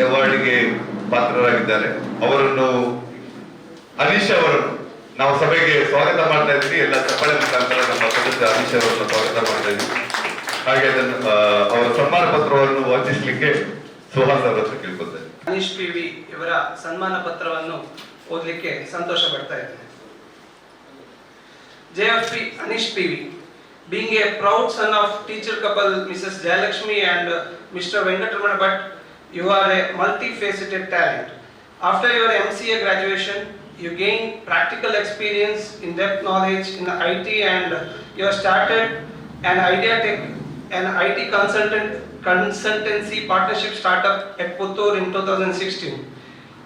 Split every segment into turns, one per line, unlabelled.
ಅವಾರ್ಡ್ಗೆ ಪಾತ್ರರಾಗಿದ್ದಾರೆ. ಅವರನ್ನು ಅನೀಶ್ ಅವರನ್ನು ನಾವು ಸಭೆಗೆ ಸ್ವಾಗತ ಮಾಡ್ತಾ ಇದ್ದೀವಿ. ಎಲ್ಲ ಚಪ್ಪಾಳೆ ಮುಖಾಂತರ ನಮ್ಮ ಸದಸ್ಯ ಅನೀಶ್ ಅವರನ್ನು ಸ್ವಾಗತ ಮಾಡ್ತಾ ಇದ್ದೀವಿ. ಹಾಗೆ ಅದನ್ನು ಅವರ ಸನ್ಮಾನ ಪತ್ರವನ್ನು ವಾಚಿಸಲಿಕ್ಕೆ ಸುಹಾಸ್ ಅವರ ಹತ್ರ ಕೇಳ್ಕೊಳ್ತೇನೆ.
ಅನೀಶ್ ಪಿವಿ ಇವರ ಸನ್ಮಾನ ಪತ್ರವನ್ನು ಓದಲಿಕ್ಕೆ ಸಂತೋಷ ಪಡ್ತಾ ಇದ್ದೇನೆ. JFP Anish PV, being a proud son of teacher couple Mrs. Jayalakshmi and Mr. Venkatraman Bhatt, you are a multifaceted talent. After your MCA graduation, you gained practical experience, in-depth knowledge in IT, and you have started an IT consultancy partnership startup at Puttur in 2016.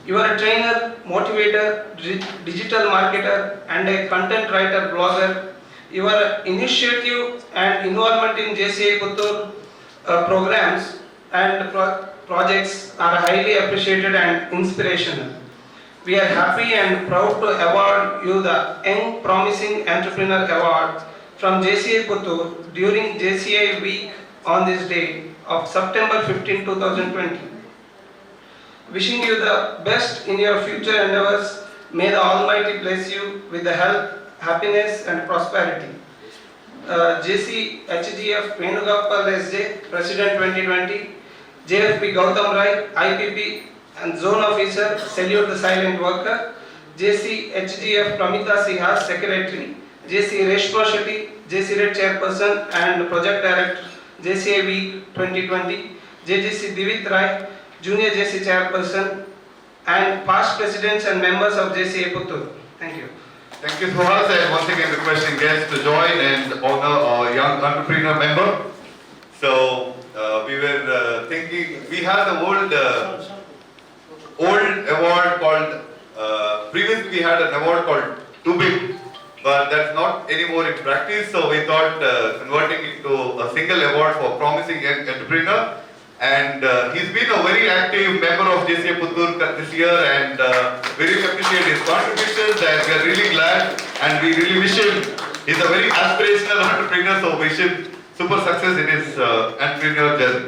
You are a trainer, motivator, digital marketer, and a content writer, blogger. Your initiative and involvement in JCI Puttur programs and projects are highly appreciated and inspirational. We are happy and proud to award you the Young Promising Entrepreneur Award from JCI Puttur during JCI week on this day of September 15, 2020. Wishing you the best in your future endeavors. May the Almighty bless you with the health, happiness and prosperity. JC HGF Venugopal SJ, President 2020. JFP Gautam Rai, IPP and Zone Officer, salute the silent worker. JC HGF Pramita Sihas, Secretary. JC Reshma Shetty, JC Red Chairperson and Project Director, JCI Week 2020. JJC Divit Rai, Junior JC Chairperson, and past presidents and members of JCI Puttur. Thank you.
Thank you, Suhas, and once again requesting guests to join and honor our young entrepreneur member. So we were thinking we had the old award called previously we had an award called Too Big, but that's not anymore in practice. So we thought converting it to a single award for promising young entrepreneur. And he's been a very active member of JCI Puttur this year, and very appreciate his contributions, and we are really glad, and we really wish him, he's a very aspirational entrepreneur, so wish him super success in his entrepreneur journey.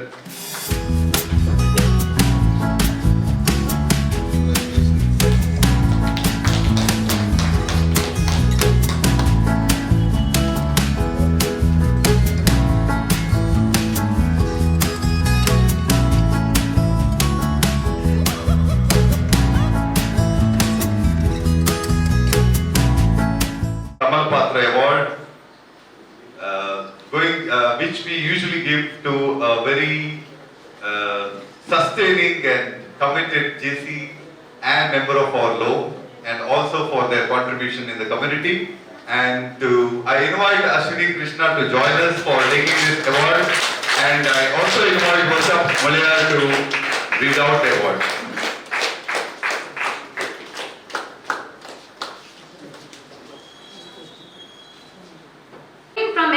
Award, which we usually give to a very sustaining and committed JC and member of our law, and also for their contribution in the community. And I invite Ashwini Krishna to join us for taking this award, and I also invite Hosap Malaya to read out the award.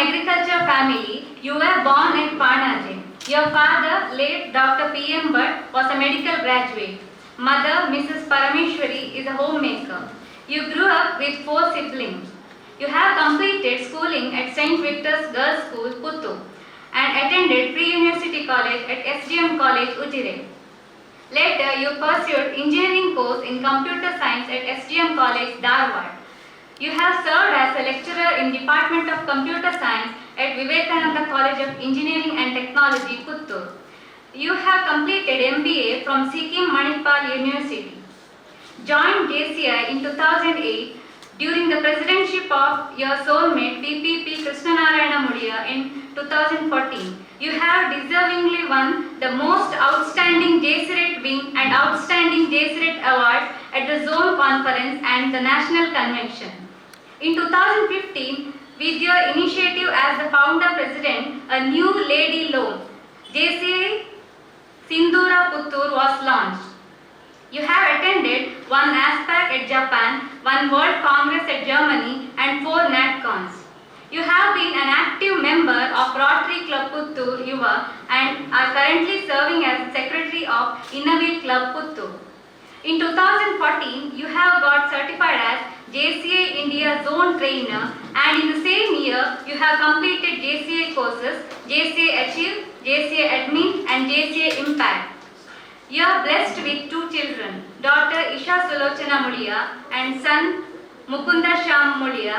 Agriculture family, you were born at Panaji. Your father, late Dr. P.M. Bhatt, was a medical graduate. Mother, Mrs. Parameshwari, is a homemaker. You grew up with 4 siblings. You have completed schooling at St. Victor's Girls' School, Puttur, and attended Pre-University College at SGM College, Ujire. Later, you pursued engineering course in computer science at SGM College, Dharwad. You have served as a lecturer in Department of Computer Science at Vivekananda College of Engineering and Technology, Puttur. You have completed MBA from Sikkim Manipal University. Joined JCI in 2008 during the presidency of your soulmate PPP Krishnanarayana Mudia in 2014. You have deservingly won the most outstanding JCRET Wing and Outstanding JCRET Awards at the Zone Conference and the National Convention. In 2015, with your initiative as the founder president, a new lady loan, JCI Sindhura Puttur, was launched. You have attended 1 ASPAC at Japan, 1 World Congress at Germany, and 4 NatCons. You have been an active member of Rotary Club Puttur Yuva and are currently serving as Secretary of Innovate Club Puttur. In 2014, you have got certified as JCI India Zone Trainer, and in the same year, you have completed JCI courses, JCI Achieve, JCI Admin and JCI Impact. You are blessed with 2 children, daughter Isha Sulochana Mulia and son Mukunda Sham Mulia.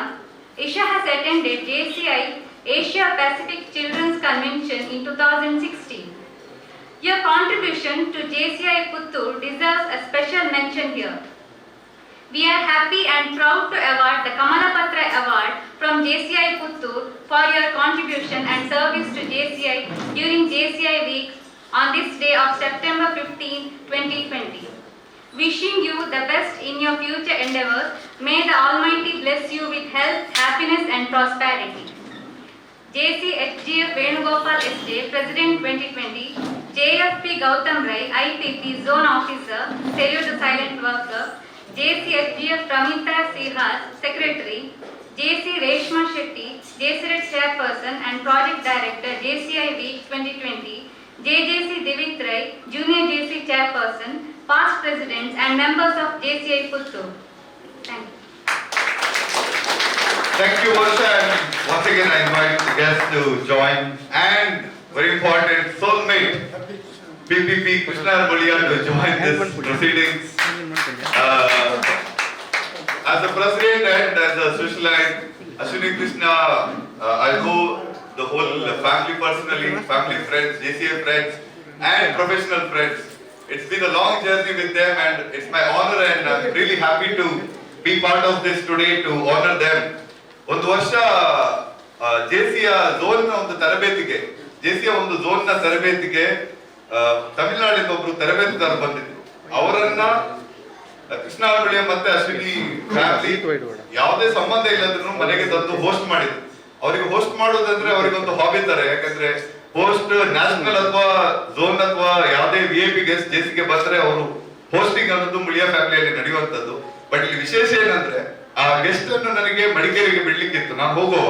Isha has attended JCI Asia Pacific Children's Convention in 2016. Your contribution to JCI Puttur deserves a special mention here. We are happy and proud to award the Kamalapatra Award from JCI Puttur for your contribution and service to JCI during JCI week on this day of September 15, 2020. Wishing you the best in your future endeavors. May the Almighty bless you with health, happiness and prosperity. JC HGF Venugopal SJ, President 2020, JFP Gautam Rai, IPP Zone Officer, Salute the Silent Worker, JC HGF Ramita Sihas, Secretary, JC Reshma Shetty, JCRED Chairperson and Project Director, JCI Week 2020, JJC Divit Rai, Junior JC Chairperson, past Presidents and members of JCI Puttur. Thank you.
Thank you, Varsha, and once again I invite the guests to join, and very important, soulmate PPP Krishna Mulia to join this proceedings. As a president and as a socialite, Ashwini Krishna, I know the whole family personally, family friends, JCA friends and professional friends. It's been a long journey with them and it's my honor and I'm really happy to be part of this today to honor them. ಒಂದು ವರ್ಷ ಜೆಸಿಯ zone ನ ಒಂದು ತರಬೇತಿಗೆ ತಮಿಳುನಾಡಿಂದ ಒಬ್ರು ತರಬೇತುದಾರರು ಬಂದಿದ್ರು. ಅವರನ್ನ ಕೃಷ್ಣ ಅವರುಳಿಯ ಮತ್ತೆ ಅಶ್ವಿನಿ ಫ್ಯಾಮಿಲಿ ಯಾವುದೇ ಸಂಬಂಧ ಇಲ್ಲದ್ರೂ ಮನೆಗೆ ತಂದು ಹೋಸ್ಟ್ ಮಾಡಿದ್ರು. ಅವರಿಗೆ ಹೋಸ್ಟ್ ಮಾಡೋದಂದ್ರೆ ಅವರಿಗೊಂದು ಹಾಬಿ ತರ, ಯಾಕಂದ್ರೆ ಹೋಸ್ಟ್ ನ್ಯಾಷನಲ್ ಅಥವಾ ಝೋನ್ ಅಥವಾ ಯಾವುದೇ VIP ಗೆಸ್ಟ್ ಜೆಸಿಗೆ ಬಂದ್ರೆ ಅವರು ಹೋಸ್ಟಿಂಗ್ ಅನ್ನೋದು ಮುಳಿಯ ಫ್ಯಾಮಿಲಿಯಲ್ಲಿ ನಡೆಯುವಂತದ್ದು. ಬಟ್ ಇಲ್ಲಿ ವಿಶೇಷ ಏನಂದ್ರೆ ಆ ಗೆಸ್ಟ್ ಅನ್ನು ನನಗೆ ಮಡಿಕೇರಿಗೆ ಬಿಡ್ಲಿಕ್ಕಿತ್ತು, ನಾನು ಹೋಗುವ.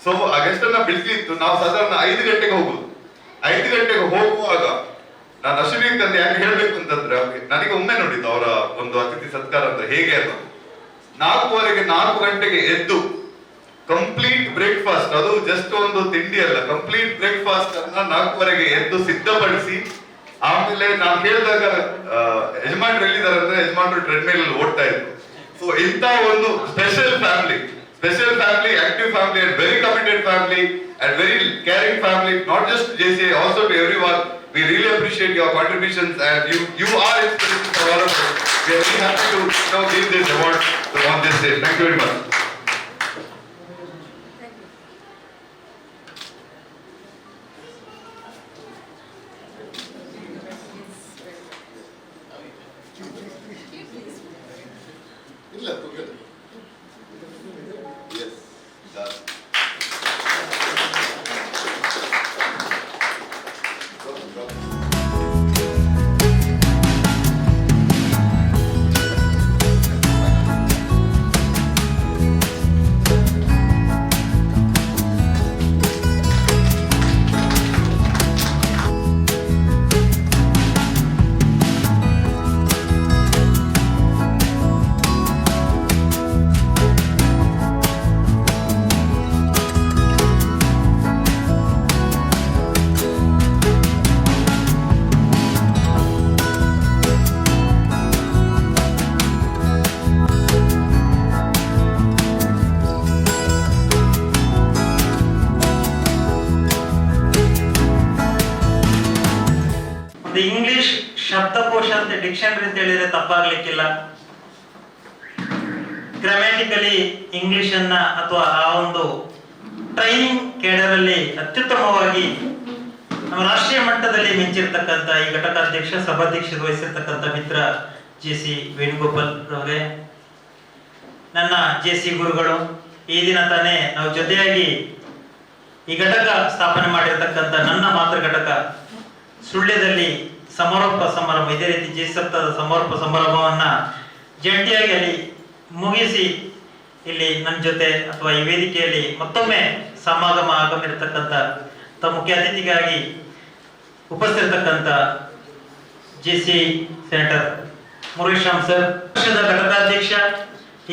ಸೊ ಆ ಗೆಸ್ಟ್ ಅನ್ನ ಬಿಡ್ಲಿಕ್ಕಿತ್ತು. ನಾವು ಸಾಧಾರಣ 5 ಗಂಟೆಗೆ ಹೋಗುದು. 5 ಗಂಟೆಗೆ ಹೋಗುವಾಗ ನಾನು ಅಶ್ವಿನಿ ತಂದೆ ಯಾಕೆ ಹೇಳ್ಬೇಕು ಅಂತಂದ್ರೆ, ನನಗೆ ಒಮ್ಮೆ ನೋಡಿದ್ದು ಅವರ ಒಂದು ಅತಿಥಿ ಸತ್ಕಾರ ಅಂದ್ರೆ ಹೇಗೆ ಅಂತ. 4 ಗಂಟೆಗೆ ಎದ್ದು ಕಂಪ್ಲೀಟ್ ಬ್ರೇಕ್ಫಾಸ್ಟ್, ಅದು ಜಸ್ಟ್ ಒಂದು ತಿಂಡಿ ಅಲ್ಲ, ಕಂಪ್ಲೀಟ್ ಬ್ರೇಕ್ಫಾಸ್ಟ್ ಅನ್ನ 4 ಎದ್ದು ಸಿದ್ಧಪಡಿಸಿ, ಆಮೇಲೆ ನಾನು ಕೇಳಿದಾಗ ಯಜಮಾನ್ರು ಎಲ್ಲಿದ್ದಾರೆ ಅಂದ್ರೆ ಯಜಮಾನ್ರು ಟ್ರೆಡ್ಮಿಲ್ ಅಲ್ಲಿ ಓಡ್ತಾ ಇದ್ರು. ಸೊ ಇಂಥ ಒಂದು special family, active family and very committed family and very caring family, not just to JCI, also to everyone. We really appreciate your contributions and you are inspiration for all of us. We are very happy to give this award on this day. Thank you very much. Yes.
English ಶಬ್ದಕೋಶ ಅಂತ dictionary ಅಂತ ಹೇಳಿದ್ರೆ ತಪ್ಪಾಗ್ಲಿಕ್ಕಿಲ್ಲ. Grammatically English ಅನ್ನ ಅಥವಾ ಆ ಒಂದು training cadre ಅಲ್ಲಿ ಅತ್ಯುತ್ತಮವಾಗಿ ನಮ್ಮ ರಾಷ್ಟ್ರೀಯ ಮಟ್ಟದಲ್ಲಿ ಮಿಂಚಿರ್ತಕ್ಕಂಥ ಈ ಘಟಕಾಧ್ಯಕ್ಷ ಸಭಾಧ್ಯಕ್ಷತೆ ವಹಿಸಿರ್ತಕ್ಕಂಥ ಮಿತ್ರ JC ವೇಣುಗೋಪಾಲ್ ರವರೇ, ನನ್ನ JC ಗುರುಗಳು, ಈ ದಿನ ತಾನೇ ನಾವು ಜೊತೆಯಾಗಿ ಈ ಘಟಕ ಸ್ಥಾಪನೆ ಮಾಡಿರ್ತಕ್ಕಂಥ ನನ್ನ ಮಾತೃ ಘಟಕ ಸುಳ್ಯದಲ್ಲಿ ಸಮಾರೋಪ ಸಮಾರಂಭ, ಇದೇ ರೀತಿ JC ಸಪ್ತಾಹದ ಸಮಾರೋಪ ಸಮಾರಂಭವನ್ನ ಜಂಟಿಯಾಗಿ ಅಲ್ಲಿ ಮುಗಿಸಿ ಇಲ್ಲಿ ನನ್ನ ಜೊತೆ ಅಥವಾ ಈ ವೇದಿಕೆಯಲ್ಲಿ ಮತ್ತೊಮ್ಮೆ ಸಮಾಗಮ ಆಗಮಿರತಕ್ಕಂಥ ಮುಖ್ಯ ಅತಿಥಿಗಾಗಿ ಉಪಸ್ಥಿತಕ್ಕಂಥ JC ಸೆನೆಟರ್ ಮುರುಗೇಶ್ ಸರ್, ವರ್ಷದ ಘಟಕಾಧ್ಯಕ್ಷ,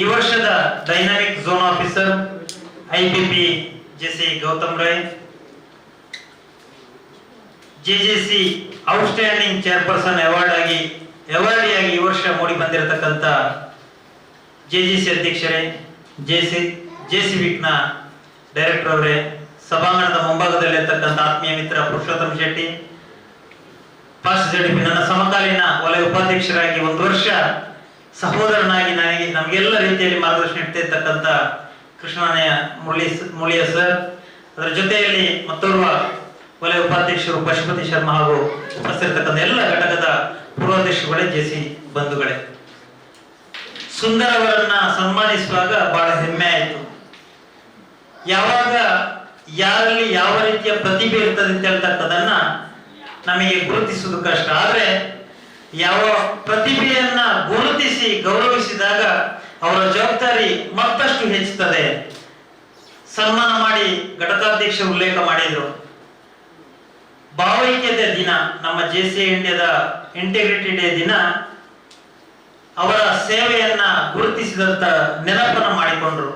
ಈ ವರ್ಷದ dynamic zone officer IPP JC Gautam Roy, JJC outstanding chairperson ಅವಾರ್ಡಿಯಾಗಿ ಈ ವರ್ಷ ಮೂಡಿ ಬಂದಿರತಕ್ಕಂಥ JJC ಅಧ್ಯಕ್ಷರೇ, JCVIC ನ ಡೈರೆಕ್ಟರ್ ಅವರೇ, ಸಭಾಂಗಣದ ಮುಂಭಾಗದಲ್ಲಿರ್ತಕ್ಕಂಥ ಆತ್ಮೀಯ ಮಿತ್ರ ಪುರುಷೋತ್ತಮ್ ಶೆಟ್ಟಿ, ಫಾಸ್ಟ್ ZDP ನನ್ನ ಸಮಕಾಲೀನ ವಲಯ ಉಪಾಧ್ಯಕ್ಷರಾಗಿ 1 ವರ್ಷ ಸಹೋದರನಾಗಿ ನಮಗೆಲ್ಲ ರೀತಿಯಲ್ಲಿ ಮಾರ್ಗದರ್ಶನ ನೀಡ್ತಿರ್ತಕ್ಕಂಥ ಕೃಷ್ಣನಯ್ಯ ಮುಳಿಯ ಸರ್, ಅದರ ಜೊತೆಯಲ್ಲಿ ಮತ್ತೋರ್ವ ವಲಯ ಉಪಾಧ್ಯಕ್ಷರು ಪಶುಪತಿ ಶರ್ಮಾ ಹಾಗೂ ಉಪಸ್ಥಿತರ್ತಕ್ಕಂಥ ಎಲ್ಲ ಘಟಕದ ಪೂರ್ವಾಧ್ಯಕ್ಷರುಗಳೇ, JC ಬಂಧುಗಳೇ, ಸುಂದರ್ ಅವರನ್ನ ಸನ್ಮಾನಿಸುವಾಗ ಬಹಳ ಹೆಮ್ಮೆ ಆಯಿತು. ಯಾವಾಗ ಯಾರಲ್ಲಿ ಯಾವ ರೀತಿಯ ಪ್ರತಿಭೆ ಇರ್ತದೆ ಅಂತ ಹೇಳ್ತಕ್ಕದನ್ನ ನಮಗೆ ಗುರುತಿಸುವುದು ಕಷ್ಟ. ಆದ್ರೆ ಯಾವ ಪ್ರತಿಭೆಯನ್ನ ಗುರುತಿಸಿ ಗೌರವಿಸಿದಾಗ ಅವರ ಜವಾಬ್ದಾರಿ ಮತ್ತಷ್ಟು ಹೆಚ್ಚುತ್ತದೆ. ಸನ್ಮಾನ ಮಾಡಿ ಘಟಕಾಧ್ಯಕ್ಷರು ಉಲ್ಲೇಖ ಮಾಡಿದ್ರು, ಭಾವೈಕ್ಯತೆ ದಿನ, ನಮ್ಮ JC ಇಂಡಿಯಾದ ಇಂಟಿಗ್ರಿಟಿ ಡೇ ದಿನ ಅವರ ಸೇವೆಯನ್ನ ಗುರುತಿಸಿದಂತ ನೆನಪನ್ನ ಮಾಡಿಕೊಂಡ್ರು.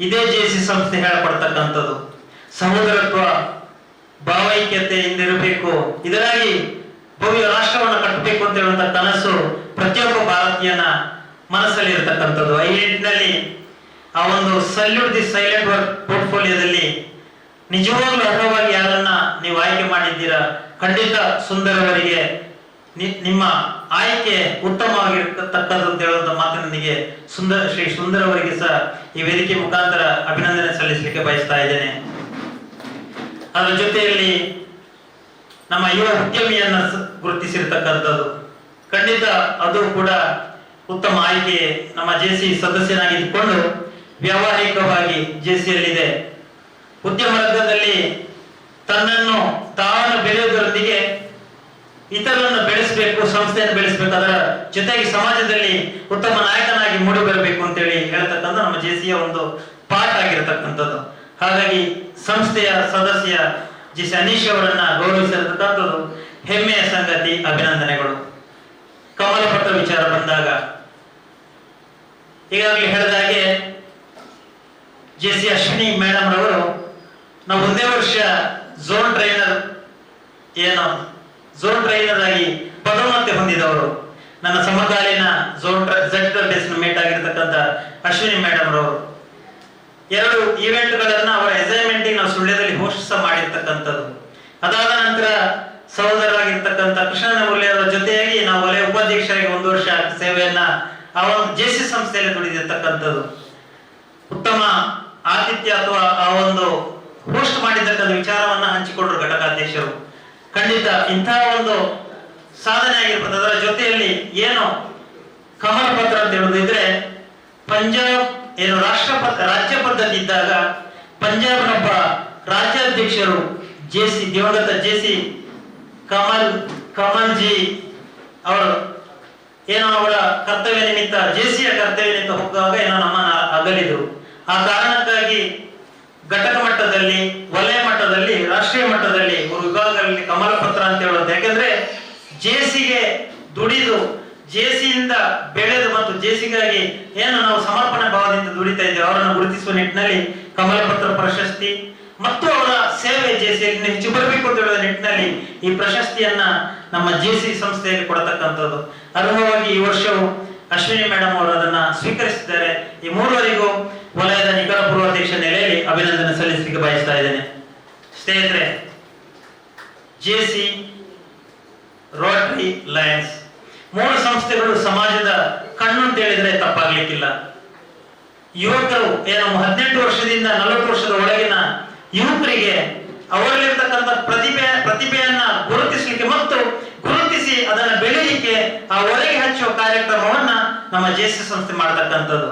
ಇದೇ JC ಸಂಸ್ಥೆ ಹೇಳ್ಕೊಡ್ತಕ್ಕಂಥದ್ದು. ಸಹೋದರತ್ವ, ಭಾವೈಕ್ಯತೆಯಿಂದ ಇರಬೇಕು, ಇದರಾಗಿ ಭವ್ಯ ರಾಷ್ಟ್ರವನ್ನು ಕಟ್ಟಬೇಕು ಅಂತ ಹೇಳುವಂತ ಕನಸು ಪ್ರತಿಯೊಬ್ಬ ಭಾರತೀಯನ ಮನಸ್ಸಲ್ಲಿ ಇರತಕ್ಕಂಥದ್ದು. ಈ ನಿಟ್ಟಿನಲ್ಲಿ ಆ ಒಂದು ಸಲ್ಯೂಟ್ ದಿ ಸೈಲೆಂಟ್ ವರ್ಕ್ ಪೋರ್ಟ್ಫೋಲಿಯೋದಲ್ಲಿ ನಿಜವಾಗ್ಲೂ ಅರ್ಹವಾಗಿ ಯಾರನ್ನ ನೀವು ಆಯ್ಕೆ ಮಾಡಿದ್ದೀರಾ, ಖಂಡಿತ ಸುಂದರ್ ಅವರಿಗೆ ನಿಮ್ಮ ಆಯ್ಕೆ ಉತ್ತಮವಾಗಿರ್ತಕ್ಕದ್ದು ಅಂತ ಹೇಳುವಂತ ಮಾತಿನೊಂದಿಗೆ ಶ್ರೀ ಸುಂದರ್ ಅವರಿಗೆ ಸಹ ಈ ವೇದಿಕೆ ಮುಖಾಂತರ ಅಭಿನಂದನೆ ಸಲ್ಲಿಸಲಿಕ್ಕೆ ಬಯಸ್ತಾ ಇದ್ದೇನೆ. ಅದರ ಜೊತೆಯಲ್ಲಿ ನಮ್ಮ ಯುವ ಉದ್ಯಮಿಯನ್ನ ಗುರುತಿಸಿರ್ತಕ್ಕಂಥದ್ದು, ಖಂಡಿತ ಅದು ಕೂಡ ಉತ್ತಮ ಆಯ್ಕೆ. ನಮ್ಮ JC ಸದಸ್ಯನಾಗಿದ್ದುಕೊಂಡು ವ್ಯಾವಹಾರಿಕವಾಗಿ JCಯಲ್ಲಿದೆ. ಉದ್ಯಮ ರಂಗದಲ್ಲಿ ತನ್ನನ್ನು ತಾನು ಬೆಳೆಯುವುದರೊಂದಿಗೆ ಇತರರನ್ನು ಬೆಳೆಸಬೇಕು, ಸಂಸ್ಥೆಯನ್ನು ಬೆಳೆಸಬೇಕು, ಅದರ ಜೊತೆಗೆ ಸಮಾಜದಲ್ಲಿ ಉತ್ತಮ ನಾಯಕನಾಗಿ ಮೂಡಿ ಬರಬೇಕು ಅಂತೇಳಿ ಹೇಳ್ತಕ್ಕಂಥ ನಮ್ಮ JCಯ ಒಂದು ಪಾಠ ಆಗಿರತಕ್ಕಂಥದ್ದು. ಹಾಗಾಗಿ ಸಂಸ್ಥೆಯ ಸದಸ್ಯ JC ಅನೀಶ್ ಅವರನ್ನ ಗೌರವಿಸಿರತಕ್ಕಂಥದ್ದು ಹೆಮ್ಮೆಯ ಸಂಗತಿ, ಅಭಿನಂದನೆಗಳು. ಕಮಲ ಪತ್ರ ವಿಚಾರ ಬಂದಾಗ ಈಗಾಗಲೇ ಹೇಳಿದ ಹಾಗೆ JC ಅಶ್ವಿನಿ ಮೇಡಮ್ ರವರು ನಾವು ಒಂದೇ ವರ್ಷ ಝೋನ್ ಟ್ರೈನರ್ ಆಗಿ ಪದೋನ್ನತಿ ಹೊಂದಿದವರು. ನನ್ನ ಸಮಕಾಲೀನ ZDS ಮೇಟ್ ಆಗಿರ್ತಕ್ಕಂಥ ಅಶ್ವಿನಿ ಮೇಡಮ್ ರವರು 2 ಈವೆಂಟ್ಗಳನ್ನ ಅವರ ಅಸೈನ್ಮೆಂಟ್ ನಾವು ಸುಳ್ಯದಲ್ಲಿ ಹೋಸ್ಟ್ ಮಾಡಿರ್ತಕ್ಕಂಥದ್ದು. ಅದಾದ ನಂತರ ಸಹೋದರರಾಗಿರ್ತಕ್ಕಂಥ ಕೃಷ್ಣನ ಮುರಳಿ ಅವರ ಜೊತೆಯಾಗಿ ನಾವು ವಲಯ ಉಪಾಧ್ಯಕ್ಷರಾಗಿ 1 ವರ್ಷ ಸೇವೆಯನ್ನ ಆ ಒಂದು JC ಸಂಸ್ಥೆಯಲ್ಲಿ ದುಡಿದಿರ್ತಕ್ಕಂಥದ್ದು. ಉತ್ತಮ ಆತಿಥ್ಯ ಅಥವಾ ಆ ಒಂದು ಹೋಸ್ಟ್ ಮಾಡಿರ್ತಕ್ಕಂಥ ವಿಚಾರವನ್ನ ಹಂಚಿಕೊಂಡ್ರು ಘಟಕಾಧ್ಯಕ್ಷರು. ಖಂಡಿತ ಇಂತಹ ಒಂದು ಸಾಧನೆ ಆಗಿರ್ಬೋದು. ಅದರ ಜೊತೆಯಲ್ಲಿ ಏನು ಕಮಲ ಪತ್ರ ಅಂತ ಹೇಳುದಿದ್ರೆ, ಪಂಜಾಬ್ ಏನು ರಾಜ್ಯ ಪದ್ಧತಿ ಇದ್ದಾಗ ಪಂಜಾಬ್ನೊಬ್ಬ ರಾಜ್ಯಾಧ್ಯಕ್ಷರು ದಿವಂಗತ JC ಕಮಲ್ಜಿ ಅವರು ಏನೋ ಅವರ ಕರ್ತವ್ಯ ನಿಮಿತ್ತ JCಯ ಕರ್ತವ್ಯ ನಿಮಿತ್ತ ಹೋಗುವಾಗ ಏನೋ ನಮ್ಮನ್ನ ಅಗಲಿದ್ರು. ಆ ಕಾರಣಕ್ಕಾಗಿ ಘಟಕ ಮಟ್ಟದಲ್ಲಿ, ವಲಯ ಮಟ್ಟದಲ್ಲಿ, ರಾಷ್ಟ್ರೀಯ ಮಟ್ಟದಲ್ಲಿ 3 ವಿಭಾಗಗಳಲ್ಲಿ ಕಮಲ ಪತ್ರ ಅಂತ ಹೇಳೋದು. ಯಾಕಂದ್ರೆ JCಗೆ ದುಡಿದು JCಯಿಂದ ಬೆಳೆದು ಮತ್ತು JCಗಾಗಿ ಏನು ನಾವು ಸಮರ್ಪಣಾ ಭಾವದಿಂದ ದುಡಿತಾ ಇದ್ದೇವೆ ಅವರನ್ನು ಗುರುತಿಸುವ ನಿಟ್ಟಿನಲ್ಲಿ ಕಮಲ ಪತ್ರ ಪ್ರಶಸ್ತಿ ಮತ್ತು ಅವರ ಸೇವೆ JCಯಲ್ಲಿ ಹೆಚ್ಚು ಬರಬೇಕು ಅಂತ ಹೇಳುವ ನಿಟ್ಟಿನಲ್ಲಿ ಈ ಪ್ರಶಸ್ತಿಯನ್ನ ನಮ್ಮ JC ಸಂಸ್ಥೆಯಲ್ಲಿ ಕೊಡತಕ್ಕಂಥದ್ದು. ಅರ್ಹವಾಗಿ ಈ ವರ್ಷವು ಅಶ್ವಿನಿ ಮೇಡಮ್ ಅವರು ಅದನ್ನ ಸ್ವೀಕರಿಸಿದ್ದಾರೆ. ಈ 3ವರಿಗೂ ವಲಯದ ನಿಕಟ ಪೂರ್ವಾಧ್ಯಕ್ಷ ನೆಲೆಯಲ್ಲಿ ಅಭಿನಂದನೆ ಸಲ್ಲಿಸಲಿಕ್ಕೆ ಬಯಸ್ತಾ ಇದ್ದೇನೆ. ಸ್ನೇಹಿತರೆ, JC, ರೋಟರಿ, ಲಯನ್ಸ್ 3 ಸಂಸ್ಥೆಗಳು ಸಮಾಜದ ಕಣ್ಣು ಅಂತ ಹೇಳಿದ್ರೆ ತಪ್ಪಾಗ್ಲಿಕ್ಕಿಲ್ಲ. ಯುವಕರು ಏನು 18 ವರ್ಷದಿಂದ 40 ವರ್ಷದ ಒಳಗಿನ ಯುವಕರಿಗೆ ಅವರಲ್ಲಿರ್ತಕ್ಕಂಥ ಪ್ರತಿಭೆಯನ್ನ ಗುರುತಿಸಲಿಕ್ಕೆ ಮತ್ತು ಗುರುತಿಸಿ ಅದನ್ನ ಬೆಳೆಯಲಿಕ್ಕೆ ಆ ಹೊರಗೆ ಹಚ್ಚುವ ಕಾರ್ಯಕ್ರಮವನ್ನ ನಮ್ಮ JC ಸಂಸ್ಥೆ ಮಾಡತಕ್ಕಂಥದ್ದು.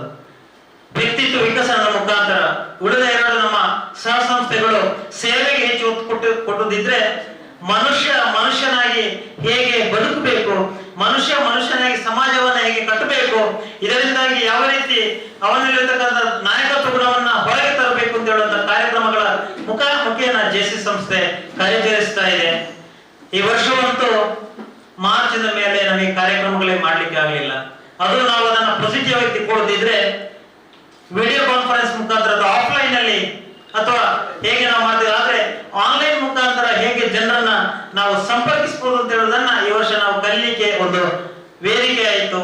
ವ್ಯಕ್ತಿತ್ವ ವಿಕಸನದ ಮುಖಾಂತರ ಉಳಿದ 2 ನಮ್ಮ ಸಹ ಸಂಸ್ಥೆಗಳು ಸೇವೆಗೆ ಹೆಚ್ಚು ಒತ್ತು ಕೊಟ್ಟುದಿದ್ರೆ ಮನುಷ್ಯನಾಗಿ ಹೇಗೆ ಬದುಕಬೇಕು, ಮನುಷ್ಯನಾಗಿ ಸಮಾಜವನ್ನ ಹೇಗೆ ಕಟ್ಟಬೇಕು, ಇದರಿಂದಾಗಿ ಯಾವ ರೀತಿ ಅವನಲ್ಲಿರ್ತಕ್ಕಂಥ ನಾಯಕತ್ವ ಗುಣವನ್ನ ಹೊರಗೆ ತರಬೇಕು ಅಂತ ಹೇಳುವಂತ ಕಾರ್ಯಕ್ರಮಗಳ ಮುಖಾಮುಖಿಯನ್ನ JC ಸಂಸ್ಥೆ ಕಾರ್ಯನಿರ್ವಹಿಸ್ತಾ ಇದೆ. ಈ ವರ್ಷವಂತೂ ಮಾರ್ಚಿನ ಮೇಲೆ ನಮಗೆ ಕಾರ್ಯಕ್ರಮಗಳೇ ಮಾಡ್ಲಿಕ್ಕೆ ಆಗಲಿಲ್ಲ. ಅದು ನಾವು ಅದನ್ನ ಪಾಸಿಟಿವ್ ಆಗಿ ತಿಳ್ಕೊಳ್ಳೋದಿದ್ರೆ ವಿಡಿಯೋ ಕಾನ್ಫರೆನ್ಸ್ ಮುಖಾಂತರ ಅಥವಾ ಆಫ್ಲೈನ್ ಅಲ್ಲಿ ಅಥವಾ ಹೇಗೆ ನಾವು ಮಾಡ್ತೀವಿ, ಆದ್ರೆ ಆನ್ಲೈನ್ ಮುಖಾಂತರ ಹೇಗೆ ಹೇಗೆ ಜನರನ್ನ ನಾವು ಸಂಪರ್ಕಿಸಬಹುದು ಅಂತ ಹೇಳೋದನ್ನ ಈ ವರ್ಷ ನಾವು ಕಲಿಲಿಕ್ಕೆ ಒಂದು ವೇದಿಕೆ ಆಯಿತು.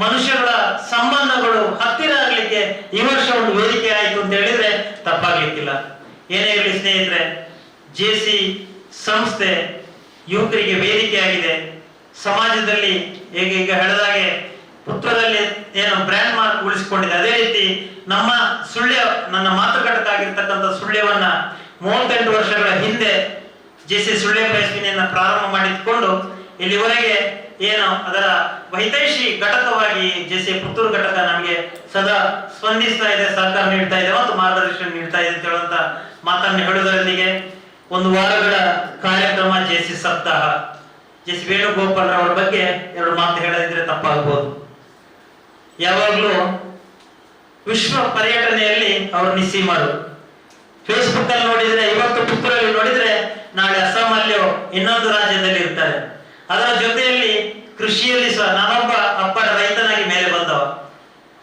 ಮನುಷ್ಯಗಳ ಸಂಬಂಧಗಳು ಹತ್ತಿರ ಆಗ್ಲಿಕ್ಕೆ ಈ ವರ್ಷ ಒಂದು ವೇದಿಕೆ ಆಯಿತು ಅಂತ ಹೇಳಿದ್ರೆ ತಪ್ಪಾಗ್ಲಿಕ್ಕಿಲ್ಲ. ಏನೇ ಇರಲಿ ಸ್ನೇಹಿತರೆ, ಜೆಸಿ ಸಂಸ್ಥೆ ಯುವಕರಿಗೆ ವೇದಿಕೆ ಆಗಿದೆ. ಸಮಾಜದಲ್ಲಿ ಹೇಗೆ ಈಗ ಹೇಳಿದಾಗೆ ಪುತ್ತೂರಲ್ಲಿ ಏನು ಬ್ರ್ಯಾಂಡ್ ಮಾರ್ಕ್ ಉಳಿಸಿಕೊಂಡಿದೆ, ಅದೇ ರೀತಿ ನಮ್ಮ ಸುಳ್ಯ, ನನ್ನ ಮಾತುಕತೆಗಾಗಿರ್ತಕ್ಕಂಥ ಸುಳ್ಯವನ್ನ 38 ವರ್ಷಗಳ ಹಿಂದೆ ಜೆಸಿ ಸುಳ್ಯ ಪ್ರಯಸ್ವಿನಿಯನ್ನ ಪ್ರಾರಂಭ ಮಾಡಿಕೊಂಡು ಇಲ್ಲಿವರೆಗೆ ಏನು ಅದರ ವೈದೇಶಿ ಘಟಕವಾಗಿ ಜೆಸಿ ಪುತ್ತೂರು ಘಟಕ ನಮಗೆ ಸದಾ ಸ್ಪಂದಿಸ್ತಾ ಇದೆ, ಸಹಕಾರ ನೀಡ್ತಾ ಇದೆ ಮತ್ತು ಮಾರ್ಗದರ್ಶನ ನೀಡ್ತಾ ಇದೆ ಅಂತ ಹೇಳುವಂತ ಮಾತನ್ನು ಹೇಳುವುದರೊಂದಿಗೆ ಒಂದು ವಾರಗಳ ಕಾರ್ಯಕ್ರಮ ಜೆಸಿ ಸಪ್ತಾಹ. ಜೆಸಿ ವೇಣುಗೋಪಾಲ್ ಅವರ ಬಗ್ಗೆ 2 ಮಾತು ಹೇಳದಿದ್ರೆ ತಪ್ಪಾಗಬಹುದು. ಯಾವಾಗಲೂ ವಿಶ್ವ ಪರ್ಯಟನೆಯಲ್ಲಿ ಅವರು ನಿಸ್ಸೀಮರು. ಫೇಸ್ಬುಕ್ ಅಲ್ಲಿ ನೋಡಿದ್ರೆ ಇವತ್ತು ಪುತ್ತೂರಲ್ಲಿ ನೋಡಿದ್ರೆ ನಾಳೆ ಅಸ್ಸಾಮಲ್ಲಿಯೋ ಇನ್ನೊಂದು ರಾಜ್ಯದಲ್ಲಿ ಇರ್ತಾರೆ. ಅದರ ಜೊತೆಯಲ್ಲಿ ಕೃಷಿಯಲ್ಲಿ ಸಹ ನಾನೊಬ್ಬ ಅಪ್ಪಟ ರೈತನಾಗಿ ಮೇಲೆ ಬಂದವ.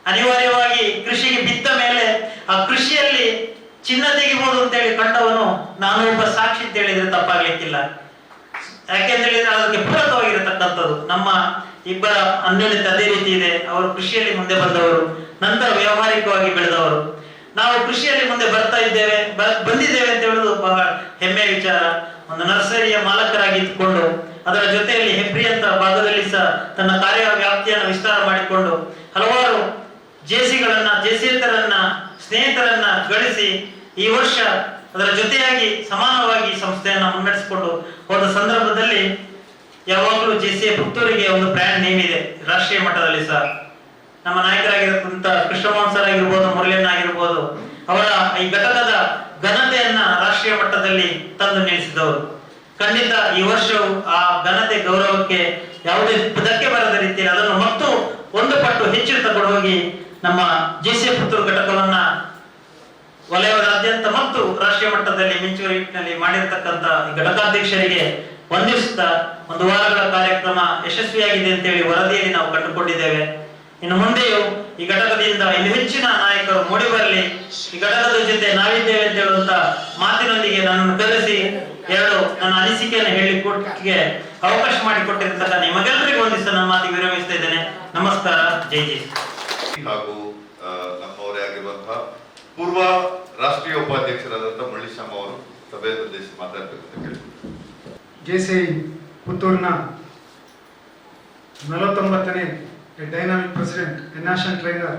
ಅನಿವಾರ್ಯವಾಗಿ ಕೃಷಿಗೆ ಬಿತ್ತ ಮೇಲೆ ಆ ಕೃಷಿಯಲ್ಲಿ ಚಿನ್ನ ತೆಗಿಬಹುದು ಅಂತ ಹೇಳಿ ಕಂಡವನು ನಾನು ಒಬ್ಬ ಸಾಕ್ಷಿ ಅಂತ ಹೇಳಿದ್ರೆ ತಪ್ಪಾಗ್ಲಿಕ್ಕಿಲ್ಲ. ಯಾಕೆಂತ ಹೇಳಿದ್ರೆ ಅದಕ್ಕೆ ಪೂರಕವಾಗಿರತಕ್ಕಂಥದ್ದು ನಮ್ಮ ಇಬ್ಬರ ಅನ್ಯೋನ್ಯತೆ ಅದೇ ರೀತಿ ಇದೆ. ಅವರು ಕೃಷಿಯಲ್ಲಿ ಮುಂದೆ ಬಂದವರು, ನಂತರ ವ್ಯಾವಹಾರಿಕವಾಗಿ ಬೆಳೆದವರು. ನಾವು ಕೃಷಿಯಲ್ಲಿ ಮುಂದೆ ಬರ್ತಾ ಇದ್ದೇವೆ, ಬಂದಿದ್ದೇವೆ ಅಂತ ಹೇಳುವುದು ಬಹಳ ಹೆಮ್ಮೆಯ ವಿಚಾರ. ಒಂದು ನರ್ಸರಿಯ ಮಾಲಕರಾಗಿ ಇದ್ದುಕೊಂಡು ಅದರ ಜೊತೆಯಲ್ಲಿ ಹೆಬ್ರಿ ಅಂತ ಭಾಗದಲ್ಲಿ ಸಹ ತನ್ನ ಕಾರ್ಯ ವ್ಯಾಪ್ತಿಯನ್ನು ವಿಸ್ತಾರ ಮಾಡಿಕೊಂಡು ಹಲವಾರು ಜೆಸಿಗಳನ್ನ, ಜೆಸಿಯೇತರನ್ನ, ಸ್ನೇಹಿತರನ್ನ ಗಳಿಸಿ ಈ ವರ್ಷ ಅದರ ಜೊತೆಯಾಗಿ ಸಮಾನವಾಗಿ ಸಂಸ್ಥೆಯನ್ನ ಮುನ್ನಡೆಸಿಕೊಂಡು ಹೋದ ಸಂದರ್ಭದಲ್ಲಿ ಯಾವಾಗಲೂ ಜೆಸಿ ಪುತ್ತೂರಿಗೆ ಒಂದು ಬ್ರ್ಯಾಂಡ್ ನೇಮ್ ಇದೆ ರಾಷ್ಟ್ರೀಯ ಮಟ್ಟದಲ್ಲಿ ಸಹ. ನಮ್ಮ ನಾಯಕರಾಗಿರತಕ್ಕಂಥ ಕೃಷ್ಣಮೋಹನ್ ಸರ್ ಆಗಿರ್ಬೋದು, ಮುರಳಿಯಣ್ಣ ಆಗಿರ್ಬೋದು, ಅವರ ಈ ಘಟಕದ ಘನತೆಯನ್ನ ರಾಷ್ಟ್ರೀಯ ಮಟ್ಟದಲ್ಲಿ ತಂದು ನಿಲ್ಲಿಸಿದವರು. ಖಂಡಿತ ಈ ವರ್ಷವು ಆ ಘನತೆ ಗೌರವಕ್ಕೆ ಯಾವುದೇ ಧಕ್ಕೆ ಬರದ ರೀತಿಯಲ್ಲಿ ಅದನ್ನು ಮತ್ತು 1 ಪಟ್ಟು ಹೆಚ್ಚು ತಗೊಂಡು ಹೋಗಿ ನಮ್ಮ ಜೆಸಿ ಪುತ್ತೂರು ಘಟಕವನ್ನ ವಲಯದಾದ್ಯಂತ ಮತ್ತು ರಾಷ್ಟ್ರೀಯ ಮಟ್ಟದಲ್ಲಿ ಮಿಂಚುವ ನಿಟ್ಟಿನಲ್ಲಿ ಮಾಡಿರ್ತಕ್ಕಂಥ ಈ ಘಟಕಾಧ್ಯಕ್ಷರಿಗೆ ವಂದಿಸುತ್ತಾ ಒಂದು ವಾರಗಳ ಕಾರ್ಯಕ್ರಮ ಯಶಸ್ವಿಯಾಗಿದೆ ಅಂತೇಳಿ ವರದಿಯಲ್ಲಿ ನಾವು ಕಂಡುಕೊಂಡಿದ್ದೇವೆ. ಇನ್ನು ಮುಂದೆಯೂ ಈ ಘಟಕದಿಂದ ಇನ್ನು ಹೆಚ್ಚಿನ ನಾಯಕರು ಮೂಡಿ ಬರಲಿ, ಈ ಘಟಕದ ಜೊತೆ ನಾವಿದ್ದೇವೆ ಅಂತ ಹೇಳುವಂತ ಮಾತಿನೊಂದಿಗೆ ನನ್ನನ್ನು ಕರೆಸಿ 2 ನನ್ನ ಅನಿಸಿಕೆಯನ್ನು ಹೇಳಿಕೊಟ್ಟಿಗೆ ಅವಕಾಶ ಮಾಡಿಕೊಟ್ಟಿರ್ತಕ್ಕ ನಿಮಗೆಲ್ಲರಿಗೂ ವಂದಿಸ ನನ್ನ ಮಾತಿಗೆ ವಿರಮಿಸ್ತಾ ಇದ್ದೇನೆ. ನಮಸ್ಕಾರ. ಜೈ ಜೈ.
ಹಾಗೂ ನಮ್ಮವರೇ ಆಗಿರುವಂತಹ ಪೂರ್ವ ರಾಷ್ಟ್ರೀಯ ಉಪಾಧ್ಯಕ್ಷರಾದಂತಹ ಮುರಳೀಶ್ಯಾಮ್ ಅವರು ಸಭೆಯನ್ನು ಉದ್ದೇಶಿಸಿ ಮಾತಾಡಬೇಕು ಅಂತ ಕೇಳ್ತೀನಿ.
ಜೆಸಿ ಪುತ್ತೂರಿನ 49ನೇ dynamic president, national trainer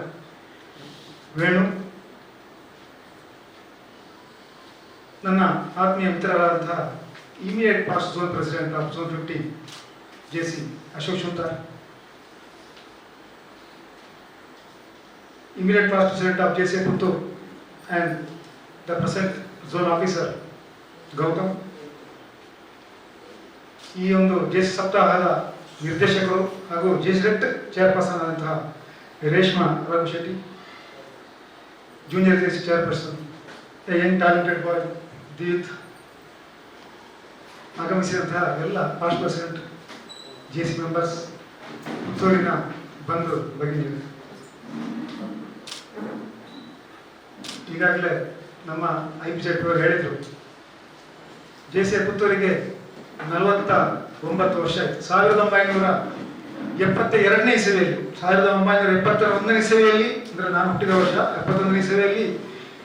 Venu, ನನ್ನ ಆತ್ಮೀಯ ಮಿತ್ರರಾದಂತಹ immediate past zone president of zone 15 J C Ashok ಶುಂತಾರ್, immediate past president of JCA Puttur and the present zone officer Gautam. ಈ ಒಂದು ಜೆಸಿ ಸಪ್ತಾಹದ ನಿರ್ದೇಶಕರು ಹಾಗೂ ಜೆಸಿ ಚೇರ್ಪರ್ಸನ್ ಆದಂತಹ Reshma Raghu Shetty, junior J C chairperson, young talented boy ದೀತ್, ಆಗಮಿಸಿದಂತಹ ಎಲ್ಲ ಪಾಸ್ಟ್ ಪ್ರೆಸಿಡೆಂಟ್, ಜೆಸಿ ಮೆಂಬರ್ಸ್, ಪುತ್ತೂರಿನ ಬಂಧು ಭಗಿನಿಯರು, ಈಗಾಗಲೇ ನಮ್ಮ IPZ ಅವರು ಹೇಳಿದರು, ಜೆಸಿ ಪುತ್ತೂರಿಗೆ 49 ವರ್ಷ ಆಯಿತು. 1972ನೇ ಇಸವಿಯಲ್ಲಿ, 1971ನೇ ಇಸವಿಯಲ್ಲಿ ಅಂದರೆ ನಾನು ಹುಟ್ಟಿದ ವರ್ಷ 71ನೇ ಇಸವಿಯಲ್ಲಿ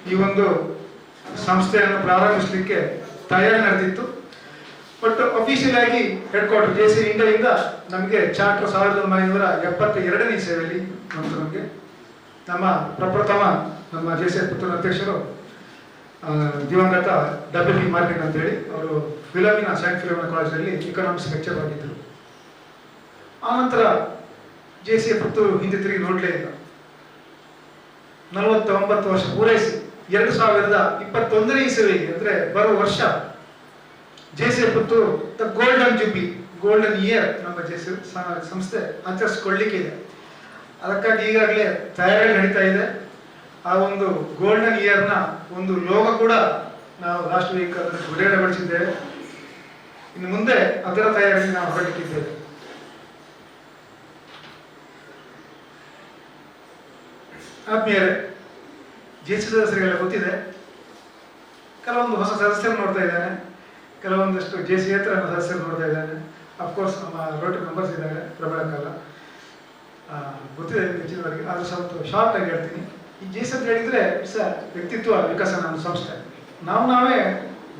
ಈ ಒಂದು ಸಂಸ್ಥೆಯನ್ನು ಪ್ರಾರಂಭಿಸಲಿಕ್ಕೆ ತಯಾರಿ ನಡೆದಿತ್ತು. ಬಟ್ ಅಫಿಷಿಯಲ್ ಆಗಿ ಹೆಡ್ ಕ್ವಾರ್ಟರ್ ಜೆಸಿ ಇಂಡಿಯಾದಿಂದ ನಮಗೆ ಚಾರ್ಟರ್ 1972ನೇ ಇಸವಿಯಲ್ಲಿ ಬಂತು. ನಮಗೆ ನಮ್ಮ ಪ್ರಪ್ರಥಮ ನಮ್ಮ ಜೆಸಿ ಪುತ್ತೂರು ಅಧ್ಯಕ್ಷರು ದಿವಂಗತ WP ಮಾರ್ಟಿನ್ ಅಂತೇಳಿ, ಅವರು ಫಿಲಮಿನ ಸೈಂಟ್ ಫಿಲಮಿನ ಕಾಲೇಜಿನಲ್ಲಿ ಇಕನಾಮಿಕ್ಸ್ ಲೆಕ್ಚರ್ ಆಗಿದ್ದರು. ಆನಂತರ ಜೆಸಿ ಪುತ್ತೂರು ಹಿಂದೆ ತಿರುಗಿ ನೋಡಲೇ ಇಲ್ಲ. 49 ವರ್ಷ ಪೂರೈಸಿ 2021ನೇ ಇಸವಿಗೆ ಅಂದರೆ ಬರುವ ವರ್ಷ ಜೆಸಿ ಪುತ್ತೂರು ದ ಗೋಲ್ಡನ್ ಜುಬ್ಲಿ, ಗೋಲ್ಡನ್ ಇಯರ್ ನಮ್ಮ ಜೆಸಿ ಸಂಸ್ಥೆ ಆಚರಿಸಿಕೊಳ್ಳಲಿಕ್ಕೆ ಇದೆ. ಅದಕ್ಕಾಗಿ ಈಗಾಗಲೇ ತಯಾರಿ ನಡೀತಾ ಇದೆ. ಆ ಒಂದು ಗೋಲ್ಡನ್ ಇಯರ್ನ ಒಂದು ಲೋಗ ಕೂಡ ನಾವು ರಾಷ್ಟ್ರೀಯ ಬಿಡುಗಡೆಗೊಳಿಸಿದ್ದೇವೆ. ಇನ್ನು ಮುಂದೆ ಅದರ ತಯಾರಿಯಲ್ಲಿ ನಾವು ಹೊರಟಿದ್ದೇವೆ. ಆತ್ಮೀಯರೇ, ಜೆಸಿ ಸದಸ್ಯರಿಗೆಲ್ಲ ಗೊತ್ತಿದೆ, ಕೆಲವೊಂದು ಹೊಸ ಸದಸ್ಯರು ನೋಡ್ತಾ ಇದ್ದೇನೆ. ಕೆಲವೊಂದಷ್ಟು JC ಹತ್ರ ನಮ್ಮ ಸದಸ್ಯರು ನೋಡ್ತಾ ಇದ್ದಾರೆ. ಅಫ್ಕೋರ್ಸ್ ನಮ್ಮ ರೋಟರಿ ಮೆಂಬರ್ಸ್ ಇದ್ದಾರೆ, ಪ್ರಬಲಕ್ಕಲ್ಲ ಗೊತ್ತಿದೆ ಹೆಚ್ಚಿನವರಿಗೆ, ಆದರೂ ಸ್ವಲ್ಪ ಶಾರ್ಟ್ ಆಗಿ ಹೇಳ್ತೀನಿ. ಈ JC ಅಂತ ಹೇಳಿದ್ರೆ ಇಟ್ಸ್ ವ್ಯಕ್ತಿತ್ವ ವಿಕಸನ ಒಂದು ಸಂಸ್ಥೆ. ನಾವೇ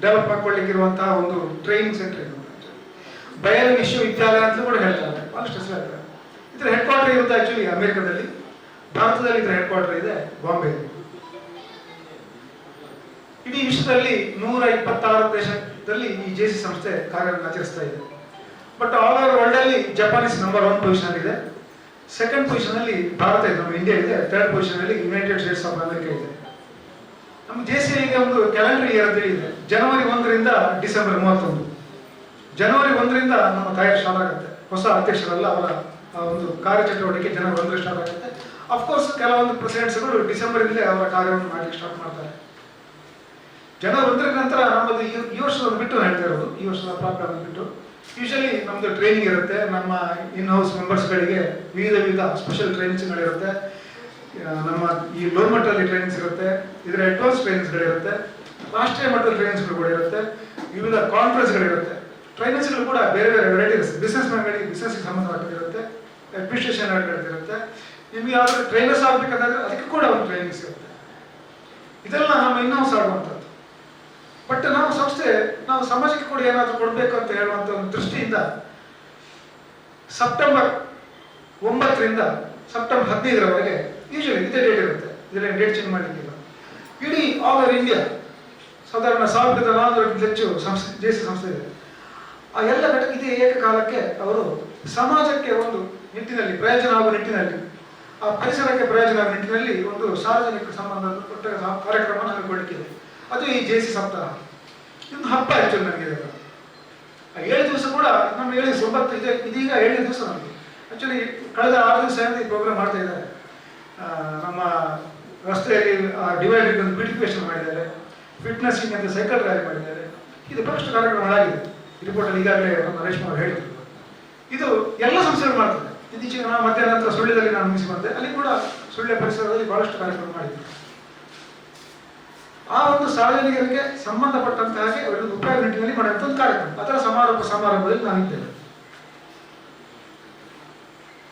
ಡೆವಲಪ್ ಮಾಡ್ಕೊಳ್ಳಿಕ್ಕಿರುವಂತಹ ಒಂದು ಟ್ರೈನಿಂಗ್ ಸೆಂಟರ್ ಇದು. ಬಯಲು ವಿಶ್ವವಿದ್ಯಾಲಯ ಅಂತ ಕೂಡ ಹೇಳ್ತಾರೆ, ಭಾಳಷ್ಟು ಹೆಸರು ಹೇಳ್ತಾರೆ. ಇದರ ಹೆಡ್ ಕ್ವಾರ್ಟರ್ ಇರುತ್ತೆ ಆಕ್ಚುಲಿ ಅಮೆರಿಕದಲ್ಲಿ. ಭಾರತದಲ್ಲಿ ಇದರ ಹೆಡ್ ಕ್ವಾರ್ಟರ್ ಇದೆ ಬಾಂಬೆಯಲ್ಲಿ. ಇಡೀ ವಿಶ್ವದಲ್ಲಿ 126 ದೇಶದಲ್ಲಿ ಈ JC ಸಂಸ್ಥೆ ಕಾರ್ಯವನ್ನು ಆಚರಿಸ್ತಾ ಇದೆ. ಬಟ್ ಆಲ್ ಓವರ್ ವರ್ಲ್ಡ್ ಅಲ್ಲಿ ಜಪಾನೀಸ್ ನಂಬರ್ 1 ಪೊಸಿಷನ್ ಇದೆ. ಸೆಕೆಂಡ್ ಪೊಸಿಷನ್ ಅಲ್ಲಿ ಭಾರತ ಇದೆ, ನಮ್ಮ ಇಂಡಿಯಾ ಇದೆ. ಥರ್ಡ್ ಪೊಸಿಷನ್ ಅಲ್ಲಿ ಯುನೈಟೆಡ್ ಸ್ಟೇಟ್ಸ್ ಆಫ್ ಅಮೆರಿಕ ಇದೆ. ನಮ್ಮ JC ಗೆ ಒಂದು ಕ್ಯಾಲೆಂಡರ್ ಇಯರ್ ಅಂತ ಇದೆ. ಜನವರಿ 1 ರಿಂದ ಡಿಸೆಂಬರ್ 31. ಜನವರಿ 1 ರಿಂದ ನಮ್ಮ ಕಾರ್ಯ ಸ್ಟಾರ್ಟ್ ಆಗುತ್ತೆ. ಹೊಸ ಅಧ್ಯಕ್ಷರಲ್ಲ, ಅವರ ಒಂದು ಕಾರ್ಯಚಟುವಟಿಕೆ ಜನವರಿ 1 ಸ್ಟಾರ್ಟ್ ಆಗುತ್ತೆ. ಅಫ್ಕೋರ್ಸ್ ಕೆಲವೊಂದು ಪ್ರೆಸಿಡೆಂಟ್ಸ್ಗಳು ಡಿಸೆಂಬರ್ ಇಂದಲೇ ಅವರ ಕಾರ್ಯವನ್ನು ಮಾಡಲಿಕ್ಕೆ ಸ್ಟಾರ್ಟ್ ಮಾಡ್ತಾರೆ. ಜನವರಿ 1 ನಂತರ ನಮ್ಮದು ಈ ವರ್ಷದ ಬಿಟ್ಟು ಹೇಳ್ತಾ ಇರೋದು, ಈ ವರ್ಷದ ಪ್ರಾಬ್ಲಮ್ ಬಿಟ್ಟು ಯೂಶಲಿ ನಮ್ದು ಟ್ರೈನಿಂಗ್ ಇರುತ್ತೆ. ನಮ್ಮ ಇನ್ ಹೌಸ್ ಮೆಂಬರ್ಸ್ಗಳಿಗೆ ವಿವಿಧ ಸ್ಪೆಷಲ್ ಟ್ರೈನಿಂಗ್ಸ್ಗಳಿರುತ್ತೆ. ನಮ್ಮ ಈ ಲೋ ಮಟ್ಟದಲ್ಲಿ ಟ್ರೈನಿಂಗ್ಸ್ ಇರುತ್ತೆ, ಇದರ ಅಡ್ವಾನ್ಸ್ ಟ್ರೈನಿಂಗ್ಸ್ಗಳಿರುತ್ತೆ, ರಾಷ್ಟ್ರೀಯ ಮಟ್ಟದ ಟ್ರೈನಿಂಗ್ಸ್ಗಳು ಕೂಡ ಇರುತ್ತೆ, ವಿವಿಧ ಕಾನ್ಫರೆನ್ಸ್ಗಳಿರುತ್ತೆ. ಟ್ರೈನಿಂಗ್ಸ್ಗಳು ಕೂಡ ಬೇರೆ ಬೇರೆ ವೆರೈಟೀಸ್, ಬಿಸ್ನೆಸ್ ಮ್ಯಾನ್ಗಳಿಗೆ ಬಿಸ್ನೆಸ್ಗೆ ಸಂಬಂಧಪಟ್ಟಿರುತ್ತೆ, ಅಡ್ಮಿನಿಸ್ಟ್ರೇಷನ್ ಇರುತ್ತೆ. ನಿಮ್ಗೆ ಯಾವ್ದಾದ್ರು ಟ್ರೈನರ್ಸ್ ಆಗ್ಬೇಕಾದ್ರೆ ಅದಕ್ಕೆ ಕೂಡ ಒಂದು ಟ್ರೈನಿಂಗ್ಸ್ ಇರುತ್ತೆ. ಇದೆಲ್ಲ ನಮ್ಮ ಇನ್ ಹೌಸ್ ಆಡುವಂಥದ್ದು. ಬಟ್ ನಾವು ಸಮಾಜಕ್ಕೆ ಕೂಡ ಏನಾದರೂ ಕೊಡಬೇಕು ಅಂತ ಹೇಳುವಂಥ ಒಂದು ದೃಷ್ಟಿಯಿಂದ ಸೆಪ್ಟೆಂಬರ್ 9 ರಿಂದ ಸೆಪ್ಟೆಂಬರ್ 15ರವರೆಗೆ ಯೂಶಲಿ ಇದೇ ಡೇಟ್ ಇರುತ್ತೆ. ಇದರಲ್ಲಿ ಡೇಟ್ ಚೇಂಜ್ ಮಾಡಲಿಕ್ಕಿಲ್ಲ. ಇಡೀ ಆಲ್ ಓವರ್ ಇಂಡಿಯಾ ಸಾಧಾರಣ 1400ಕ್ಕಿಂತ ಹೆಚ್ಚು JC ಸಂಸ್ಥೆ ಇದೆ. ಆ ಎಲ್ಲ ಘಟಕ ಇದೇ ಏಕಕಾಲಕ್ಕೆ ಅವರು ಸಮಾಜಕ್ಕೆ ಒಂದು ನಿಟ್ಟಿನಲ್ಲಿ ಪ್ರಯೋಜನ ಆಗುವ ನಿಟ್ಟಿನಲ್ಲಿ, ಆ ಪರಿಸರಕ್ಕೆ ಪ್ರಯೋಜನ ಆಗುವ ನಿಟ್ಟಿನಲ್ಲಿ ಒಂದು ಸಾರ್ವಜನಿಕ ಸಂಬಂಧಪಟ್ಟ ಕಾರ್ಯಕ್ರಮ ಹಮ್ಮಿಕೊಳ್ಳಿಕ್ಕಿದೆ. ಅದು ಈ JC ಸಪ್ತಾಹ. ಇದೊಂದು ಹಬ್ಬ ಆಕ್ಚುಲಿ ನನಗೆ. 7 ದಿವಸ ಕೂಡ ನಮ್ಮ 9 ಇದೆ, ಇದೀಗ 7ನೇ ದಿವಸ ನಮಗೆ. ಆಕ್ಚುಲಿ ಕಳೆದ 6 ದಿವಸ ಈ ಪ್ರೋಗ್ರಾಮ್ ಮಾಡ್ತಾ ಇದ್ದಾರೆ. ನಮ್ಮ ರಸ್ತೆಯಲ್ಲಿ ಡಿವೈಡ್ ಒಂದು ಬ್ಯೂಟಿಫಿಕೇಶನ್ ಮಾಡಿದ್ದಾರೆ, ಫಿಟ್ನೆಸ್ಸಿಂಗ್ ಅಂತ ಸೈಕಲ್ ರ್ಯಾಲಿ ಮಾಡಿದ್ದಾರೆ. ಇದು ಬಹಳಷ್ಟು ಕಾರ್ಯಕ್ರಮಗಳಾಗಿದೆ. ರಿಪೋರ್ಟಲ್ಲಿ ಈಗಾಗಲೇ ನಮ್ಮ ರೇಷ್ಮೆ ಅವರು ಹೇಳಿದರು. ಇದು ಎಲ್ಲ ಸಂಸ್ಥೆಗಳು ಮಾಡ್ತಾರೆ. ಇತ್ತೀಚೆಗೆ ನಾವು ಮಧ್ಯಾಹ್ನ ನಂತರ ಸುಳ್ಳ್ಯದಲ್ಲಿ ನಾನು ಮುಗಿಸಿ ಬಂದೆ, ಅಲ್ಲಿ ಕೂಡ ಸುಳ್ಯ ಪರಿಸರದಲ್ಲಿ ಬಹಳಷ್ಟು ಕಾರ್ಯಕ್ರಮ ಮಾಡಿದ್ವಿ. ಆ ಒಂದು ಸಾರ್ವಜನಿಕರಿಗೆ ಸಂಬಂಧಪಟ್ಟಂತ ಹಾಗೆ ಅವರೊಂದು ಉಪಯೋಗ ನಿಟ್ಟಿನಲ್ಲಿ ಮಾಡುವಂಥ ಒಂದು ಕಾರ್ಯಕ್ರಮ, ಅದರ ಸಮಾರಂಭದಲ್ಲಿ ನಾನಿದ್ದೇನೆ.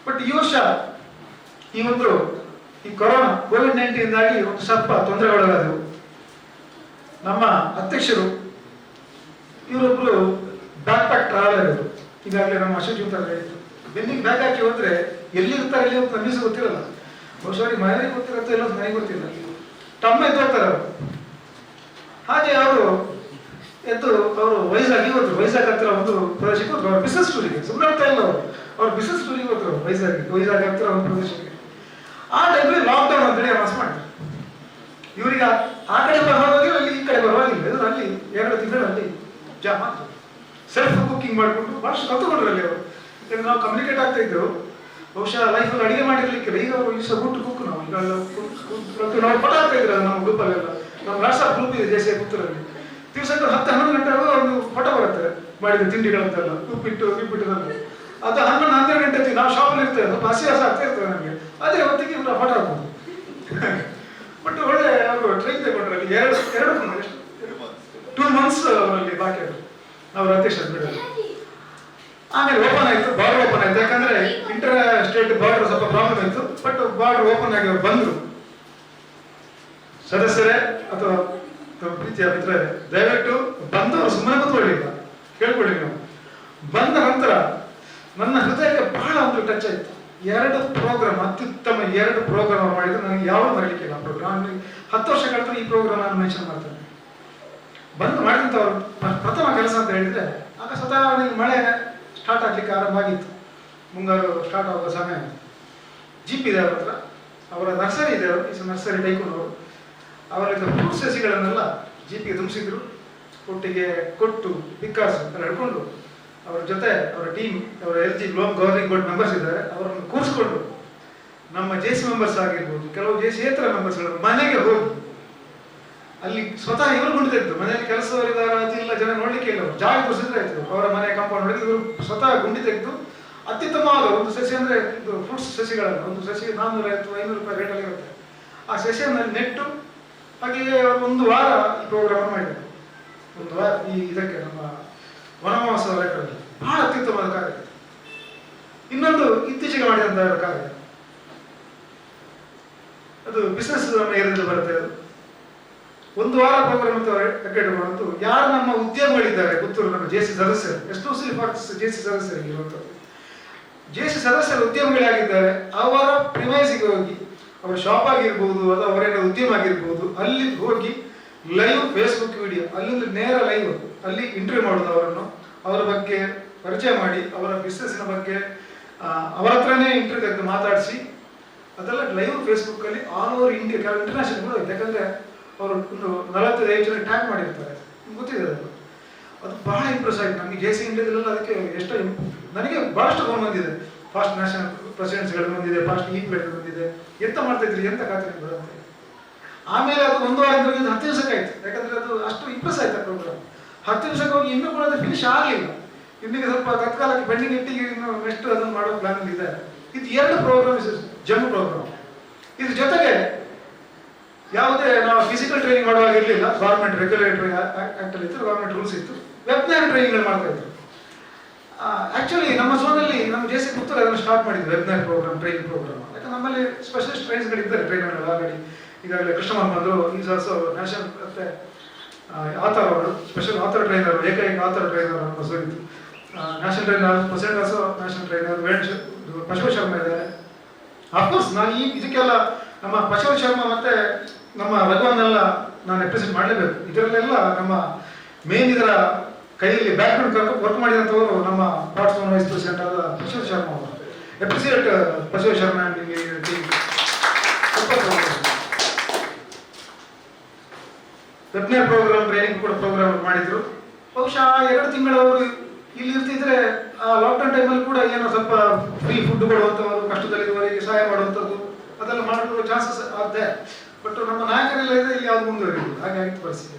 ಬಟ್ ಈ ವರ್ಷ ಈ ಕೊರೋನಾ ಕೋವಿಡ್-19 ಒಂದು ಸ್ವಲ್ಪ ತೊಂದರೆಗೊಳಗಾದವು. ನಮ್ಮ ಅಧ್ಯಕ್ಷರು ಇವರೊಬ್ರು ಬ್ಯಾಕ್ ಪ್ಯಾಕ್ ಟ್ರಾವೆಲರ್ ಇವರು. ಈಗಾಗಲೇ ನಮ್ಮ ಅಶೋಕ್ ಹೇಳಿದ್ರು, ಬೆನ್ನಿಗೆ ಬ್ಯಾಗ್ ಹಾಕಿ ಹೋದ್ರೆ ಎಲ್ಲಿರ್ತಾರೆ ಎಲ್ಲಿ ಹೋಗ್ತಾರೆ ನ್ಯೂಸ್ ಗೊತ್ತಿರಲ್ಲ. ಬಹುಶಃ ಅವ್ರಿಗೆ ಮನೆಗೆ ಗೊತ್ತಿರುತ್ತೆ ಇಲ್ಲ ನನಗೆ ಗೊತ್ತಿಲ್ಲ. ತಮ್ಮ ಎದ್ದು ಹೋಗ್ತಾರೆ ಅವರು. ಹಾಗೆ ಅವರು ವೈಜಾಗ್ ಹತ್ರ ಒಂದು ಪ್ರದೇಶಕ್ಕೆ ಹೋದ್ರು. ಅವ್ರ ಬಿಸಿನೆಸ್ ಟೂರಿಗೆ ಸುಮ್ಮನೆ ಹೋಗ್ತಾ ಇಲ್ಲ ಅವ್ರು ಬಿಸಿನೆಸ್ ಟೂರಿಗೆ ಹೋದ್ರು. ವೈಜಾಗ್ ಹತ್ರ ಒಂದು ಪ್ರದೇಶಕ್ಕೆ. ಆ ಟೈಮಲ್ಲಿ ಲಾಕ್ಡೌನ್ ಅಂತೇಳಿ ಅನೌನ್ಸ್ ಮಾಡಿದ್ರು. ಇವರಿಗೆ ಆ ಕಡೆ ಬರವಾಗಿಲ್ಲ, ಅಲ್ಲಿ ಈ ಕಡೆ ಬರವಾಗಿಲ್ಲ. ಇದು ಅಲ್ಲಿ 2 ತಿಂಗಳಲ್ಲಿ ಜಾಮ್ ಆಗ್ತದೆ. ಸೆಲ್ಫ್ ಕುಕ್ಕಿಂಗ್ ಮಾಡಿಕೊಂಡು ಭಾಳಷ್ಟು ಕಲ್ತ್ಕೊಂಡ್ರು ಅಲ್ಲಿ ಅವರು. ನಾವು ಕಮ್ಯುನಿಕೇಟ್ ಆಗ್ತಾ ಇದ್ರು. ಬಹುಶಃ ಲೈಫಲ್ಲಿ ಅಡಿಗೆ ಮಾಡಿರ್ಲಿಕ್ಕಿಲ್ಲ. ಈಗ ಅವರು ಈ ಗುಡ್ ಕುಕ್ ನಾವು ಪಟ ಆಗ್ತಾ ಇದ್ರು ನಮ್ಮ ಗ್ರೂಪಲ್ಲೆಲ್ಲ. ನಮ್ಮ ವಾಟ್ಸ್ಆಪ್ ಗ್ರೂಪ್ ಇದೆ JC ಪುತ್ತೂರಲ್ಲಿ. ದಿವಸಕ್ಕೆ 10-11 ಗಂಟೆ ಒಂದು ಫೋಟೋ ಬರುತ್ತೆ ಮಾಡಿದ ತಿಂಡಿಗಳಂತೆಲ್ಲ, ಉಪ್ಪಿಟ್ಟು ಅದು 11-12 ಗಂಟೆ ನಾವು ಶಾಪಲ್ಲಿ ಇರ್ತೇವೆ. ಸ್ವಲ್ಪ ಹಸಿ ಆಗ್ತಾ ಇರ್ತೇವೆ ನಮಗೆ. ಅದೇ ಹೊತ್ತಿಗೆ ಇವರು ಫೋಟೋ ಹಾಕೋದು. ಬಟ್ ಒಳ್ಳೆ ಅವರು ಟ್ರೈನ್ ತಗೊಂಡ್ರೆ ಅಲ್ಲಿ 2 ಮಂತ್ಸ್ ಅವರಲ್ಲಿ ಬಾಕಿ ಆದರು ಅವ್ರ ಅಧ್ಯಕ್ಷ ಬಿಡೋದು. ಆಮೇಲೆ ಬಾರ್ಡರ್ ಓಪನ್ ಆಯ್ತು. ಯಾಕಂದ್ರೆ ಇಂಟರ್ ಸ್ಟೇಟ್ ಬಾರ್ಡರ್ ಸ್ವಲ್ಪ ಪ್ರಾಬ್ಲಮ್ ಇತ್ತು. ಬಟ್ ಬಾರ್ಡರ್ ಓಪನ್ ಆಗಿ ಅವ್ರು ಬಂದರು. ಸದಸ್ಯರೇ ಅಥವಾ ಪ್ರೀತಿಯ ಮಿತ್ರರೇ, ದಯವಿಟ್ಟು ಬಂದವರು ಸುಮ್ಮನೆ ಕೂತ್ಕೊಳ್ಳಿಲ್ಲ, ಕೇಳ್ಕೊಳ್ಳಿ ನೀವು. ಬಂದ ನಂತರ ನನ್ನ ಹೃದಯಕ್ಕೆ ಬಹಳ ಒಂದು ಟಚ್ ಆಯ್ತು. 2 ಪ್ರೋಗ್ರಾಮ್, ಅತ್ಯುತ್ತಮ 2 ಪ್ರೋಗ್ರಾಮ್ ಮಾಡಿದ್ರು. ನನಗೆ ಯಾವ ಮರಲಿಕ್ಕಿಲ್ಲ ಆ ಪ್ರೋಗ್ರಾಮ್. 10 ವರ್ಷ ಕಳೆದು ಈ ಪ್ರೋಗ್ರಾಮ್ ನಾನು ಮೆನ್ಷನ್ ಮಾಡ್ತೇನೆ. ಬಂದು ಮಾಡಿದಂಥವ್ರು ಪ್ರಥಮ ಕೆಲಸ ಅಂತ ಹೇಳಿದ್ರೆ, ಆಗ ಸ್ವತಃ ನನಗೆ ಮಳೆ ಸ್ಟಾರ್ಟ್ ಆಗ್ಲಿಕ್ಕೆ ಆರಂಭ ಆಗಿತ್ತು. ಮುಂಗಾರು ಸ್ಟಾರ್ಟ್ ಆಗುವ ಸಮಯ. ಜೀಪ್ ಇದೆ ಅವ್ರ ಹತ್ರ, ಅವರ ನರ್ಸರಿ ಇದೆ. ಅವರು ನರ್ಸರಿ ಟೈಕೊಂಡು ಅವರಿಂದ ಫ್ರೂಟ್ ಸಸಿಗಳನ್ನೆಲ್ಲ ಜೀಪಿಗೆ ತುಂಬಿಸಿದ್ರು. ಒಟ್ಟಿಗೆ ಕೊಟ್ಟು ಪಿಕ್ಕಾಸ್ ಎಲ್ಲ ಹಿಡ್ಕೊಂಡು ಅವ್ರ ಜೊತೆ ಅವರ ಟೀಮ್, ಅವರ LG ಗವರ್ನಿಂಗ್ ಬೋರ್ಡ್ ಮೆಂಬರ್ಸ್ ಇದ್ದಾರೆ, ಅವರನ್ನು ಕೂರಿಸ್ಕೊಂಡು ನಮ್ಮ JC ಮೆಂಬರ್ಸ್ ಆಗಿರ್ಬೋದು, ಕೆಲವು JCೇತರ ಮೆಂಬರ್ಸ್ಗಳು ಮನೆಗೆ ಹೋಗಿ ಅಲ್ಲಿ ಸ್ವತಃ ಇವರು ಗುಂಡಿ ತೆಗೆದು, ಮನೆಯಲ್ಲಿ ಕೆಲಸದವರಿದ್ದಾರೆ ಅದಿಲ್ಲ, ಜನ ನೋಡ್ಲಿಕ್ಕೆ ಇಲ್ಲ, ಜಾಗ ತೋರಿಸಿದ್ರೆ ಆಯ್ತು. ಅವರ ಮನೆ ಕಾಂಪೌಂಡ್ ಹೊಡೆದು ಇವರು ಸ್ವತಃ ಗುಂಡಿ ತೆಗೆದು ಅತ್ಯುತ್ತಮವಾದ ಒಂದು ಸಸಿ, ಅಂದ್ರೆ ಇದು ಫ್ರೂಟ್ಸ್ ಸಸಿಗಳನ್ನು, ಒಂದು ಸಸಿ 450-500 ರೂಪಾಯಿ ರೇಟಲ್ಲಿ ಇರುತ್ತೆ. ಆ ಸಸಿಯನ್ನು ನೆಟ್ಟು ಹಾಗೆಯೇ 1 ವಾರ ಈ ಪ್ರೋಗ್ರಾಮ್ ಮಾಡಿದ್ದಾರೆ. ಒಂದು ವಾರ ಈ ಇದಕ್ಕೆ ನಮ್ಮ ವನಮಹೋತ್ಸವ ಲೆಕ್ಕದಲ್ಲಿ ಬಹಳ ಅತ್ಯುತ್ತಮವಾದ ಕಾರ್ಯ. ಇನ್ನೊಂದು ಇತ್ತೀಚೆಗೆ ಮಾಡಿದಂತಹ ಕಾರ್ಯ ಅದು ಬಿಸ್ನೆಸ್ ನಮ್ಮ ಏರಿಯಾದಲ್ಲಿ ಬರುತ್ತೆ. ಅದು ಒಂದು ವಾರ ಪ್ರೋಗ್ರಾಮ್ ಅಂತ ಅಡ್ವೈಟ್ ಮಾಡೋದು. ಯಾರು ನಮ್ಮ ಉದ್ಯಮಗಳಿದ್ದಾರೆ ಪುತ್ತೂರು ನಮ್ಮ ಜೆ ಸಿ ಸದಸ್ಯರು, ಎಸ್ಪೆಷಲಿ ಫಾರ್ ಜೆ ಸಿ ಸದಸ್ಯರಿಗೆ ಇರುವಂಥದ್ದು, ಜೆ ಸಿ ಸದಸ್ಯರು ಉದ್ಯಮಿಗಳಾಗಿದ್ದಾರೆ, ಅವರ ಪ್ರಿಮೈಸಿಗೆ ಹೋಗಿ ಅವರ ಶಾಪ್ ಆಗಿರ್ಬೋದು ಅಥವಾ ಅವರೇನೋ ಉದ್ಯಮ ಆಗಿರ್ಬೋದು, ಅಲ್ಲಿ ಹೋಗಿ ಲೈವ್ ಫೇಸ್ಬುಕ್ ವಿಡಿಯೋ, ಅಲ್ಲಿಂದ ನೇರ ಲೈವ್ ಅಲ್ಲಿ ಇಂಟರ್ವ್ಯೂ ಮಾಡೋದು, ಅವರನ್ನು ಅವರ ಬಗ್ಗೆ ಪರಿಚಯ ಮಾಡಿ, ಅವರ ಬಿಸ್ನೆಸ್ನ ಬಗ್ಗೆ ಅವರ ಹತ್ರನೇ ಇಂಟರ್ವ್ಯೂ ತೆಗೆದು ಮಾತಾಡಿಸಿ, ಅದೆಲ್ಲ ಲೈವ್ ಫೇಸ್ಬುಕ್ ಅಲ್ಲಿ ಆಲ್ ಓವರ್ ಇಂಡಿಯಾ, ಕೆಲವು ಇಂಟರ್ನ್ಯಾಷನಲ್ ಕೂಡ ಇದೆ. ಯಾಕಂದ್ರೆ ಅವರು ಒಂದು 45 ಜನ ಟ್ಯಾಗ್ ಮಾಡಿರ್ತಾರೆ, ಗೊತ್ತಿದೆ ಅದು. ಅದು ಬಹಳ ಇಂಪ್ರೆಸ್ ಆಯ್ತು ನಮಗೆ. ಜೆ ಸಿ ಇಂಡಿಯಾದಲ್ಲೆಲ್ಲ ಅದಕ್ಕೆ ಎಷ್ಟು ನನಗೆ ಬಹಳಷ್ಟು ಫೋನ್ ಬಂದಿದೆ. ಫಾಸ್ಟ್ ನ್ಯಾಷನಲ್ ಪ್ರೆಸಿಡೆಂಟ್ಸ್ಗಳು ಬಂದಿದೆ, ಫಾಸ್ಟ್ ಈ ಪ್ಲೇಟ್ ಬಂದಿದೆ, ಎಂತ ಮಾಡ್ತಾ ಇದ್ರಿ, ಎಂತ ಖಾತ್ರಿ ಬರುತ್ತೆ. ಆಮೇಲೆ ಅದು ಒಂದು ವಾರ 10 ದಿವಸಕ್ಕೆ ಆಯ್ತು. ಯಾಕಂದ್ರೆ ಅದು ಅಷ್ಟು ಇಂಪ್ರೆಸ್ ಆಯ್ತು ಪ್ರೋಗ್ರಾಮ್. 10 ದಿವಸಕ್ಕೆ ಹೋಗಿ ಇನ್ನೂ ಕೂಡ ಅದು ಫಿನಿಶ್ ಆಗಲಿಲ್ಲ. ಇನ್ನೀಗ ಸ್ವಲ್ಪ ತತ್ಕಾಲಕ್ಕೆ ಪೆಂಡಿಂಗ್ ಇಟ್ಟಿಗೆ ಇನ್ನು ನೆಕ್ಸ್ಟ್ ಅದನ್ನು ಮಾಡೋ ಪ್ಲಾನ್ ಇದೆ. ಇದು 2 ಪ್ರೋಗ್ರಾಮ್, ಜಮ್ಮು ಪ್ರೋಗ್ರಾಮ್. ಇದ್ರ ಜೊತೆಗೆ ಯಾವುದೇ ನಾವು ಫಿಸಿಕಲ್ ಟ್ರೈನಿಂಗ್ ಮಾಡುವಾಗ ಇರಲಿಲ್ಲ, ಗೌರ್ಮೆಂಟ್ ರೆಗ್ಯುಲೇಟರಿ ಆಕ್ಟ್ ಅಲ್ಲಿ ಇತ್ತು, ಗೌರ್ಮೆಂಟ್ ರೂಲ್ಸ್ ಇತ್ತು, ವೆಬ್ನಾರ್ ಟ್ರೈನಿಂಗ್ ಮಾಡ್ತಾ ಇದ್ರು. ಆಕ್ಚುಲಿ ನಮ್ಮ ಝೋನಲ್ಲಿ ನಮ್ಮ ಜೆ ಸಿ ಪುತ್ತೂರು ಅದನ್ನು ಸ್ಟಾರ್ಟ್ ಮಾಡಿದ್ರು, ವೆಬ್ನಾರ್ ಪ್ರೋಗ್ರಾಮ್, ಟ್ರೈನಿಂಗ್ ಪ್ರೋಗ್ರಾಮ್. ಯಾಕಂದ್ರೆ ನಮ್ಮಲ್ಲಿ ಸ್ಪೆಷಲಿಸ್ಟ್ ಟ್ರೈನ್ಸ್ಗಳಿದ್ದಾರೆ, ಟ್ರೈನರ್ ಆಲ್ರೆಡಿ. ಈಗಾಗಲೇ ಕೃಷ್ಣಮನ್ ಬಂದರು, ಈಸ್ ಆಲ್ಸೋ ನ್ಯಾಷನಲ್ ಮತ್ತೆ ಆಥರ್ ಅವರು, ಸ್ಪೆಷಲ್ ಆಥರ್ ಟ್ರೈನರ್, ಏಕೈಕ ಆಥರ್ ಟ್ರೈನರ್ ನಮ್ಮ ಸೋರಿತು. National trainer, president also national trainer, ಪಶು ಶರ್ಮಾ ಇದ್ದಾರೆ. ಅಫ್ಕೋರ್ಸ್ ನಾನು ಈ ಇದಕ್ಕೆಲ್ಲ ನಮ್ಮ ಪಶು ಶರ್ಮಾ ಮತ್ತೆ ನಮ್ಮ ರಘುವನ್ನೆಲ್ಲ ನಾನು ರೆಪ್ರೆಸೆಂಟ್ ಮಾಡಲೇಬೇಕು. ಇದರಲ್ಲೆಲ್ಲ ನಮ್ಮ ಮೇನ್ ಇದರ ಕೈಯಲ್ಲಿ ಬ್ಯಾಕ್ಗ್ರೌಂಡ್ ವರ್ಕ್ ಮಾಡಿದಂಥವರು ನಮ್ಮ ಪಾರ್ಟ್ಸ್ ವೈಸ್ ಪ್ರೆಸಿಡೆಂಟ್ ಆದ ಪಶು ಶರ್ಮಾ ಅವರು. ಎಪ್ರಿಸಿಯೇಟ್ ಪಶು ಶರ್ಮಾ ವೆಬ್ನಾರ್ ಪ್ರೋಗ್ರಾಮ್ ಟ್ರೈನಿಂಗ್ ಕೂಡ ಪ್ರೋಗ್ರಾಮ್ ಮಾಡಿದ್ರು. ಬಹುಶಃ 2 ತಿಂಗಳು ಅವರು ಇಲ್ಲಿ ಇರ್ತಿದ್ರೆ ಆ ಲಾಕ್ಡೌನ್ ಟೈಮಲ್ಲಿ ಕೂಡ ಏನೋ ಸ್ವಲ್ಪ ಫ್ರೀ ಫುಡ್ ಕೊಡುವಂಥವ್ರು, ಕಷ್ಟದಲ್ಲಿರುವವರಿಗೆ ಸಹಾಯ ಮಾಡುವಂಥದ್ದು ಅದೆಲ್ಲ ಮಾಡುವ ಚಾನ್ಸಸ್ ಆಗಿದೆ. ಬಟ್ ನಮ್ಮ ನಾಯಕರೆಲ್ಲ ಇದೆ, ಇಲ್ಲಿ ಯಾವ್ದು ಮುಂದುವರಿಯುವುದು, ಹಾಗಾಗಿ ಪರಿಸ್ಥಿತಿ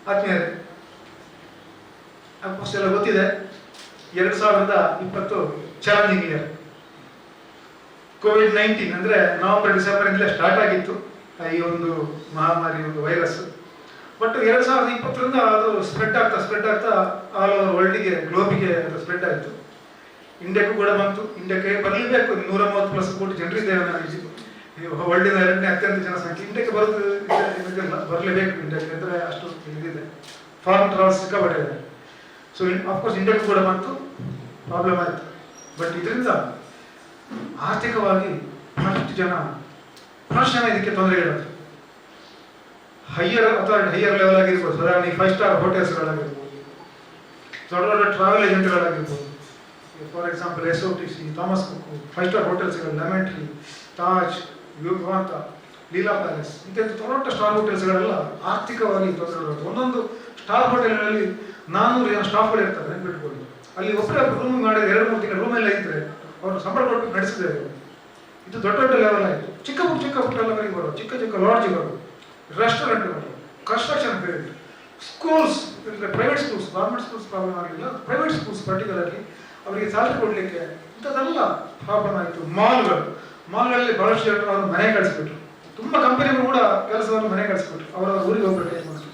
ಆದ್ಮೇಲೆ ಆಲ್ಮೋಸ್ಟ್ ಎಲ್ಲ ಗೊತ್ತಿದೆ. 2020 ಚಾಲೆಂಜಿಂಗ್ ಇಯರ್. ಕೋವಿಡ್-19 ಅಂದ್ರೆ ನವೆಂಬರ್ ಡಿಸೆಂಬರ್ ಇಂದಲೇ ಸ್ಟಾರ್ಟ್ ಆಗಿತ್ತು ಈ ಒಂದು ಮಹಾಮಾರಿ, ಒಂದು ವೈರಸ್. ಬಟ್ 2020ರಿಂದ ಅದು ಸ್ಪ್ರೆಡ್ ಆಗ್ತಾ ಆಲ್ ಓವರ್ ವರ್ಲ್ಡ್ಗೆ, ಗ್ಲೋಬಿಗೆ ಅದು ಸ್ಪ್ರೆಡ್ ಆಯಿತು. ಇಂಡಿಯಾಕ್ಕೂ ಕೂಡ ಬಂತು. ಇಂಡಿಯಾಕ್ಕೆ ಬರಲೇಬೇಕು, 130+ ಕೋಟಿ ಜನರಿದ್ದೇವೆ ನಾವು, ವರ್ಲ್ಡಿನ 2ನೇ ಅತ್ಯಂತ ಜನಸಂಖ್ಯೆ. ಇಂಡಿಯಾಕ್ಕೆ ಬರಲೇಬೇಕು ಇಂಡಿಯಾಕ್ಕೆ, ಅಂದರೆ ಅಷ್ಟು ಇದಿದೆ. ಫಾರಿನ್ ಟ್ರಾವೆಲ್ಸ್ ಸಿಕ್ಕಾಪಟ್ಟೆ. ಸೊ ಅಫ್ಕೋರ್ಸ್ ಇಂಡಿಯಾಕ್ಕೂ ಕೂಡ ಬಂತು, ಪ್ರಾಬ್ಲಮ್ ಆಯಿತು. ಬಟ್ ಇದರಿಂದ ಆರ್ಥಿಕವಾಗಿ ಬಹಳಷ್ಟು ಜನ ಇದಕ್ಕೆ ತೊಂದರೆಗಳಾಯಿತು. ಹೈಯರ್ ಲೆವೆಲ್ ಆಗಿರ್ಬೋದು, ಸಾಧಾರಣ 5 ಸ್ಟಾರ್ ಹೋಟೆಲ್ಸ್ಗಳಾಗಿರ್ಬೋದು, ದೊಡ್ಡ ದೊಡ್ಡ ಟ್ರಾವೆಲ್ ಏಜೆಂಟ್ಗಳಾಗಿರ್ಬೋದು. For example SOTC, Thomas Cook, 5 star ಹೋಟೆಲ್ಸ್ಗಳು, lemon tree, Taj, Vivanta, Leela palace, ಇಂಥ ದೊಡ್ಡ ಸ್ಟಾರ್ ಹೋಟೆಲ್ಸ್ಗಳೆಲ್ಲ ಆರ್ಥಿಕವಾಗಿ ತೊಂದರೆಗಳು. ಒಂದೊಂದು ಸ್ಟಾರ್ ಹೋಟೆಲ್ಗಳಲ್ಲಿ 400 ಜನ ಸ್ಟಾಫ್ಗಳು ಇರ್ತಾರೆ, ನೆನ್ಪಿಟ್ಕೊಳ್ಳಿ. ಅಲ್ಲಿ ಒಬ್ಬರೇ ರೂಮ್ ಮಾಡಿದ್ರೆ 2-3 ತಿಂಗಳು ರೂಮೆಲ್ಲ ಇದ್ದರೆ ಅವರು ಸಂಬಳ ಕೊಟ್ಟು ನಡೆಸಿದ್ದಾರೆ. ಇದು ದೊಡ್ಡ ಲೆವೆಲ್ ಆಯಿತು. ಚಿಕ್ಕ ಪುಟ್ಟ ಲೆವೆಲ್ಗೆ ಬರೋದು, ಚಿಕ್ಕ ಲಾಡ್ಜ್ಗಳು, ರೆಸ್ಟೋರೆಂಟ್ಗಳು, construction field, schools, private schools, government schools problem ಆಗಿಲ್ಲ, ಪ್ರೈವೇಟ್ ಸ್ಕೂಲ್ಸ್ ಪರ್ಟಿಕ್ಯುಲರ್ಲಿ ಅವರಿಗೆ ಸ್ಯಾಲರಿ ಕೊಡಲಿಕ್ಕೆ ಇಂಥದ್ದೆಲ್ಲ ಪ್ರಾಬ್ಲಮ್ ಆಯಿತು. ಮಾಲ್ಗಳಲ್ಲಿ ಬಹಳಷ್ಟು ಜನರು ಅವರು ಮನೆ ಕಳಿಸ್ಬಿಟ್ರು. ತುಂಬ ಕಂಪನಿಗಳು ಕೂಡ ಕೆಲಸವನ್ನು ಮನೆ ಕಳಿಸ್ಬಿಟ್ರು, ಅವರ ಊರಿಗೆ ಹೋಗ್ಬಿಟ್ಟು ಮಾಡಿದ್ರು.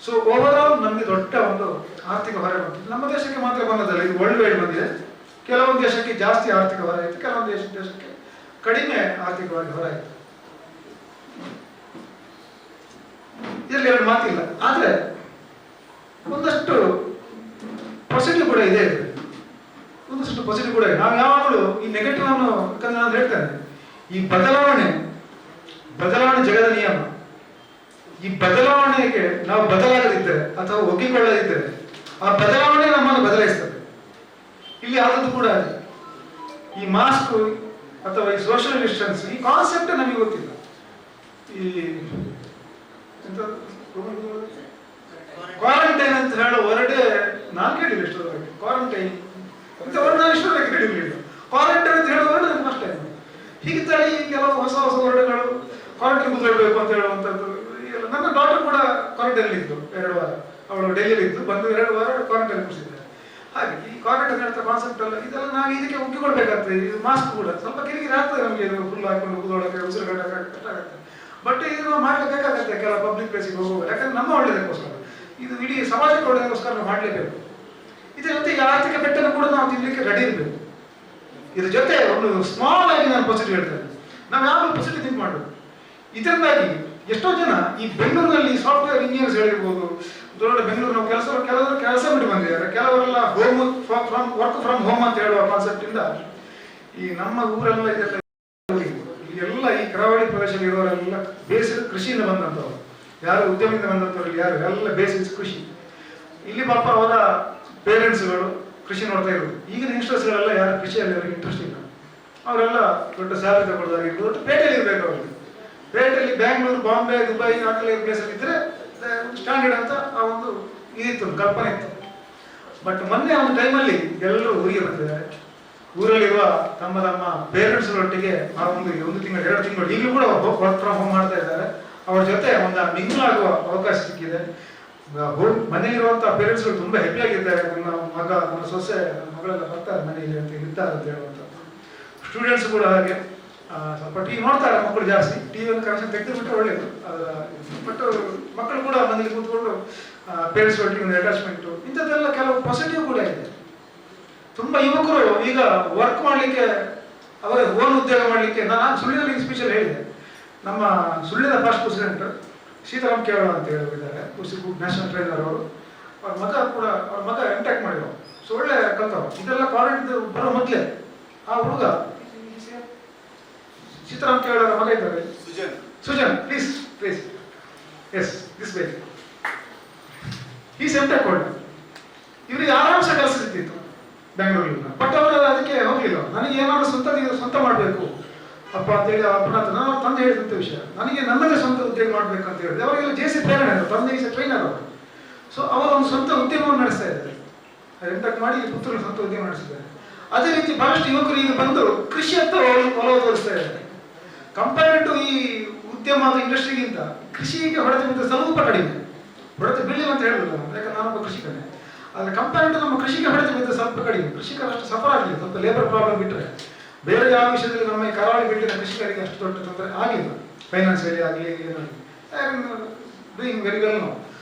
ಸೊ ಓವರ್ ಆಲ್ ನಮಗೆ ದೊಡ್ಡ ಒಂದು ಆರ್ಥಿಕ ಹೊರೆ ಬಂತು. ನಮ್ಮ ದೇಶಕ್ಕೆ ಮಾತ್ರ ಬಂದದಲ್ಲ, ಇದು ವರ್ಲ್ಡ್ ವೈಡ್ ಬಂದಿದೆ. ಕೆಲವೊಂದು ದೇಶಕ್ಕೆ ಜಾಸ್ತಿ ಆರ್ಥಿಕ ಹೊರೆ ಆಯಿತು, ಕೆಲವೊಂದು ದೇಶಕ್ಕೆ ಕಡಿಮೆ ಆರ್ಥಿಕವಾಗಿ ಹೊರ ಆಯಿತು. ಇದರಲ್ಲಿ 2 ಮಾತಿಲ್ಲ. ಆದರೆ ಒಂದಷ್ಟು ಪಾಸಿಟಿವ್ ಕೂಡ ಇದೆ. ಒಂದಷ್ಟು ಪಾಸಿಟಿವ್ ಕೂಡ ಇದೆ. ನಾವು ಯಾವಾಗಲೂ ಈ ನೆಗೆಟಿವ್ ಅನ್ನು, ಯಾಕಂದ್ರೆ ನಾನು ಹೇಳ್ತೇನೆ, ಈ ಬದಲಾವಣೆ ಜಗದ ನಿಯಮ. ಈ ಬದಲಾವಣೆಗೆ ನಾವು ಬದಲಾಗದಿದ್ದರೆ ಅಥವಾ ಒಗ್ಗಿಕೊಳ್ಳದಿದ್ದರೆ ಆ ಬದಲಾವಣೆ ನಮ್ಮನ್ನು ಬದಲಾಯಿಸ್ತದೆ. ಇಲ್ಲಿ ಆದದ್ದು ಕೂಡ ಅದೇ. ಈ ಮಾಸ್ಕ್ ಅಥವಾ ಈ ಸೋಷಿಯಲ್ ಡಿಸ್ಟೆನ್ಸ್, ಈ ಕಾನ್ಸೆಪ್ಟ್ ನಮಗೆ ಗೊತ್ತಿಲ್ಲ. ಈ ಕ್ವಾರಂಟೈನ್ ಅಂತ ಹೇಳೋ ಹೊರಡೆ ನಾನು ಕೇಳಿಲ್ಲ ಇಷ್ಟೊಂದು. ಕ್ವಾರಂಟೈನ್ ಅಂತ ನಾನು ಇಷ್ಟೊಂದು ಕೇಳಿರಲಿಲ್ಲ. ಕ್ವಾರಂಟೈನ್ ಅಂತ ಹೇಳೋ ಹೊರಡೆ ಫಸ್ಟ್ ಟೈಮ್. ಹೀಗೆ ತಳಿ ಕೆಲವು ಹೊಸ ವರ್ಡ್ಗಳು, ಕ್ವಾರಂಟೈನ್ ಕೂತ್ಕೊಳ್ಬೇಕು ಅಂತ ಹೇಳುವಂಥದ್ದು. ನನ್ನ ಡಾಕ್ಟರ್ ಕೂಡ ಕ್ವಾರಂಟೈನ್ ಇದ್ದು 2 ವಾರ, ಅವಳು ಡೆಲ್ಲಿಯಲ್ಲಿ ಇದ್ದು ಬಂದು 2 ವಾರ ಕ್ವಾರಂಟೈನ್ ಕೂರಿಸಿದ್ದಾರೆ. ಹಾಗೆ ಈ ಕ್ವಾರಂಟೈನ್ ಹೇಳ್ತಾ ಕಾನ್ಸೆಪ್ಟ್ ಅಲ್ಲ, ಇದೆಲ್ಲ ನಾವು ಇದಕ್ಕೆ ಒಪ್ಪಿಕೊಳ್ಬೇಕಾಗ್ತದೆ. ಇದು ಮಾಸ್ಕ್ ಕೂಡ ಸ್ವಲ್ಪ ಕಿರಿಕಿರಿ ಆಗ್ತದೆ ನಮಗೆ, ಇದು ಫುಲ್ ಹಾಕೊಂಡು ಕೂದೋಳಕ್ಕೆ, ಉಸಿರುಗಟ್ಟಕ್ಕೆ ಕಷ್ಟ ಆಗುತ್ತೆ. ಬಟ್ ಇದು ಮಾಡಲೇಬೇಕಾಗತ್ತೆ ಕೆಲವು ಪಬ್ಲಿಕ್ ಪ್ಲೇಸಿಗೆ ಹೋಗುವಾಗ, ಯಾಕಂದ್ರೆ ನಮ್ಮ ಒಳ್ಳೇದಕ್ಕೋಸ್ಕರ. ಇದು ಇಡೀ ಸಮಾಜಕ್ಕೆ ಒಳ್ಳೆಯದಕ್ಕೋಸ್ಕರ ನಾವು ಮಾಡಲೇಬೇಕು. ಇದರ ಜೊತೆಗೆ ಆರ್ಥಿಕ ಪೆಟ್ಟನ್ನು ಕೂಡ ನಾವು ತಿನ್ನಲಿಕ್ಕೆ ರೆಡಿ ಇರಬೇಕು. ಇದ್ರ ಜೊತೆ ಒಂದು ಸ್ಮಾಲ್ ಆಗಿ ನಾನು ಪಾಸಿಟಿವ್ ಹೇಳ್ತೇನೆ, ನಾವು ಯಾವಾಗಲೂ ಪಾಸಿಟಿವ್ ಥಿಂಕ್ ಮಾಡಬೇಕು. ಇದರಿಂದಾಗಿ ಎಷ್ಟೋ ಜನ ಈ ಬೆಂಗಳೂರಿನಲ್ಲಿ ಸಾಫ್ಟ್ವೇರ್ ಇಂಜಿನಿಯರ್ಸ್ ಹೇಳಿರ್ಬೋದು, ದೊಡ್ಡ ಬೆಂಗಳೂರು ನಾವು ಕೆಲವರು ಕೆಲಸ ಬಿಟ್ಟು ಬಂದಿದ್ದಾರೆ, ಕೆಲವರೆಲ್ಲ ವರ್ಕ್ ಫ್ರಮ್ ಹೋಮ್ ಅಂತ ಹೇಳುವ ಕಾನ್ಸೆಪ್ಟ್ ಇಂದ ಈ ನಮ್ಮ ಊರೆಲ್ಲ ಇದೆಲ್ಲ ಎಲ್ಲ ಈ ಕರಾವಳಿ ಪ್ರದೇಶದಲ್ಲಿ ಇರೋರೆಲ್ಲ ಬೇಸಿಕ್ ಕೃಷಿಯಿಂದ ಬಂದಂಥವ್ರು, ಯಾರು ಉದ್ಯಮದಿಂದ ಬಂದಂಥವ್ರು ಯಾರು ಎಲ್ಲ ಬೇಸಿಕ್ ಕೃಷಿ. ಇಲ್ಲಿ ಪಾಪ ಅವರ ಪೇರೆಂಟ್ಸ್ಗಳು ಕೃಷಿ ನೋಡ್ತಾ ಇರೋದು. ಈಗಿನ ಯಂಗ್ಸ್ಟರ್ಸ್ಗಳೆಲ್ಲ ಯಾರು ಕೃಷಿಯಲ್ಲಿ ಅವರಿಗೆ ಇಂಟ್ರೆಸ್ಟ್ ಇಲ್ಲ, ಅವರೆಲ್ಲ ದೊಡ್ಡ ಸ್ಯಾಲರಿ ತಗೊಳ್ಳೋದಾಗಿರ್ಬೋದು, ದೊಡ್ಡ ಪೇಟೆಯಲ್ಲಿ ಇರಬೇಕು ಅವರಿಗೆ. ಪೇಟೆಯಲ್ಲಿ ಬ್ಯಾಂಗ್ಳೂರು, ಬಾಂಬೆ, ದುಬೈ ಆ ಕಡೆ ಪ್ಲೇಸಲ್ಲಿ ಇದ್ದರೆ ಸ್ಟ್ಯಾಂಡರ್ಡ್ ಅಂತ ಆ ಒಂದು ಇದಿತ್ತು, ಕಲ್ಪನೆ ಇತ್ತು. ಬಟ್ ಮೊನ್ನೆ ಒಂದು ಟೈಮಲ್ಲಿ ಎಲ್ಲರೂ ಊರಿಗೆ ಬರ್ತಿದ್ದಾರೆ, ಊರಲ್ಲಿರುವ ತಮ್ಮ ತಮ್ಮ ಪೇರೆಂಟ್ಸ್ಗಳೊಟ್ಟಿಗೆ ಆ ಒಂದು ತಿಂಗಳು 2 ತಿಂಗಳು ಈಗಲೂ ಕೂಡ ವರ್ಕ್ ಫ್ರಮ್ ಹೋಮ್ ಮಾಡ್ತಾ ಇದ್ದಾರೆ. ಅವ್ರ ಜೊತೆ ಒಂದು ಮಿಂಗಲ್ ಆಗುವ ಅವಕಾಶ ಸಿಕ್ಕಿದೆ. ಮನೆಯಲ್ಲಿರುವಂತಹ ಪೇರೆಂಟ್ಸ್ಗಳು ತುಂಬಾ ಹೆಪ್ಪಿ ಆಗಿದ್ದಾರೆ. ನನ್ನ ಮಗ, ನನ್ನ ಸೊಸೆ, ನನ್ನ ಮಗಳೆಲ್ಲ ಬರ್ತಾರೆ ಮನೆಯಲ್ಲಿ ಅಂತ ಇರ್ತಾರೆ ಅಂತ ಹೇಳುವಂತ. ಸ್ಟೂಡೆಂಟ್ಸ್ ಕೂಡ ಹಾಗೆ ಸ್ವಲ್ಪ ಟಿವಿ ನೋಡ್ತಾರೆ ಮಕ್ಕಳು ಜಾಸ್ತಿ. ಟಿವಿಯನ್ನು ಕನೆಕ್ಷನ್ ತೆಗೆದುಬಿಟ್ರೆ ಒಳ್ಳೇದು. ಬಟ್ ಮಕ್ಕಳು ಕೂಡ ಮನೇಲಿ ಕೂತ್ಕೊಂಡು ಪೇರೆಂಟ್ಸ್ ಒಟ್ಟಿಗೆ ಒಂದು ಅಟ್ಯಾಚ್ಮೆಂಟು ಇಂಥದ್ದೆಲ್ಲ ಕೆಲವು ಪಾಸಿಟಿವ್ ಕೂಡ ಇದೆ. ತುಂಬಾ ಯುವಕರು ಈಗ ವರ್ಕ್ ಮಾಡಲಿಕ್ಕೆ, ಅವರ ಓನ್ ಉದ್ಯೋಗ ಮಾಡಲಿಕ್ಕೆ, ನಾನು ಸುಳ್ಳಿನಲ್ಲಿ ಸ್ಪೀಚಲ್ಲಿ ಹೇಳಿದೆ, ನಮ್ಮ ಸುಳ್ಳಿನ ಪಾಸ್ಟ್ ಪ್ರೆಸಿಡೆಂಟ್ ಸೀತಾರಾಮ್ ಕೇರಳ ಅಂತ ಹೇಳಿದ್ದಾರೆ, ನ್ಯಾಷನಲ್ ಟ್ರೈನರ್ ಅವರು. ಅವ್ರ ಮಗ ಎಂಟೆಕ್ ಮಾಡಿದ್ರು, ಸೊ ಒಳ್ಳೆ ಕಲ್ತವ್ರು. ಇದೆಲ್ಲ ಕಾಲೇಜ್ ಬರೋ ಮೊದಲೇ ಆ ಹುಡುಗ ಸೀತಾರಾಮ್ ಕೇರಳ ಮಗ ಇದ್ದಾರೆ, Sujan please yes this way is MTech Holla. ಇವರಿಗೆ ಆರಾಮ್ಸೆ ಕೆಲಸ ಸಿಗ್ತಿತ್ತು ಬೆಂಗಳೂರಿನ. ಬಟ್ ಅವರು ಅದಕ್ಕೆ ಹೋಗ್ಲಿಲ್ಲ. ನನಗೆ ಏನಾದ್ರು ಸ್ವಂತ ಮಾಡಬೇಕು ಅಪ್ಪ ಅಂತೇಳಿ ಅಪ್ಪನ ತಂದೆ ಹೇಳಿದಂಥ ವಿಷಯ, ನನಗೆ ನನ್ನದೇ ಸ್ವಂತ ಉದ್ಯೋಗ ಮಾಡಬೇಕು ಅಂತ ಹೇಳಿದೆ. ಅವರಿಗೆಲ್ಲ ಜೆ.ಸಿ. ಪ್ರೇರಣೆ, ತಂದೆ ಈಸ್ ಟ್ರೈನರ್ ಅವರು. ಸೊ ಅವರು ಒಂದು ಸ್ವಂತ ಉದ್ಯಮವನ್ನು ನಡೆಸ್ತಾ ಇದ್ದಾರೆ, ಎಂಟಕ್ ಮಾಡಿ ಪುತ್ರರು ಸ್ವಂತ ಉದ್ಯಮ ನಡೆಸಿದ್ದಾರೆ. ಅದೇ ರೀತಿ ಬಹಳಷ್ಟು ಯುವಕರು ಈಗ ಬಂದು ಕೃಷಿ ಅಂತ ಒಲವು ತೋರಿಸ್ತಾ ಇದ್ದಾರೆ. ಕಂಪೇರ್ ಟು ಈ ಉದ್ಯಮದ ಇಂಡಸ್ಟ್ರಿಗಿಂತ ಕೃಷಿಗೆ ಹೊಡೆತ ಬಿದ್ದ ಸ್ವಲ್ಪ ಕಡಿಮೆ. ಹೊಡೆತ ಬೀಳಿಲ್ಲ ಅಂತ ಹೇಳುದಿಲ್ಲ, ಯಾಕಂದ್ರೆ ನಾನೊಬ್ಬ ಕೃಷಿಕನೇ. ಆದರೆ ಕಂಪೇರ್ ಟು ನಮ್ಮ ಕೃಷಿಗೆ ಹೊಡೆತ ಬಿದ್ದ ಸ್ವಲ್ಪ ಕಡಿಮೆ. ಕೃಷಿಕರಷ್ಟು ಸಫರ್ ಆಗಲಿಲ್ಲ, ಸ್ವಲ್ಪ ಲೇಬರ್ ಪ್ರಾಬ್ಲಮ್ ಬಿಟ್ಟರೆ ಬೇರೆ ಯಾವ ವಿಷಯದಲ್ಲಿ ನಮ್ಮ ಈ ಕರಾವಳಿ ಬೆಟ್ಟಿನ ಕೃಷಿಕರಿಗೆ ಅಷ್ಟು ದೊಡ್ಡ ತೊಂದರೆ ಆಗಿಲ್ಲ. ಫೈನಾನ್ಸಿಯಲಿ ಆಗಲಿ ಡೂಯಿಂಗ್ ವೆರಿ ವೆಲ್ ನಾವು.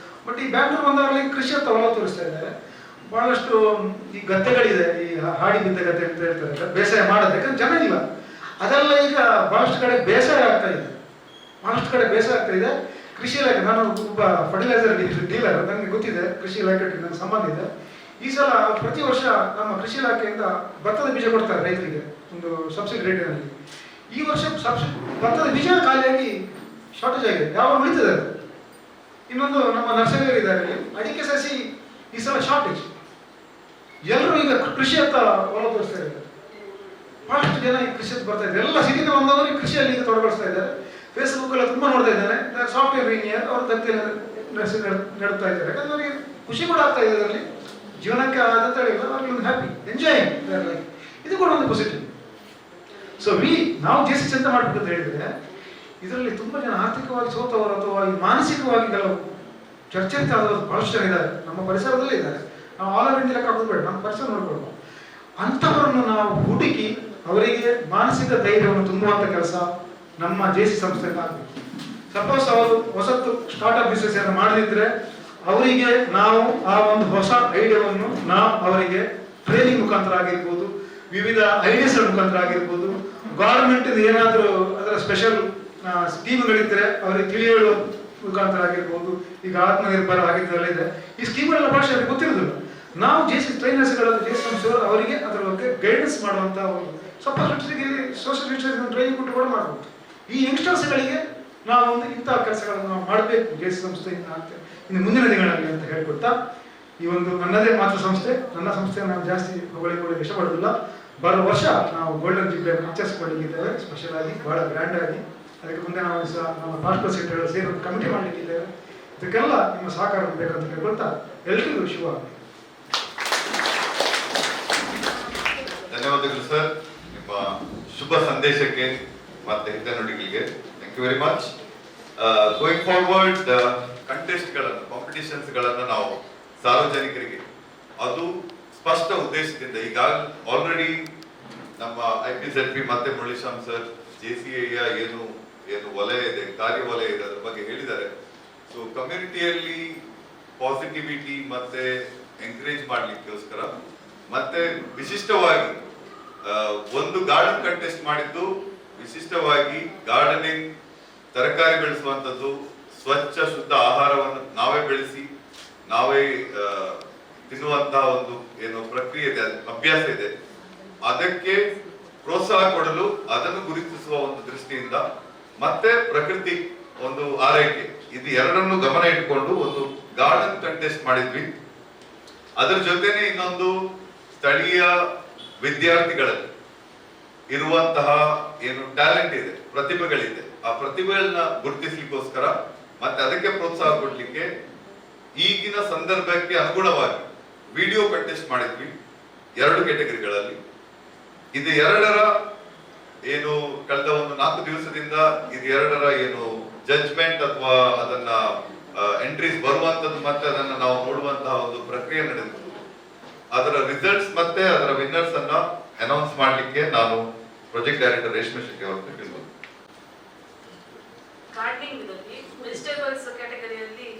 ಬಟ್ ಈ ಬ್ಯಾಂಗ್ಳೂರ್ ಬಂದವರಲ್ಲಿ ಕೃಷಿ ಅಂತ ಒಲವು ತೋರಿಸ್ತಾ ಇದ್ದಾರೆ. ಬಹಳಷ್ಟು ಈ ಗದ್ದೆಗಳಿದೆ, ಈ ಹಾಡಿ ಬಿದ್ದ ಗದ್ದೆ ಅಂತ ಹೇಳ್ತಾರೆ, ಬೇಸಾಯ ಮಾಡೋದು. ಯಾಕಂದ್ರೆ ಜನ ಇಲ್ಲ, ಅದೆಲ್ಲ ಈಗ ಬಹಳಷ್ಟು ಕಡೆ ಬೇಸಾಯ ಆಗ್ತಾ ಇದೆ. ಕೃಷಿ ಇಲಾಖೆ, ನಾನು ಒಬ್ಬ ಫರ್ಟಿಲೈಸರ್ ಡೀಲರ್, ನನಗೆ ಗೊತ್ತಿದೆ ಕೃಷಿ ಇಲಾಖೆ, ನನಗೆ ಸಂಬಂಧ ಇದೆ. ಈ ಸಲ ಪ್ರತಿ ವರ್ಷ ನಮ್ಮ ಕೃಷಿ ಇಲಾಖೆಯಿಂದ ಭತ್ತದ ಬೀಜ ಕೊಡ್ತಾರೆ ರೈತರಿಗೆ ಒಂದು ಸಬ್ಸಿಡಿ ರೇಟಿನಲ್ಲಿ. ಈ ವರ್ಷ ಭತ್ತದ ಬೀಜ ಖಾಲಿಯಾಗಿ ಶಾರ್ಟೇಜ್ ಆಗಿದೆ, ಯಾವಾಗ ಉಳಿತದೆ. ಇನ್ನೊಂದು ನಮ್ಮ ನರ್ಸರಿ ಇದ್ದಾರೆ, ಅಡಿಕೆ ಸಸಿ ಈ ಸಲ ಶಾರ್ಟೇಜ್. ಎಲ್ಲರೂ ಈಗ ಕೃಷಿ ಅಂತ ಒಲವು ತೋರಿಸ್ತಾ ಇದ್ದಾರೆ. ಬಹಳಷ್ಟು ಜನ ಈ ಕೃಷಿ ಅಂತ ಬರ್ತಾ ಇದ್ದಾರೆ. ಎಲ್ಲ ಸಿಟಿಯಿಂದ ಬಂದವರು ಕೃಷಿಯಲ್ಲಿ ಈಗ ತೊಡಗಿಸ್ತಾ ಇದ್ದಾರೆ. ಫೇಸ್ಬುಕ್ ಎಲ್ಲ ತುಂಬಾ ನೋಡ್ತಾ ಇದ್ದಾರೆ. ಸಾಫ್ಟ್ವೇರ್ ಇಂಜಿನಿಯರ್ ಅವ್ರ ಗದ್ದೆಯಲ್ಲಿ ನಡೆಸ್ತಾ ಇದ್ದಾರೆ. ಯಾಕಂದ್ರೆ ಅವರಿಗೆ ಖುಷಿ ಕೂಡ ಆಗ್ತಾ ಇದೆ, ಅದರಲ್ಲಿ ಜೀವನಕ್ಕೆ ಆದಂತ ಹೇಳಿಲ್ಲ, ಅವ್ರಿಗೆ ಒಂದು ಹ್ಯಾಪಿ ಎಂಜಾಯಿಂಗ್ ಲೈಫ್. ಇದು ಕೂಡ ಒಂದು ಪಾಸಿಟಿವ್. ಸೊ ನಾವು ಜೆ.ಸಿ. ಚಿಂತೆ ಮಾಡಬೇಕು ಅಂತ ಹೇಳಿದ್ರೆ, ಇದರಲ್ಲಿ ತುಂಬಾ ಜನ ಆರ್ಥಿಕವಾಗಿ ಸೋತವರು ಅಥವಾ ಈ ಮಾನಸಿಕವಾಗಿ ಕೆಲವು ಚರ್ಚರಿತ ಆದವರು ಬಹಳಷ್ಟು ಜನ ಇದ್ದಾರೆ, ನಮ್ಮ ಪರಿಸರದಲ್ಲೇ ಇದ್ದಾರೆ. ನಾವು ಆಲ್ ಓವರ್ ಇಂಡಿಯಾ ಹಾಕೋದು ನಮ್ಮ ಪರಿಸರ ನೋಡ್ಕೊಳ್ಬೋದು. ಅಂಥವರನ್ನು ನಾವು ಹುಡುಕಿ ಅವರಿಗೆ ಮಾನಸಿಕ ಧೈರ್ಯವನ್ನು ತುಂಬುವಂಥ ಕೆಲಸ ನಮ್ಮ ಜೆ.ಸಿ. ಸಂಸ್ಥೆಯಿಂದ ಆಗಬೇಕು. ಸಪೋಸ್ ಅವರು ಹೊಸತು ಸ್ಟಾರ್ಟ್ಅಪ್ ಬಿಸ್ನೆಸ್ ಅನ್ನು ಮಾಡದಿದ್ರೆ ಅವರಿಗೆ ನಾವು ಆ ಒಂದು ಹೊಸ ಐಡಿಯಾವನ್ನು ನಾವು ಅವರಿಗೆ ಟ್ರೈನಿಂಗ್ ಮುಖಾಂತರ ಆಗಿರ್ಬೋದು, ವಿವಿಧ ಐಡಿಯಾಸ್ ಮುಖಾಂತರ ಆಗಿರ್ಬೋದು, ಗವರ್ಮೆಂಟ್ ಏನಾದರೂ ಅದರ ಸ್ಪೆಷಲ್ ಸ್ಕೀಮ್ಗಳಿದ್ರೆ ಅವರಿಗೆ ತಿಳಿಯುವ ಮುಖಾಂತರ ಆಗಿರ್ಬೋದು. ಈಗ ಆತ್ಮನಿರ್ಭರ ಆಗಿದ್ದೆಲ್ಲ ಇದೆ, ಈ ಸ್ಕೀಮ್ಗಳೆಲ್ಲ ಭಾಷೆ ಅವರಿಗೆ ಗೊತ್ತಿರೋದಿಲ್ಲ. ನಾವು ಜೆ.ಸಿ. ಟ್ರೈನರ್ಸ್ಗಳು, ಜೆ.ಸಿ. ಸಂಸ್ಥೆಗಳು ಅವರಿಗೆ ಅದರ ಬಗ್ಗೆ ಗೈಡೆನ್ಸ್ ಮಾಡುವಂಥ ಒಂದು ಸಪೋಸ್ ಸೋಷಿಯಲ್ ಟ್ರೈನಿಂಗ್ ಕೊಟ್ಟು ಕೂಡ ಮಾಡ್ಬೋದು. ಈ ಯಂಗ್ಸ್ಟರ್ಸ್ಗಳಿಗೆ ನಾವು ಒಂದು ಇಂತಹ ಕೆಲಸಗಳನ್ನು ನಾವು ಮಾಡಬೇಕು ಜೆ.ಸಿ. ಸಂಸ್ಥೆಯಿಂದ ಆಗ್ತೇವೆ ಇನ್ನು ಮುಂದಿನ ದಿನಗಳಲ್ಲಿ ಅಂತ ಹೇಳ್ಕೊಡ್ತಾ, ಈ ಒಂದು ನನ್ನದೇ ಮಾತೃ ಸಂಸ್ಥೆ, ನನ್ನ ಸಂಸ್ಥೆ ನಾನು ಜಾಸ್ತಿ ಹೊಗಳಿಕೊಳ್ಳಿಕ್ಕೆ ಇಷ್ಟಪಡೋದಿಲ್ಲ. ಬರೋ ವರ್ಷ ನಾವು ಗೋಲ್ಡನ್ ಜೂಬ್ಲಿ ಆಚರಿಸಿಕೊಳ್ಳಲಿಕ್ಕಿದ್ದೇವೆ, ಸ್ಪೆಷಲ್ ಆಗಿ, ಬಹಳ ಗ್ರ್ಯಾಂಡ್ ಆಗಿ. ಅದಕ್ಕೆ ಮುಂದೆ ನಾವು ಸಹ ನಮ್ಮ ಪಾಸ್ಟ್ ಪ್ರೆಸಿಡೆಂಟ್ಗಳು ಸೇರಿ ಒಂದು ಕಮಿಟಿ ಮಾಡಲಿಕ್ಕಿದ್ದೇವೆ. ಇದಕ್ಕೆಲ್ಲ ನಿಮ್ಮ ಸಹಕಾರ ಬೇಕಂತ ಹೇಳ್ಕೊಳ್ತಾ ಎಲ್ರಿಗೂ ಶುಭ.
ಧನ್ಯವಾದಗಳು ಸರ್, ನಿಮ್ಮ ಶುಭ ಸಂದೇಶಕ್ಕೆ ಮತ್ತೆ ಹಿತನುಡಿಗಳಿಗೆ. Thank you very much. Going forward ಕಂಟೆಸ್ಟ್ಗಳನ್ನು, ಕಾಂಪಿಟಿಷನ್ಸ್ಗಳನ್ನು ನಾವು ಸಾರ್ವಜನಿಕರಿಗೆ ಅದು ಸ್ಪಷ್ಟ ಉದ್ದೇಶದಿಂದ ಈಗ ಆಲ್ರೆಡಿ ನಮ್ಮ IPZP ಮತ್ತೆ ಮುರಳೀಶ್ಯಾಮ್ ಸರ್ JCIಯ ಏನು ವಲಯ ಇದೆ, ಕಾರ್ಯವಲಯ ಇದೆ, ಅದ್ರ ಬಗ್ಗೆ ಹೇಳಿದ್ದಾರೆ. ಸೊ ಕಮ್ಯುನಿಟಿಯಲ್ಲಿ ಪಾಸಿಟಿವಿಟಿ ಮತ್ತೆ ಎಂಕರೇಜ್ ಮಾಡ್ಲಿಕ್ಕೋಸ್ಕರ ಮತ್ತೆ ವಿಶಿಷ್ಟವಾಗಿ ಒಂದು ಗಾರ್ಡನ್ ಕಂಟೆಸ್ಟ್ ಮಾಡಿದ್ದು ವಿಶಿಷ್ಟವಾಗಿ ಗಾರ್ಡನಿಂಗ್, ತರಕಾರಿ ಬೆಳೆಸುವಂಥದ್ದು, ಸ್ವಚ್ಛ ಶುದ್ಧ ಆಹಾರವನ್ನು ನಾವೇ ಬೆಳೆಸಿ ನಾವೇ ತಿನ್ನುವಂತಹ ಒಂದು ಏನು ಪ್ರಕ್ರಿಯೆ ಇದೆ, ಅಭ್ಯಾಸ ಇದೆ, ಅದಕ್ಕೆ ಪ್ರೋತ್ಸಾಹ ಕೊಡಲು ಅದನ್ನು ಗುರುತಿಸುವ ಒಂದು ದೃಷ್ಟಿಯಿಂದ ಮತ್ತೆ ಪ್ರಕೃತಿ ಒಂದು ಆರೈಕೆ ಇದು ಎರಡನ್ನು ಗಮನ ಇಟ್ಕೊಂಡು ಒಂದು ಗಾರ್ಡನ್ ಕಂಟೆಸ್ಟ್ ಮಾಡಿದ್ವಿ. ಅದರ ಜೊತೆನೆ ಇನ್ನೊಂದು ಸ್ಥಳೀಯ ವಿದ್ಯಾರ್ಥಿಗಳಲ್ಲಿ ಇರುವಂತಹ ಏನು ಟ್ಯಾಲೆಂಟ್ ಇದೆ, ಪ್ರತಿಭೆಗಳಿದೆ, ಆ ಪ್ರತಿಭೆಗಳನ್ನ ಗುರುತಿಸ್ಲಿಕ್ಕೋಸ್ಕರ ಮತ್ತೆ ಅದಕ್ಕೆ ಪ್ರೋತ್ಸಾಹ ಕೊಡ್ಲಿಕ್ಕೆ ಈಗಿನ ಸಂದರ್ಭಕ್ಕೆ ಅನುಗುಣವಾಗಿ ವಿಡಿಯೋ ಕಂಟೆಸ್ಟ್ ಮಾಡಿದ್ವಿ 2 ಕ್ಯಾಟಗರಿಗಳಲ್ಲಿ. ಇದು ಎರಡರ ಏನು ಕಳೆದ ಒಂದು 4 ದಿವಸದಿಂದ ಇದು ಎರಡರ ಏನು ಜಡ್ಜ್ಮೆಂಟ್ ಅಥವಾ ಅದನ್ನ ಎಂಟ್ರೀಸ್ ಬರುವಂತದ್ದು ಮತ್ತೆ ಅದನ್ನ ನಾವು ನೋಡುವಂತಹ ಒಂದು ಪ್ರಕ್ರಿಯೆ ನಡೆದಿತ್ತು. ಅದರ ರಿಸಲ್ಟ್ಸ್ ಮತ್ತೆ ಅದರ ವಿನ್ನರ್ಸ್ ಅನ್ನ ಅನೌನ್ಸ್ ಮಾಡ್ಲಿಕ್ಕೆ ನಾನು ಪ್ರಾಜೆಕ್ಟ್ ಡೈರೆಕ್ಟರ್ ರೇಷ್ಮೆ ಶೆಟ್ಟಿ ಅವರನ್ನು ಕೇಳ್ಬೋದು.
ಗಾರ್ಡನಿಂಗ್ ಇದರಲ್ಲಿ ವೆಜಿಟೇಬಲ್ಸ್ ಕ್ಯಾಟಗರಿಯಲ್ಲಿ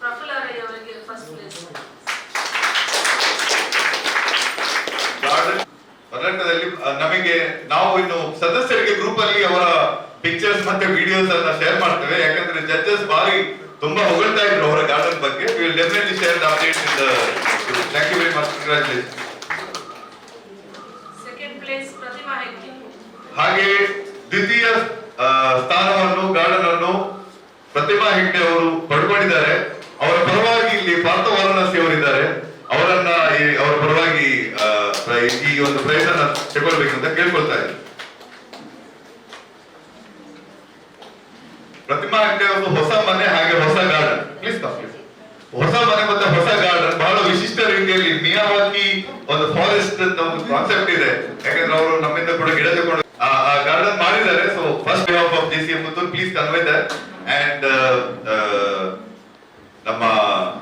ಪ್ರಫುಲ್ಲ ರೈ ಅವರಿಗೆ ಫಸ್ಟ್ ಪ್ಲೇಸ್.
ಗಾರ್ಡನ್ ಕರ್ನಾಟಕದಲ್ಲಿ ನಮಗೆ ನಾವು ಇನ್ನು ಸದಸ್ಯರಿಗೆ ಗ್ರೂಪ್ ಅಲ್ಲಿ ಅವರ ಪಿಕ್ಚರ್ಸ್ ಮತ್ತೆ ವಿಡಿಯೋಸ್ ಅನ್ನ ಶೇರ್ ಮಾಡ್ತೇವೆ. ಯಾಕಂದ್ರೆ ಜಡ್ಜಸ್ ಬಾರಿ ತುಂಬಾ ಹೊಗಳ್ತಾ ಇದ್ರು ಅವರ ಗಾರ್ಡನ್ ಬಗ್ಗೆ. We will definitely share the updates in the group. Thank you very much. Congratulation.
Second place Pratima Hegde.
ಹಾಗೆ ದ್ವಿತೀಯ ಸ್ಥಾನವನ್ನು ಗಾರ್ಡನ್ ಅನ್ನು ಪ್ರತಿಮಾ ಹೆಗ್ಡೆ ಅವರು ಪಡ್ಕೊಂಡಿದ್ದಾರೆ. ಅವರ ಪರವಾಗಿ ಇಲ್ಲಿ ಪಾರ್ಥ ವಾರಣಾಸಿ ಅವರಿದ್ದಾರೆ. ಅವರನ್ನ ಅವರ ಪರವಾಗಿ ಈ ಒಂದು ಪ್ರೈಸ್ ಅನ್ನ ತಗೊಳ್ಬೇಕಂತ ಕೇಳ್ಕೊಳ್ತಾ ಇದ್ದಾರೆ. ಪ್ರತಿಮಾ ಹೆಗ್ಡೆ ಒಂದು ಹೊಸ ಮನೆ ಹಾಗೆ ಹೊಸ ಗಾರ್ಡನ್. ಪ್ಲೀಸ್ ಹೊಸ ಮನೆ ಮತ್ತೆ ಹೊಸ ಗಾರ್ಡನ್ ಬಹಳ ವಿಶಿಷ್ಟ ರೀತಿಯಲ್ಲಿ ಮಿಯಾವಾಕಿ ಒಂದು ಫಾರೆಸ್ಟ್ ಅಂತ ಒಂದು ಕಾನ್ಸೆಪ್ಟ್ ಇದೆ. ಯಾಕಂದ್ರೆ ಅವರು ನಮ್ಮಿಂದ ಕೂಡ ಗಿಡ ತಗೊಂಡು ಆ ಗಾರ್ಡನ್ ಮಾಡಿದ್ದಾರೆ. So first behalf of JCM Puttur, please convey that. And ನಮ್ಮ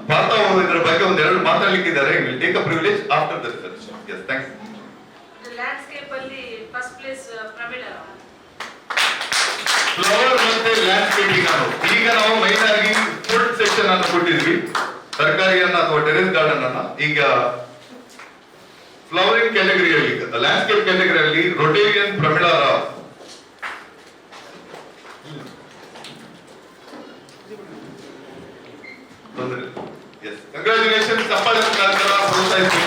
ಪಾರ್ಥ ಅವರು ಇದರ ಬಗ್ಗೆ ಒಂದೆರಡು ಮಾತಾಡ್ಲಿಕ್ಕಿದ್ದಾರೆ. Will take a privilege after the result. Yes, thanks.
Landscape ಅಲ್ಲಿ ಫಸ್ಟ್ ಪ್ಲೇಸ್ ಪ್ರಮೀಳಾ.
ಫ್ಲವರ್ ಮತ್ತೆ ಲ್ಯಾಂಡ್ಸ್ಕೇಪಿಂಗ್ ಅನ್ನು ಈಗ ನಾವು ಮೈನ್ ಆಗಿ ಫುಡ್ ಸೆಕ್ಷನ್ ಅನ್ನು ಕೊಟ್ಟಿದ್ವಿ, ತರಕಾರಿಯನ್ನ ಅಥವಾ ಟೆರೆಸ್ ಗಾರ್ಡನ್ ಅನ್ನ. ಈಗ ಫ್ಲವರಿಂಗ್ ಕ್ಯಾಟಗರಿಯಲ್ಲಿ ಲ್ಯಾಂಡ್ಸ್ಕೇಪ್ ಕ್ಯಾಟಗರಿಯಲ್ಲಿ Rotarian Pramila Rao. Yes, congratulation. ಚಪ್ಪಾಳೆ ಮುಖಾಂತರ ಪ್ರೋತ್ಸಾಹಿಸಿ.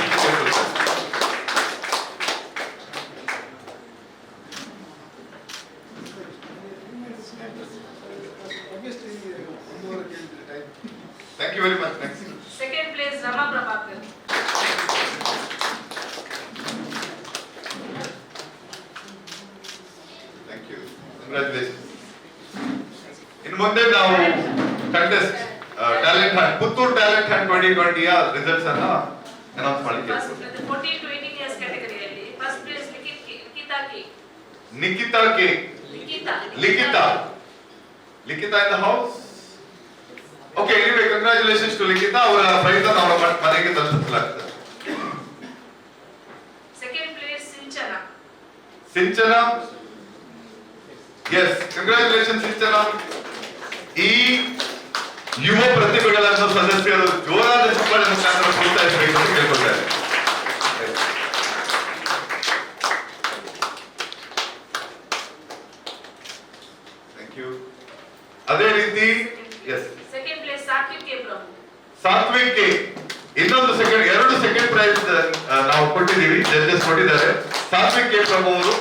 Thank you very much. Thanks.
Second place Rama Prabhakar.
Thank you. Congratulations. ಇನ್ನು ಮುಂದೆ ನಾವು contest talent hunt Puttur talent hunt 2020 ಯ ರಿಸಲ್ಟ್ಸ್ ಅನ್ನ ಅನೌನ್ಸ್ ಮಾಡಲಿಕ್ಕೆ
ಫಸ್ಟ್ 14 to 18 ಇಯರ್ಸ್ ಕ್ಯಾಟಗರಿಯಲ್ಲಿ first place
Nikhita K. Likhita in the house. Okay, anyway congratulations to Likhita. ಅವರ ಪ್ರೈಸ್ ಅನ್ನು ಅವರ ಮನೆಗೆ ತಲುಪಿಸಲಾಗ್ತದೆ.
ಸೆಕೆಂಡ್ ಪ್ಲೇಸ್
ಸಿಂಚನ. ಎಸ್, ಕಂಗ್ರಾಚುಲೇಷನ್ ಸಿಂಚನ. ಈ ಯುವ ಪ್ರತಿಭೆಗಳನ್ನು ಸದಸ್ಯರು ಜೋರಾದ ಚಪ್ಪಾಳೆ ಮುಖಾಂತರ ಪ್ರೋತ್ಸಾಹಿಸಬೇಕು ಅಂತ ಕೇಳ್ಕೊಳ್ತಾರೆ. Thank you. ಅದೇ ರೀತಿ yes,
second place Satvik K Prabhu.
Satvik K. ಇನ್ನೊಂದು ಎರಡು ಸೆಕೆಂಡ್ ಪ್ರೈಸ್ ನಾವು ಕೊಟ್ಟಿದ್ದೀವಿ, ಜಡ್ಜಸ್ ಕೊಟ್ಟಿದ್ದಾರೆ. ಸಾತ್ವಿಕ್ ಕೆ ಪ್ರಭು ಅವರು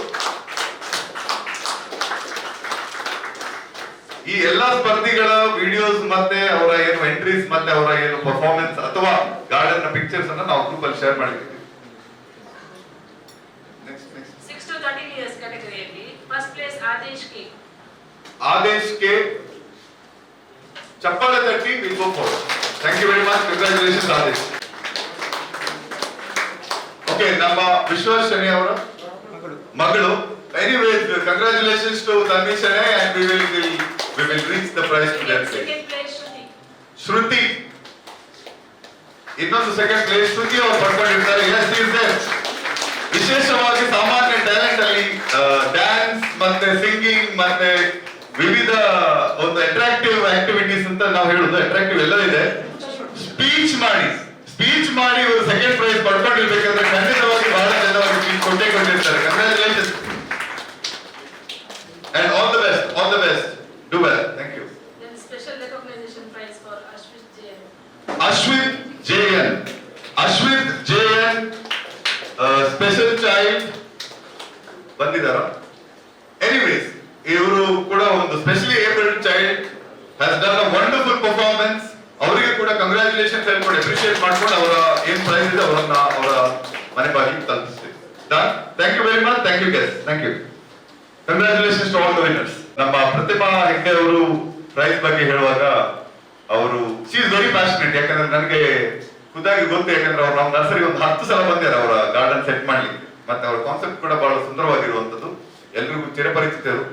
ಈ ಎಲ್ಲಾ ಸ್ಪರ್ಧಿಗಳ ವಿಡಿಯೋಸ್ ಮತ್ತೆ ಅವರ ಏನು ಎಂಟ್ರೀಸ್ ಮತ್ತೆ ಅವರ ಏನು ಪರ್ಫಾರ್ಮೆನ್ಸ್ ಅಥವಾ ಗಾರ್ಡನ್ ನ ಪಿಕ್ಚರ್ಸ್ ಅನ್ನ ನಾವು ಗ್ರೂಪ್ ಅಲ್ಲಿ ಶೇರ್ ಮಾಡಿದ್ದೀವಿ.
6 to 13 ಇಯರ್ಸ್ ಕ್ಯಾಟಗರಿಯಲ್ಲಿ ಫಸ್ಟ್ ಪ್ಲೇಸ್
ಆದೇಶ್ ಕೆ. ಚಪ್ಪಾಳೆ ತಟ್ಟಿ will go forward. Thank you very much. Congratulations Adesh. Okay, ನಮ್ಮ ವಿಶ್ವಶನಿ ಅವರ ಮಗಳು. Anyways, congratulations to Tanvi Shane, and we will reach the prize to that place.
Second place
Shruti. ಇನ್ನೊಂದು second place ಶ್ರುತಿ ಅವರು ಪಡ್ಕೊಂಡಿರ್ತಾರೆ. Yes, she is there. ವಿಶೇಷವಾಗಿ ಸಾಮಾನ್ಯ talent ಅಲ್ಲಿ dance ಮತ್ತೆ singing ಮತ್ತೆ ವಿವಿಧ ಒಂದು ಅಟ್ರಾಕ್ಟಿವ್ ಆಕ್ಟಿವಿಟೀಸ್ ಅಂತ ನಾವು ಹೇಳುದು. ಅಟ್ರಾಕ್ಟಿವ್ ಎಲ್ಲ ಇದೆ. ಸ್ಪೀಚ್ ಮಾಡಿ ಇವರು ಸೆಕೆಂಡ್ ಪ್ರೈಸ್ ಪಡ್ಕೊಂಡಿರ್ಬೇಕಂದ್ರೆ ಖಂಡಿತವಾಗಿ ಬಹಳ ಜನ ಸ್ಪೀಚ್ ಕೊಟ್ಟಿರ್ತಾರೆ. Congratulation and all the best do well. Thank you.
Then special recognition prize for Ashwin JN.
Ashwith JN special child ಬಂದಿದ್ದಾರ? ಎನಿವೇಸ್, ಇವರು ಕೂಡ ಒಂದು specially abled child has done a wonderful performance. ಅವರಿಗೆ ಕೂಡ ಕಂಗ್ರಾಚುಲೇಷನ್ಸ್ ಹೇಳ್ಕೊಂಡು ಅಪ್ರಿಶಿಯೇಟ್ ಮಾಡ್ಕೊಂಡು ಅವರ ಏನ್ ಪ್ರೈಸ್ ಇದೆ ಅವರನ್ನ ಅವರ ಮನೆ ಬಾಗಿಲಿಗೆ ತಲುಪಿಸ್ತೀವಿ. Thank you very much. Thank you guys. Thank you. Congratulations to all the winners. ನಮ್ಮ ಪ್ರತಿಮಾ ಹೆಗ್ಡೆ ಅವರು ಪ್ರೈಸ್ ಬಗ್ಗೆ ಹೇಳುವಾಗ ಅವರು ಶಿ ಇಸ್ ವೆರಿ ಪ್ಯಾಷನೇಟ್. ಯಾಕಂದ್ರೆ ನನಗೆ ಖುದ್ದಾಗಿ ಗೊತ್ತು. ಯಾಕಂದ್ರೆ ಅವ್ರು ನಮ್ಮ ನರ್ಸರಿ ಒಂದು 10 ಸಲ ಬಂದಿದ್ದಾರೆ ಅವರ ಗಾರ್ಡನ್ ಸೆಟ್ ಮಾಡ್ಲಿಕ್ಕೆ. ಮತ್ತೆ ಅವರ ಕಾನ್ಸೆಪ್ಟ್ ಕೂಡ ಬಹಳ ಸುಂದರವಾಗಿರುವಂತದ್ದು, ಎಲ್ರಿಗೂ ಚಿರಪರಿಚಿತರು.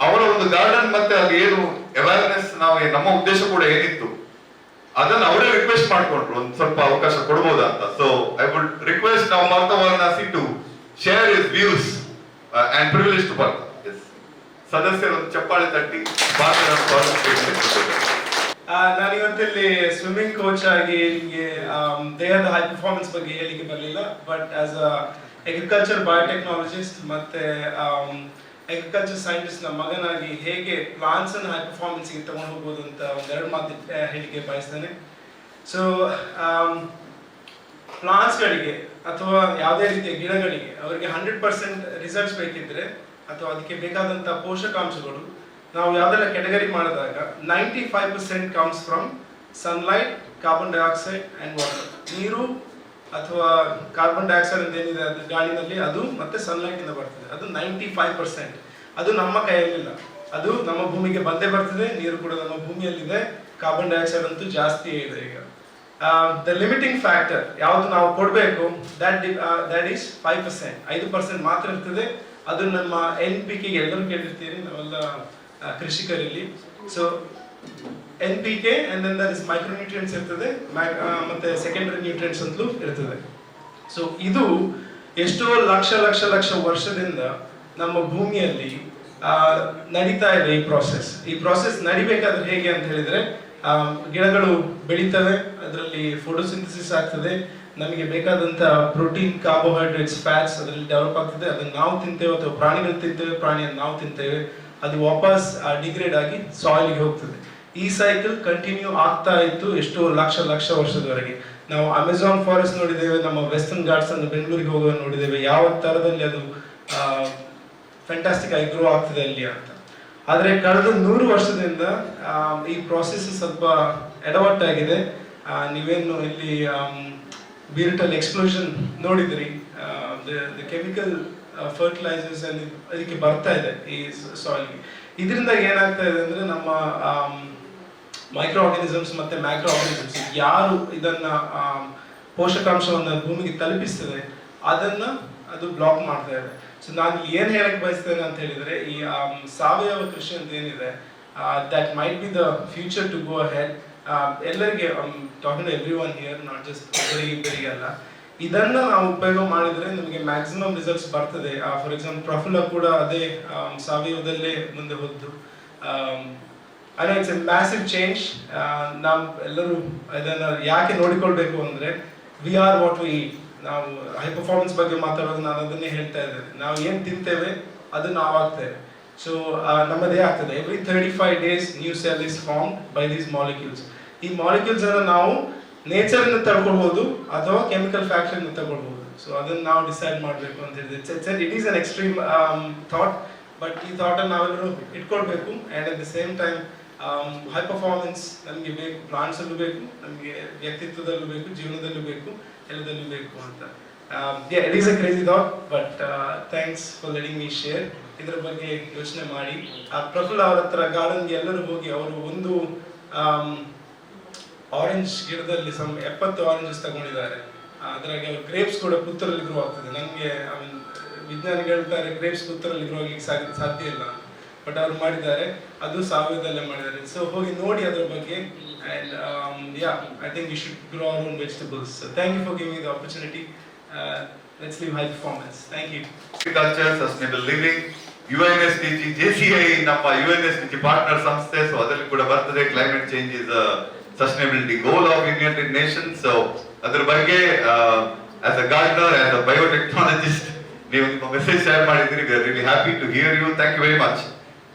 ಅವರ ಒಂದು ಗಾರ್ಡನ್ ಮತ್ತೆ ಅದು ಏನು ಅವೇರ್ನೆಸ್, ನಾವು ನಮ್ಮ ಉದ್ದೇಶ ಕೂಡ ಏನಿತ್ತು ಅದನ್ನ ಅವರೇ ರಿಕ್ವೆಸ್ಟ್ ಮಾಡ್ಕೊಂಡ್ರು ಒಂದು ಸ್ವಲ್ಪ ಅವಕಾಶ ಕೊಡ್ಬೋದಾ ಅಂತ. ಸೊ ಐ ವುಡ್ ರಿಕ್ವೆಸ್ಟ್ ನಾವು Martha Varanasi to share his views and privilege to ಬರ್ತಾ. ಸದಸ್ಯರು ಒಂದು ಚಪ್ಪಾಳೆ ತಟ್ಟಿ
ನಾನಿವತ್ತಿಲ್ಲಿ ಸ್ವಿಮ್ಮಿಂಗ್ ಕೋಚ್ ಆಗಿ ನಿಮಗೆ ದೇಹದ ಹೈ ಪರ್ಫಾರ್ಮೆನ್ಸ್ ಬಗ್ಗೆ ಹೇಳಿಕ್ಕೆ ಬರಲಿಲ್ಲ. ಬಟ್ ಆಸ್ ಅ ಅಗ್ರಿಕಲ್ಚರ್ ಬಯೋಟೆಕ್ನಾಲಜಿಸ್ಟ್ ಮತ್ತೆ ಅಗ್ರಿಕಲ್ಚರ್ ಸೈಂಟಿಸ್ಟ್ ನ ಮಗನಾಗಿ ಹೇಗೆ ಪ್ಲಾಂಟ್ಸ್ ಅನ್ನು ಹೈ ಪರ್ಫಾರ್ಮೆನ್ಸ್ ಗೆ ತಗೊಂಡು ಹೋಗ್ಬೋದು ಅಂತ ಒಂದೆರಡು ಮಾತು ಹೇಳಿಕೆ ಬಯಸ್ತೇನೆ. ಸೊ ಪ್ಲಾಂಟ್ಸ್ ಗಳಿಗೆ ಅಥವಾ ಯಾವುದೇ ರೀತಿಯ ಗಿಡಗಳಿಗೆ ಅವರಿಗೆ 100% ರಿಸಲ್ಟ್ಸ್ ಬೇಕಿದ್ರೆ ಅಥವಾ ಅದಕ್ಕೆ ಬೇಕಾದಂತಹ ಪೋಷಕಾಂಶಗಳು ನಾವು ಯಾವ್ದೆಲ್ಲ ಕೆಟಗರಿ ಮಾಡಿದಾಗ 95% comes from sunlight, carbon dioxide and water. ನೀರು ಅಥವಾ ಕಾರ್ಬನ್ ಡೈಆಕ್ಸೈಡ್ ಅಂತ ಏನಿದೆ ಅದು ಗಾಳಿನಲ್ಲಿ, ಅದು ಮತ್ತೆ ಸನ್ಲೈಟ್ ಇಂದ ಬರ್ತದೆ. ಅದು 95%. ಅದು ನಮ್ಮ ಕೈಯಲ್ಲಿಲ್ಲ, ಅದು ನಮ್ಮ ಭೂಮಿಗೆ ಬಂದೇ ಬರ್ತದೆ. ನೀರು ಕೂಡ ನಮ್ಮ ಭೂಮಿಯಲ್ಲಿದೆ. ಕಾರ್ಬನ್ ಡೈಆಕ್ಸೈಡ್ ಅಂತೂ ಜಾಸ್ತಿ ಇದೆ ಈಗ. ದ ಲಿಮಿಟಿಂಗ್ ಫ್ಯಾಕ್ಟರ್ ಯಾವುದು ನಾವು ಕೊಡಬೇಕು ದಟ್ ಈಸ್ 5%. 5% ಮಾತ್ರ ಇರ್ತದೆ. ಅದು ನಮ್ಮ NPK ಎಲ್ಲರೂ ಕೇಳಿರ್ತೀರಿ ನಾವೆಲ್ಲ ಕೃಷಿಕರಲ್ಲಿ. So NPK and then there is micronutrients ಇರ್ತದೆ, ಮತ್ತೆ ಸೆಕೆಂಡರಿ ನ್ಯೂಟ್ರಿಯೆಂಟ್ಸ್ ಅಂತಲೂ ಇರ್ತದೆ. ಸೊ ಇದು ಎಷ್ಟೋ ಲಕ್ಷ ವರ್ಷದಿಂದ ನಮ್ಮ ಭೂಮಿಯಲ್ಲಿ ನಡೀತಾ ಇದೆ ಈ ಪ್ರಾಸೆಸ್ ನಡಿಬೇಕಾದ್ರೆ ಹೇಗೆ ಅಂತ ಹೇಳಿದ್ರೆ, ಗಿಡಗಳು ಬೆಳೀತವೆ, ಅದರಲ್ಲಿ ಫೋಟೋಸಿಂಥಸಿಸ್ ಆಗ್ತದೆ, ನಮಗೆ ಬೇಕಾದಂತ ಪ್ರೋಟೀನ್, ಕಾರ್ಬೋಹೈಡ್ರೇಟ್ಸ್, ಫ್ಯಾಟ್ಸ್ ಅದರಲ್ಲಿ ಡೆವಲಪ್ ಆಗ್ತದೆ. ಅದನ್ನು ನಾವು ತಿಂತೇವೆ ಅಥವಾ ಪ್ರಾಣಿಗಳು ತಿಂತೇವೆ, ಪ್ರಾಣಿಯನ್ನು ನಾವು ತಿಂತೇವೆ, ಅದು ವಾಪಸ್ ಡಿಗ್ರೇಡ್ ಆಗಿ ಸಾಯಿಲ್ಗೆ ಹೋಗ್ತದೆ. ಈ ಸೈಕಲ್ ಕಂಟಿನ್ಯೂ ಆಗ್ತಾ ಇತ್ತು ಎಷ್ಟೋ ಲಕ್ಷ ವರ್ಷದವರೆಗೆ. ನಾವು ಅಮೆಝಾನ್ ಫಾರೆಸ್ಟ್ ನೋಡಿದ್ದೇವೆ, ನಮ್ಮ ವೆಸ್ಟರ್ನ್ ಘಾಟ್ಸ್ ಅನ್ನು ಬೆಂಗಳೂರಿಗೆ ಹೋಗುವ ನೋಡಿದ್ದೇವೆ, ಯಾವ ತರದಲ್ಲಿ ಅದು ಫ್ಯಾಂಟಾಸ್ಟಿಕ್ ಆಗಿ ಗ್ರೋ ಆಗ್ತದೆ ಅಲ್ಲಿ ಅಂತ. ಆದರೆ ಕಳೆದ 100 ವರ್ಷದಿಂದ ಈ ಪ್ರಾಸೆಸ್ ಸ್ವಲ್ಪ ಎಡವಟ್ಟಾಗಿದೆ. ನೀವೇನು ಇಲ್ಲಿ ಬೀರಟಲ್ಲಿ ಎಕ್ಸ್ಪ್ಲೋಷನ್ ನೋಡಿದ್ರಿ, ಕೆಮಿಕಲ್ ಫರ್ಟಿಲೈಸರ್ಸ್ ಅಲ್ಲಿ ಅದಕ್ಕೆ ಬರ್ತಾ ಇದೆ ಈ ಸಾಯಿಲ್ಗೆ. ಇದರಿಂದ ಏನಾಗ್ತಾ ಇದೆ ಅಂದ್ರೆ ನಮ್ಮ ಮೈಕ್ರೋ ಆರ್ಗಾನಿಸಮ್ಸ್ ಮತ್ತೆ ಮ್ಯಾಕ್ರೋ ಆರ್ಗಾನಿಸಮ್ಸ್ ಯಾರು ಇದನ್ನ ಪೋಷಕಾಂಶವನ್ನು ಭೂಮಿಗೆ ತಲುಪಿಸ್ತದೆ ಅದನ್ನ ಅದು ಬ್ಲಾಕ್ ಮಾಡ್ತಾ ಇದೆ. ಸೊ ನಾನು ಏನ್ ಹೇಳಕ್ ಬಯಸ್ತೇನೆ ಅಂತ ಹೇಳಿದ್ರೆ, ಈ ಸಾವಯವ ಕೃಷಿ ಅಂತ ಏನಿದೆ, that might be the future to go ahead. ಎಲ್ಲರಿಗೆ talking to everyone here, not just ಇಬ್ಬರಿಗೆ ಅಲ್ಲ. ಇದನ್ನ ನಾವು ಉಪಯೋಗ ಮಾಡಿದ್ರೆ ನಮಗೆ ಮ್ಯಾಕ್ಸಿಮಮ್ ರಿಸಲ್ಟ್ಸ್ ಬರ್ತದೆ. ಫಾರ್ ಎಕ್ಸಾಂಪಲ್ ಪ್ರಫುಲ್ಲ ಕೂಡ ಅದೇ ಸಾವಯವದಲ್ಲೇ ಮುಂದೆ ಹೋದ್ದು. ಅದೇ ಇಟ್ಸ್ ಎ ಮ್ಯಾಸಿವ್ ಚೇಂಜ್. ನಾವು ಎಲ್ಲರೂ ಇದನ್ನ ಯಾಕೆ ನೋಡಿಕೊಳ್ಬೇಕು ಅಂದ್ರೆ, we are what we eat. ನಾವು ಹೈ ಪರ್ಫಾರ್ಮೆನ್ಸ್ ಬಗ್ಗೆ ಮಾತಾಡುವಾಗ ನಾನು ಅದನ್ನೇ ಹೇಳ್ತಾ ಇದ್ದೇನೆ, ನಾವು ಏನ್ ತಿಂತೇವೆ ಅದು ನಾವು ಆಗ್ತೇವೆ. ಸೊ ನಮ್ಮದೇ ಆಗ್ತದೆ. Every 35 days new cell is formed by these molecules. ಈ ಮಾಲಿಕ್ಯೂಲ್ಸ್ ಅನ್ನು ನಾವು ನೇಚರ್ ಇಂದ ತಗೊಳ್ಬಹುದು ಅಥವಾ ಕೆಮಿಕಲ್ ಫ್ಯಾಕ್ಟರಿ ಇಂದ ತಗೊಳ್ಬಹುದು. ಸೊ ಅದನ್ನ ನಾವು ಡಿಸೈಡ್ ಮಾಡಬೇಕು ಅಂತ ಹೇಳಿದ್ರೆ, it is an extreme thought, but ಈ ಥಾಟ್ ಅನ್ನು ನಾವೆಲ್ಲರೂ ಇಟ್ಕೊಳ್ಬೇಕು. And at the same time high performance ನಮಗೆ ಬೇಕು, ಪ್ಲಾಂಟ್ಸ್ ಅಲ್ಲೂ ಬೇಕು, ನಮಗೆ ವ್ಯಕ್ತಿತ್ವದಲ್ಲೂ ಬೇಕು, ಜೀವನದಲ್ಲೂ ಬೇಕು, ಎಲ್ಲದಲ್ಲೂ ಬೇಕು ಅಂತ. It is a crazy thought, but thanks for letting me share. ಇದ್ರ ಬಗ್ಗೆ ಯೋಚನೆ ಮಾಡಿ. ಪ್ರಫುಲ್ ಅವರ ಹತ್ರ ಗಾರ್ಡನ್ಗೆ ಎಲ್ಲರೂ ಹೋಗಿ ಅವರು ಒಂದು ಆರೆಂಜ್ ಗಿಡದಲ್ಲಿ 70 ಆರೆಂಜಸ್ ತಗೊಂಡಿದ್ದಾರೆ. ಅದ್ರಾಗೆ ಅವ್ರು ಗ್ರೇಪ್ಸ್ ಕೂಡ ಪುತ್ತರಲ್ಲಿ ಗ್ರೋ ಆಗ್ತದೆ. ನನಗೆ ವಿಜ್ಞಾನಿಗಳು ಹೇಳ್ತಾರೆ ಗ್ರೇಪ್ಸ್ ಪುತ್ತರಲ್ಲಿ ಗ್ರೋ ಆಗ್ಲಿಕ್ಕೆ ಸಾಧ್ಯ ಇಲ್ಲ, ಬಟ್ ಅವ್ರು ಮಾಡಿದ್ದಾರೆ, ಅದು ಸಾವಯವದಲ್ಲೇ ಮಾಡಿದ್ದಾರೆ. ಸೊ ಹೋಗಿ ನೋಡಿ ಅದ್ರ ಬಗ್ಗೆ. And I think we should grow our own vegetables. So thank you for giving me the opportunity. Let's live high performance. Thank you.
Agriculture, sustainable living, UNSDG, JCI ನಮ್ಮ UNSDG ಪಾರ್ಟ್ನರ್ ಸಂಸ್ಥೆ. So ಅದರಲ್ಲಿ ಕೂಡ ಬರ್ತದೆ. Climate change is sustainability goal of United Nations. So ಅದರ ಬಗ್ಗೆ as a gardener, as a biotechnologist, ನೀವು ನಿಮ್ಮ message share ಮಾಡಿದ್ದೀರಿ. We are really happy to hear you. Thank you very much.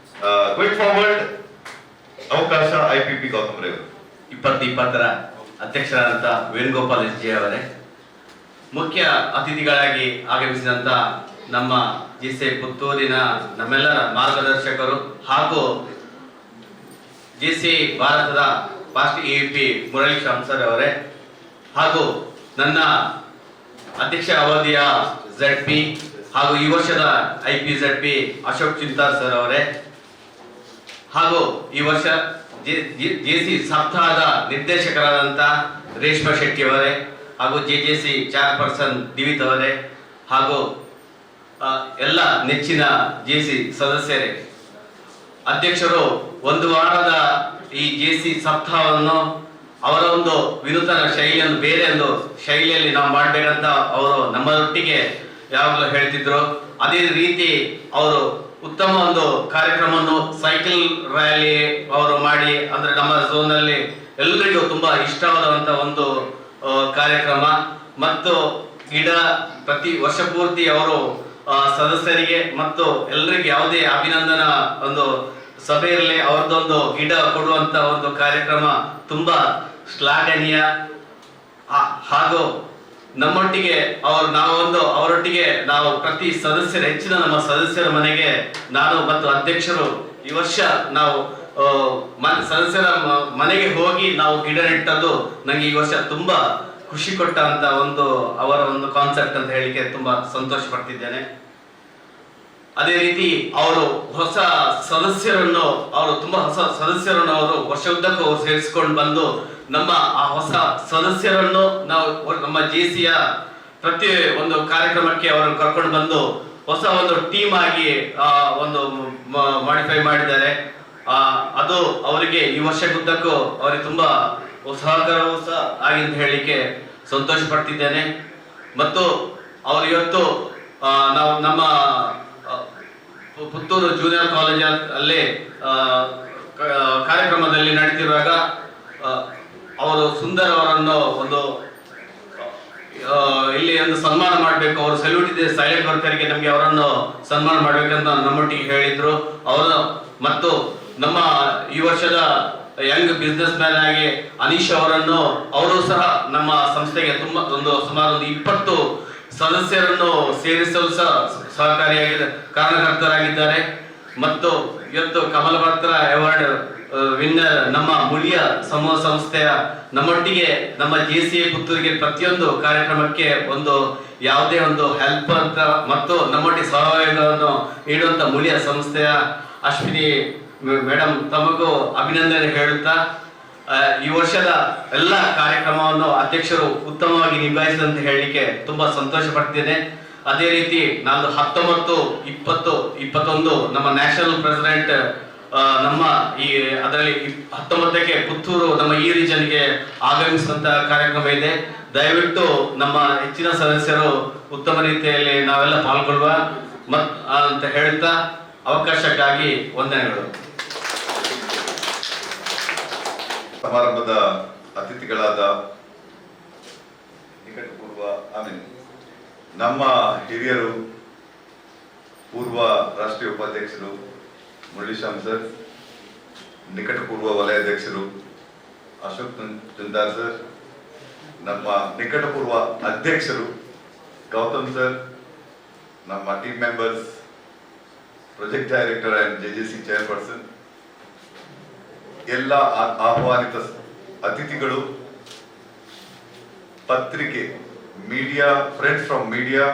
Going forward, ಅವಕಾಶ IPP Gautam Rai ಅವರು.
2020 ಅಧ್ಯಕ್ಷರಾದಂಥ Venugopal S G ಅವರೇ, ಮುಖ್ಯ ಅತಿಥಿಗಳಾಗಿ ಆಗಮಿಸಿದಂಥ ನಮ್ಮ JCI ಪುತ್ತೂರಿನ ನಮ್ಮೆಲ್ಲರ ಮಾರ್ಗದರ್ಶಕರು ಹಾಗೂ JCI ಭಾರತದ fast EVP Murali Shyam sir ಅವರೇ, ಹಾಗೂ ನನ್ನ ಅಧ್ಯಕ್ಷ ಅವಧಿಯ ZP ಹಾಗೂ ಈ ವರ್ಷದ IPZP ಅಶೋಕ್ ಚಿಂತಾರ್ ಸರ್ ಅವರೇ, ಹಾಗೂ ಈ ವರ್ಷ JC ಸಪ್ತಾಹದ ನಿರ್ದೇಶಕರಾದಂಥ ರೇಷ್ಮಾ ಶೆಟ್ಟಿ ಅವರೇ, ಹಾಗೂ JJC ಚೇರ್ಪರ್ಸನ್ ದಿವಿತ್ ಅವರೇ, ಹಾಗೂ ಎಲ್ಲ ನೆಚ್ಚಿನ JC ಸದಸ್ಯರೇ, ಅಧ್ಯಕ್ಷರು ಒಂದು ವಾರದ ಈ JC ಸಪ್ತಾಹವನ್ನು ಅವರ ಒಂದು ವಿನೂತನ ಶೈಲಿಯನ್ನು, ಬೇರೆ ಒಂದು ಶೈಲಿಯಲ್ಲಿ ನಾವು ಮಾಡಬೇಕಂತ ಅವರು ನಮ್ಮೊಟ್ಟಿಗೆ ಯಾವಾಗಲೂ ಹೇಳ್ತಿದ್ರು. ಅದೇ ರೀತಿ ಅವರು ಉತ್ತಮ ಒಂದು ಕಾರ್ಯಕ್ರಮವನ್ನು ಸೈಕಲ್ ರ್ಯಾಲಿ ಅವರು ಮಾಡಿ, ಅಂದ್ರೆ ನಮ್ಮ ಝೋನಲ್ಲಿ ಎಲ್ಲರಿಗೂ ತುಂಬಾ ಇಷ್ಟವಾದಂತ ಒಂದು ಕಾರ್ಯಕ್ರಮ. ಮತ್ತು ಗಿಡ ಪ್ರತಿ ವರ್ಷ ಪೂರ್ತಿ ಅವರು ಸದಸ್ಯರಿಗೆ ಮತ್ತು ಎಲ್ಲರಿಗೆ ಯಾವುದೇ ಅಭಿನಂದನಾ ಒಂದು ಸಭೆ ಇರಲಿ, ಅವ್ರದ್ದೊಂದು ಗಿಡ ಕೊಡುವಂತ ಒಂದು ಕಾರ್ಯಕ್ರಮ ತುಂಬಾ ಶ್ಲಾಘನೀಯ. ಹಾಗೂ ನಮ್ಮೊಟ್ಟಿಗೆ ಅವರೊಟ್ಟಿಗೆ ನಾವು ಪ್ರತಿ ಸದಸ್ಯರ ಹೆಚ್ಚಿನ ನಮ್ಮ ಸದಸ್ಯರ ಮನೆಗೆ ನಾನು ಮತ್ತು ಅಧ್ಯಕ್ಷರು ಈ ವರ್ಷ ನಾವು ಸದಸ್ಯರ ಮನೆಗೆ ಹೋಗಿ ನಾವು ಗಿಡ ನೆಟ್ಟದ್ದು ನನಗೆ ಈ ವರ್ಷ ತುಂಬಾ ಖುಷಿ ಕೊಟ್ಟಂತ ಒಂದು ಅವರ ಒಂದು ಕಾನ್ಸೆಪ್ಟ್ ಅಂತ ಹೇಳಿಕೆ ತುಂಬಾ ಸಂತೋಷ ಪಡ್ತಿದ್ದೇನೆ. ಅದೇ ರೀತಿ ಅವರು ಹೊಸ ಸದಸ್ಯರನ್ನು ಅವರು ವರ್ಷುದ್ದಕ್ಕೂ ಸೇರಿಸಿಕೊಂಡು ಬಂದು ನಮ್ಮ ಆ ಹೊಸ ಸದಸ್ಯರನ್ನು ನಾವು ನಮ್ಮ JCಯ ಪ್ರತಿ ಒಂದು ಕಾರ್ಯಕ್ರಮಕ್ಕೆ ಅವರನ್ನು ಕರ್ಕೊಂಡು ಬಂದು ಹೊಸ ಒಂದು ಟೀಮ್ ಆಗಿ ಒಂದು ಮಾಡಿಫೈ ಮಾಡಿದ್ದಾರೆ. ಅದು ಅವರಿಗೆ ಈ ವರ್ಷಕ್ಕುದ್ದಕ್ಕೂ ಅವರಿಗೆ ತುಂಬಾ ಸಹಕಾರವೂ ಸಹ ಆಗಿ ಅಂತ ಹೇಳಿಕೆ ಸಂತೋಷ ಪಡ್ತಿದ್ದೇನೆ. ಮತ್ತು ಅವರು ಇವತ್ತು ನಾವು ನಮ್ಮ ಪುತ್ತೂರು ಜೂನಿಯರ್ ಕಾಲೇಜ್ ಅಲ್ಲಿ ಕಾರ್ಯಕ್ರಮದಲ್ಲಿ ನಡೀತಿರುವಾಗ ಅವರು ಸುಂದರ್ ಅವರನ್ನು ಒಂದು ಇಲ್ಲಿ ಒಂದು ಸನ್ಮಾನ ಮಾಡಬೇಕು, ಅವರು ಸಲ್ಯೂಟ್ ಇದೆ ಸೈಲೆಂಟ್ ವರ್ಕರ್ಗೆ, ನಮಗೆ ಅವರನ್ನು ಸನ್ಮಾನ ಮಾಡ್ಬೇಕಂತ ನಮ್ಮೊಟ್ಟಿಗೆ ಹೇಳಿದ್ರು ಅವರು. ಮತ್ತು ನಮ್ಮ ಈ ವರ್ಷದ ಯಂಗ್ ಬಿಸ್ನೆಸ್ ಮ್ಯಾನ್ ಆಗಿ ಅನೀಶ್ ಅವರನ್ನು ಅವರು ಸಹ ನಮ್ಮ ಸಂಸ್ಥೆಗೆ ತುಂಬಾ ಸುಮಾರು 20 ಸದಸ್ಯರನ್ನು ಸೇರಿಸಲು ಸಹ ಸಹಕಾರಿಯಾಗಿದೆ, ಕಾರಣಕರ್ತರಾಗಿದ್ದಾರೆ. ಮತ್ತು ಇವತ್ತು ಕಮಲಪತ್ರ ಅವಾರ್ಡ್ ವಿನ್ನರ್ ನಮ್ಮ ಮುಳಿಯ ಸಮೂಹ ಸಂಸ್ಥೆಯ ನಮ್ಮೊಟ್ಟಿಗೆ ನಮ್ಮ JCI ಪುತ್ತೂರಿಗೆ ಪ್ರತಿಯೊಂದು ಕಾರ್ಯಕ್ರಮಕ್ಕೆ ಒಂದು ಯಾವುದೇ ಒಂದು ಹೆಲ್ಪ್ ಅಂತ ಮತ್ತು ನಮ್ಮೊಟ್ಟಿಗೆ ಸಹಯೋಗವನ್ನು ನೀಡುವಂತ ಮುಳಿಯ ಸಂಸ್ಥೆಯ ಅಶ್ವಿನಿ ಮೇಡಮ್ ತಮಗೂ ಅಭಿನಂದನೆ ಹೇಳುತ್ತಾ, ಈ ವರ್ಷದ ಎಲ್ಲ ಕಾರ್ಯಕ್ರಮವನ್ನು ಅಧ್ಯಕ್ಷರು ಉತ್ತಮವಾಗಿ ನಿಭಾಯಿಸಿದಂತ ಹೇಳಲಿಕ್ಕೆ ತುಂಬಾ ಸಂತೋಷ ಪಡ್ತೇನೆ. ಅದೇ ರೀತಿ ನಾನು 19, 20, 21 ನಮ್ಮ ನ್ಯಾಷನಲ್ ಪ್ರೆಸಿಡೆಂಟ್ ನಮ್ಮ ಈ ಅದರಲ್ಲಿ 19ಕ್ಕೆ ಪುತ್ತೂರು ನಮ್ಮ ಈ ರೀಜನ್ಗೆ ಆಗಮಿಸುವಂತ ಕಾರ್ಯಕ್ರಮ ಇದೆ. ದಯವಿಟ್ಟು ನಮ್ಮ ಹೆಚ್ಚಿನ ಸದಸ್ಯರು ಉತ್ತಮ ರೀತಿಯಲ್ಲಿ ನಾವೆಲ್ಲ ಪಾಲ್ಗೊಳ್ಳುವ ಅಂತ ಹೇಳ್ತಾ ಅವಕಾಶಕ್ಕಾಗಿ ವಂದನೆಗಳು.
ಸಮಾರಂಭದ ಅತಿಥಿಗಳಾದ ನಿಕಟಪೂರ್ವ ನಮ್ಮ ಹಿರಿಯರು, ಪೂರ್ವ ರಾಷ್ಟ್ರೀಯ ಉಪಾಧ್ಯಕ್ಷರು ಮುರಳಿ ಶ್ಯಾಮ್ ಸರ್, ನಿಕಟಪೂರ್ವ ವಲಯಾಧ್ಯಕ್ಷರು ಅಶೋಕ್ ಚಂದಾರ್ ಸರ್, ನಮ್ಮ ನಿಕಟಪೂರ್ವ ಅಧ್ಯಕ್ಷರು ಗೌತಮ್ ಸರ್, ನಮ್ಮ team members, project director and JJC chairperson, ಎಲ್ಲ ಆಹ್ವಾನಿತ ಅತಿಥಿಗಳು, ಪತ್ರಿಕೆ, media, friends from media,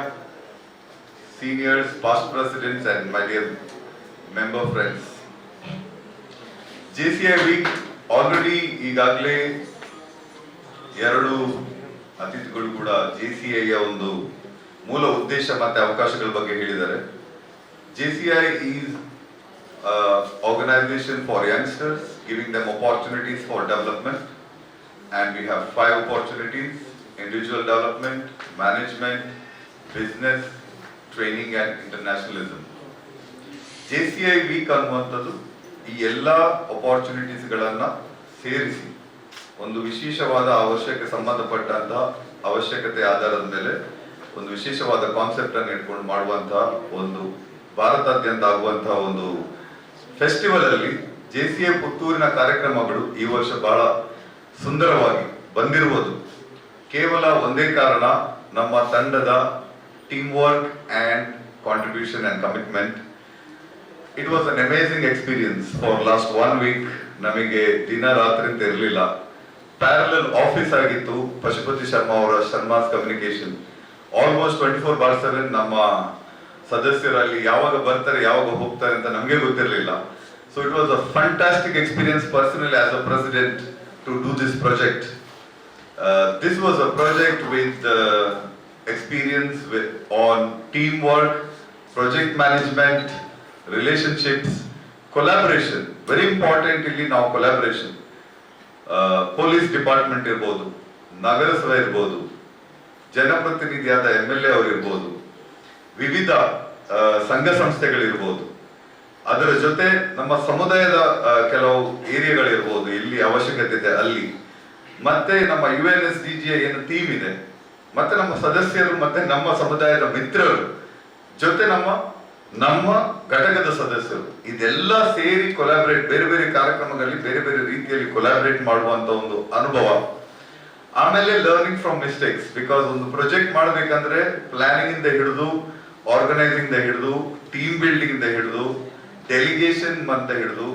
seniors, past presidents and my dear member friends. JCI week already ಈಗಾಗಲೇ 2 ಅತಿಥಿಗಳು ಕೂಡ JCIಯ ಒಂದು ಮೂಲ ಉದ್ದೇಶ ಮತ್ತೆ ಅವಕಾಶಗಳ ಬಗ್ಗೆ ಹೇಳಿದ್ದಾರೆ. JCI is organization for youngsters, giving them opportunities for development, and we have 5 opportunities: individual development, management, business, training and internationalism. JCI week ಅನ್ನುವಂಥದ್ದು ಈ ಎಲ್ಲ ಅಪಾರ್ಚುನಿಟೀಸ್ಗಳನ್ನ ಸೇರಿಸಿ ಒಂದು ವಿಶೇಷವಾದ ಅವಶ್ಯಕತೆ ಸಂಬಂಧಪಟ್ಟಂತಹ ಅವಶ್ಯಕತೆ ಆಧಾರದ ಮೇಲೆ ಒಂದು ವಿಶೇಷವಾದ ಕಾನ್ಸೆಪ್ಟ್ ಅನ್ನು ಇಟ್ಕೊಂಡು ಮಾಡುವಂತಹ ಒಂದು ಭಾರತಾದ್ಯಂತ ಆಗುವಂತಹ ಒಂದು ಫೆಸ್ಟಿವಲ್ ಅಲ್ಲಿ JCA ಪುತ್ತೂರಿನ ಕಾರ್ಯಕ್ರಮಗಳು ಈ ವರ್ಷ ಬಹಳ ಸುಂದರವಾಗಿ ಬಂದಿರುವುದು ಕೇವಲ ಒಂದೇ ಕಾರಣ, ನಮ್ಮ ತಂಡದ team work and contribution and commitment. It was an amazing experience for last 1 week. ನಮಗೆ ದಿನ ರಾತ್ರಿ ಅಂತ ಇರಲಿಲ್ಲ. ಪ್ಯಾರಲಲ್ ಆಫೀಸ್ ಆಗಿತ್ತು ಪಶುಪತಿ ಶರ್ಮಾ ಅವರ ಶರ್ಮಾಸ್ ಕಮ್ಯುನಿಕೇಶನ್. ಆಲ್ಮೋಸ್ಟ್ 24/7 ನಮ್ಮ ಸದಸ್ಯರಲ್ಲಿ ಯಾವಾಗ ಬರ್ತಾರೆ ಯಾವಾಗ ಹೋಗ್ತಾರೆ ಅಂತ ನಮಗೆ ಗೊತ್ತಿರಲಿಲ್ಲ. So it was a fantastic experience personally as a president to do this project. This was a project with experience on teamwork, project management, relationships, collaboration. Very important ಇಲ್ಲಿ ನಾವು collaboration. ಪೊಲೀಸ್ ಡಿಪಾರ್ಟ್ಮೆಂಟ್ ಇರ್ಬೋದು, ನಗರಸಭೆ ಇರ್ಬೋದು, ಜನಪ್ರತಿನಿಧಿಯಾದ MLA ಅವರು ಇರ್ಬೋದು, ವಿವಿಧ ಸಂಘ ಸಂಸ್ಥೆಗಳಿರ್ಬೋದು, ಅದರ ಜೊತೆ ನಮ್ಮ ಸಮುದಾಯದ ಕೆಲವು ಏರಿಯಾಗಳಿರ್ಬೋದು, ಇಲ್ಲಿ ಅವಶ್ಯಕತೆ ಇದೆ ಅಲ್ಲಿ, ಮತ್ತೆ ನಮ್ಮ UNSDG ಏನು ಟೀಮ್ ಇದೆ, ಮತ್ತೆ ನಮ್ಮ ಸದಸ್ಯರು, ಮತ್ತೆ ನಮ್ಮ ಸಮುದಾಯದ ಮಿತ್ರರು ಜೊತೆ ನಮ್ಮ ಘಟಕದ ಸದಸ್ಯರು, ಇದೆಲ್ಲ ಸೇರಿ ಕೊಲಾಬರೇಟ್, ಬೇರೆ ಬೇರೆ ಕಾರ್ಯಕ್ರಮಗಳಲ್ಲಿ ಬೇರೆ ಬೇರೆ ರೀತಿಯಲ್ಲಿ ಕೊಲಾಬರೇಟ್ ಮಾಡುವಂತ ಒಂದು ಅನುಭವ. ಆಮೇಲೆ ಲರ್ನಿಂಗ್ ಫ್ರಮ್ ಮಿಸ್ಟೇಕ್ಸ್, ಬಿಕಾಸ್ ಒಂದು ಪ್ರಾಜೆಕ್ಟ್ ಮಾಡಬೇಕಂದ್ರೆ ಪ್ಲಾನಿಂಗ್ ಇಂದ ಹಿಡಿದು, ಆರ್ಗನೈಸಿಂಗ್ ಇಂದ ಹಿಡಿದು, ಟೀಮ್ ಬಿಲ್ಡಿಂಗ್ ಇಂದ ಹಿಡಿದು, ಡೆಲಿಗೇಷನ್ ಅಂತ ಹಿಡಿದು,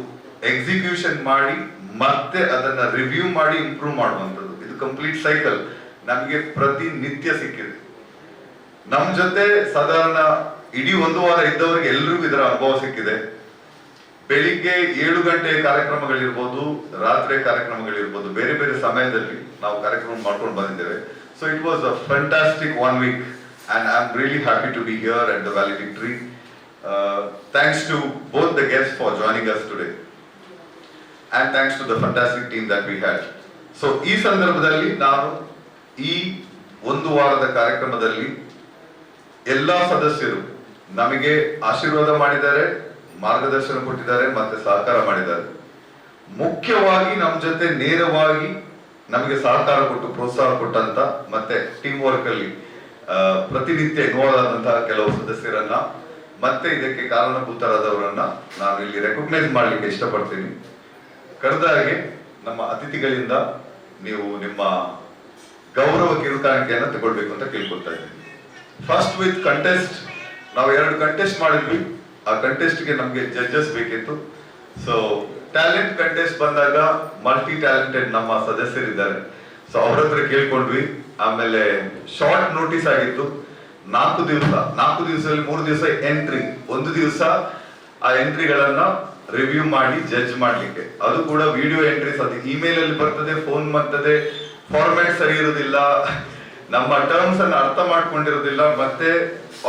ಎಕ್ಸಿಕ್ಯೂಷನ್ ಮಾಡಿ ಮತ್ತೆ ಅದನ್ನ ರಿವ್ಯೂ ಮಾಡಿ ಇಂಪ್ರೂವ್ ಮಾಡುವಂಥದ್ದು. ಇದು ಕಂಪ್ಲೀಟ್ ಸೈಕಲ್ ನಮಗೆ ಪ್ರತಿನಿತ್ಯ ಸಿಕ್ಕಿದೆ. ನಮ್ ಜೊತೆ ಸಾಧಾರಣ ಇಡೀ 1 ವಾರ ಇದ್ದವರಿಗೆ ಎಲ್ರಿಗೂ ಇದರ ಅನುಭವ ಸಿಕ್ಕಿದೆ. ಬೆಳಿಗ್ಗೆ 7 ಗಂಟೆ ಕಾರ್ಯಕ್ರಮಗಳಿರ್ಬೋದು, ರಾತ್ರಿ ಕಾರ್ಯಕ್ರಮಗಳಿರ್ಬೋದು, ಬೇರೆ ಬೇರೆ ಸಮಯದಲ್ಲಿ ನಾವು ಕಾರ್ಯಕ್ರಮ ಮಾಡ್ಕೊಂಡು ಬಂದಿದ್ದೇವೆ. So it was a fantastic 1 week and I'm really happy to be here at the valedictory. Thanks to both the guests for joining us today. And thanks to the fantastic team that we had. So ಈ ಸಂದರ್ಭದಲ್ಲಿ ನಾನು ಈ 1 ವಾರದ ಕಾರ್ಯಕ್ರಮದಲ್ಲಿ ಎಲ್ಲಾ ಸದಸ್ಯರು ನಮಗೆ ಆಶೀರ್ವಾದ ಮಾಡಿದ್ದಾರೆ, ಮಾರ್ಗದರ್ಶನ ಕೊಟ್ಟಿದ್ದಾರೆ, ಮತ್ತೆ ಸಹಕಾರ ಮಾಡಿದ್ದಾರೆ. ಮುಖ್ಯವಾಗಿ ನಮ್ಮ ಜೊತೆ ನೇರವಾಗಿ ನಮಗೆ ಸಹಕಾರ ಕೊಟ್ಟು ಪ್ರೋತ್ಸಾಹ ಕೊಟ್ಟಂತ ಮತ್ತೆ ಟೀಮ್ ವರ್ಕ್ ಅಲ್ಲಿ ಪ್ರತಿನಿತ್ಯ ಇನ್ವಾಲ್ವ್ ಆದಂತಹ ಕೆಲವು ಸದಸ್ಯರನ್ನ ಮತ್ತೆ ಇದಕ್ಕೆ ಕಾರಣಭೂತರಾದವರನ್ನ ನಾನು ಇಲ್ಲಿ ರೆಕಗ್ನೈಸ್ ಮಾಡ್ಲಿಕ್ಕೆ ಇಷ್ಟಪಡ್ತೀನಿ. ಕಳೆದ ಹಾಗೆ ನಮ್ಮ ಅತಿಥಿಗಳಿಂದ ನೀವು ನಿಮ್ಮ ಗೌರವ ಕಿರುಕಾಣಿಕೆಯನ್ನು ತಗೊಳ್ಬೇಕು ಅಂತ ಕೇಳ್ಕೊಳ್ತಾ ಇದ್ದೀನಿ. ಫಸ್ಟ್ ವಿತ್ ಕಂಟೆಸ್ಟ್, ನಾವು 2 ಕಂಟೆಸ್ಟ್ ಮಾಡಿದ್ವಿ. ಆ ಕಂಟೆಸ್ಟ್ಗೆ ನಮಗೆ ಜಡ್ಜಸ್ ಬೇಕಿತ್ತು. ಸೊ ಟ್ಯಾಲೆಂಟ್ ಕಂಟೆಸ್ಟ್ ಬಂದಾಗ ಮಲ್ಟಿ ಟ್ಯಾಲೆಂಟೆಡ್ ನಮ್ಮ ಸದಸ್ಯರಿದ್ದಾರೆ. ಸೊ ಅವ್ರ ಹತ್ರ ಕೇಳ್ಕೊಂಡ್ವಿ. ಆಮೇಲೆ ಶಾರ್ಟ್ ನೋಟಿಸ್ ಆಗಿತ್ತು, 4 ದಿವಸದಲ್ಲಿ 3 ದಿವಸ ಎಂಟ್ರಿ, 1 ದಿವಸ ಆ ಎಂಟ್ರಿಗಳನ್ನ ರಿವ್ಯೂ ಮಾಡಿ ಜಡ್ಜ್ ಮಾಡ್ಲಿಕ್ಕೆ. ಅದು ಕೂಡ ವಿಡಿಯೋ ಎಂಟ್ರೀಸ್, ಅದು ಇಮೇಲ್ ಅಲ್ಲಿ ಬರ್ತದೆ, ಫೋನ್ ಬರ್ತದೆ, ಫಾರ್ಮ್ಯಾಟ್ ಸರಿ ಇರುವುದಿಲ್ಲ, ನಮ್ಮ ಟರ್ಮ್ಸ್ ಅನ್ನು ಅರ್ಥ ಮಾಡ್ಕೊಂಡಿರೋದಿಲ್ಲ, ಮತ್ತೆ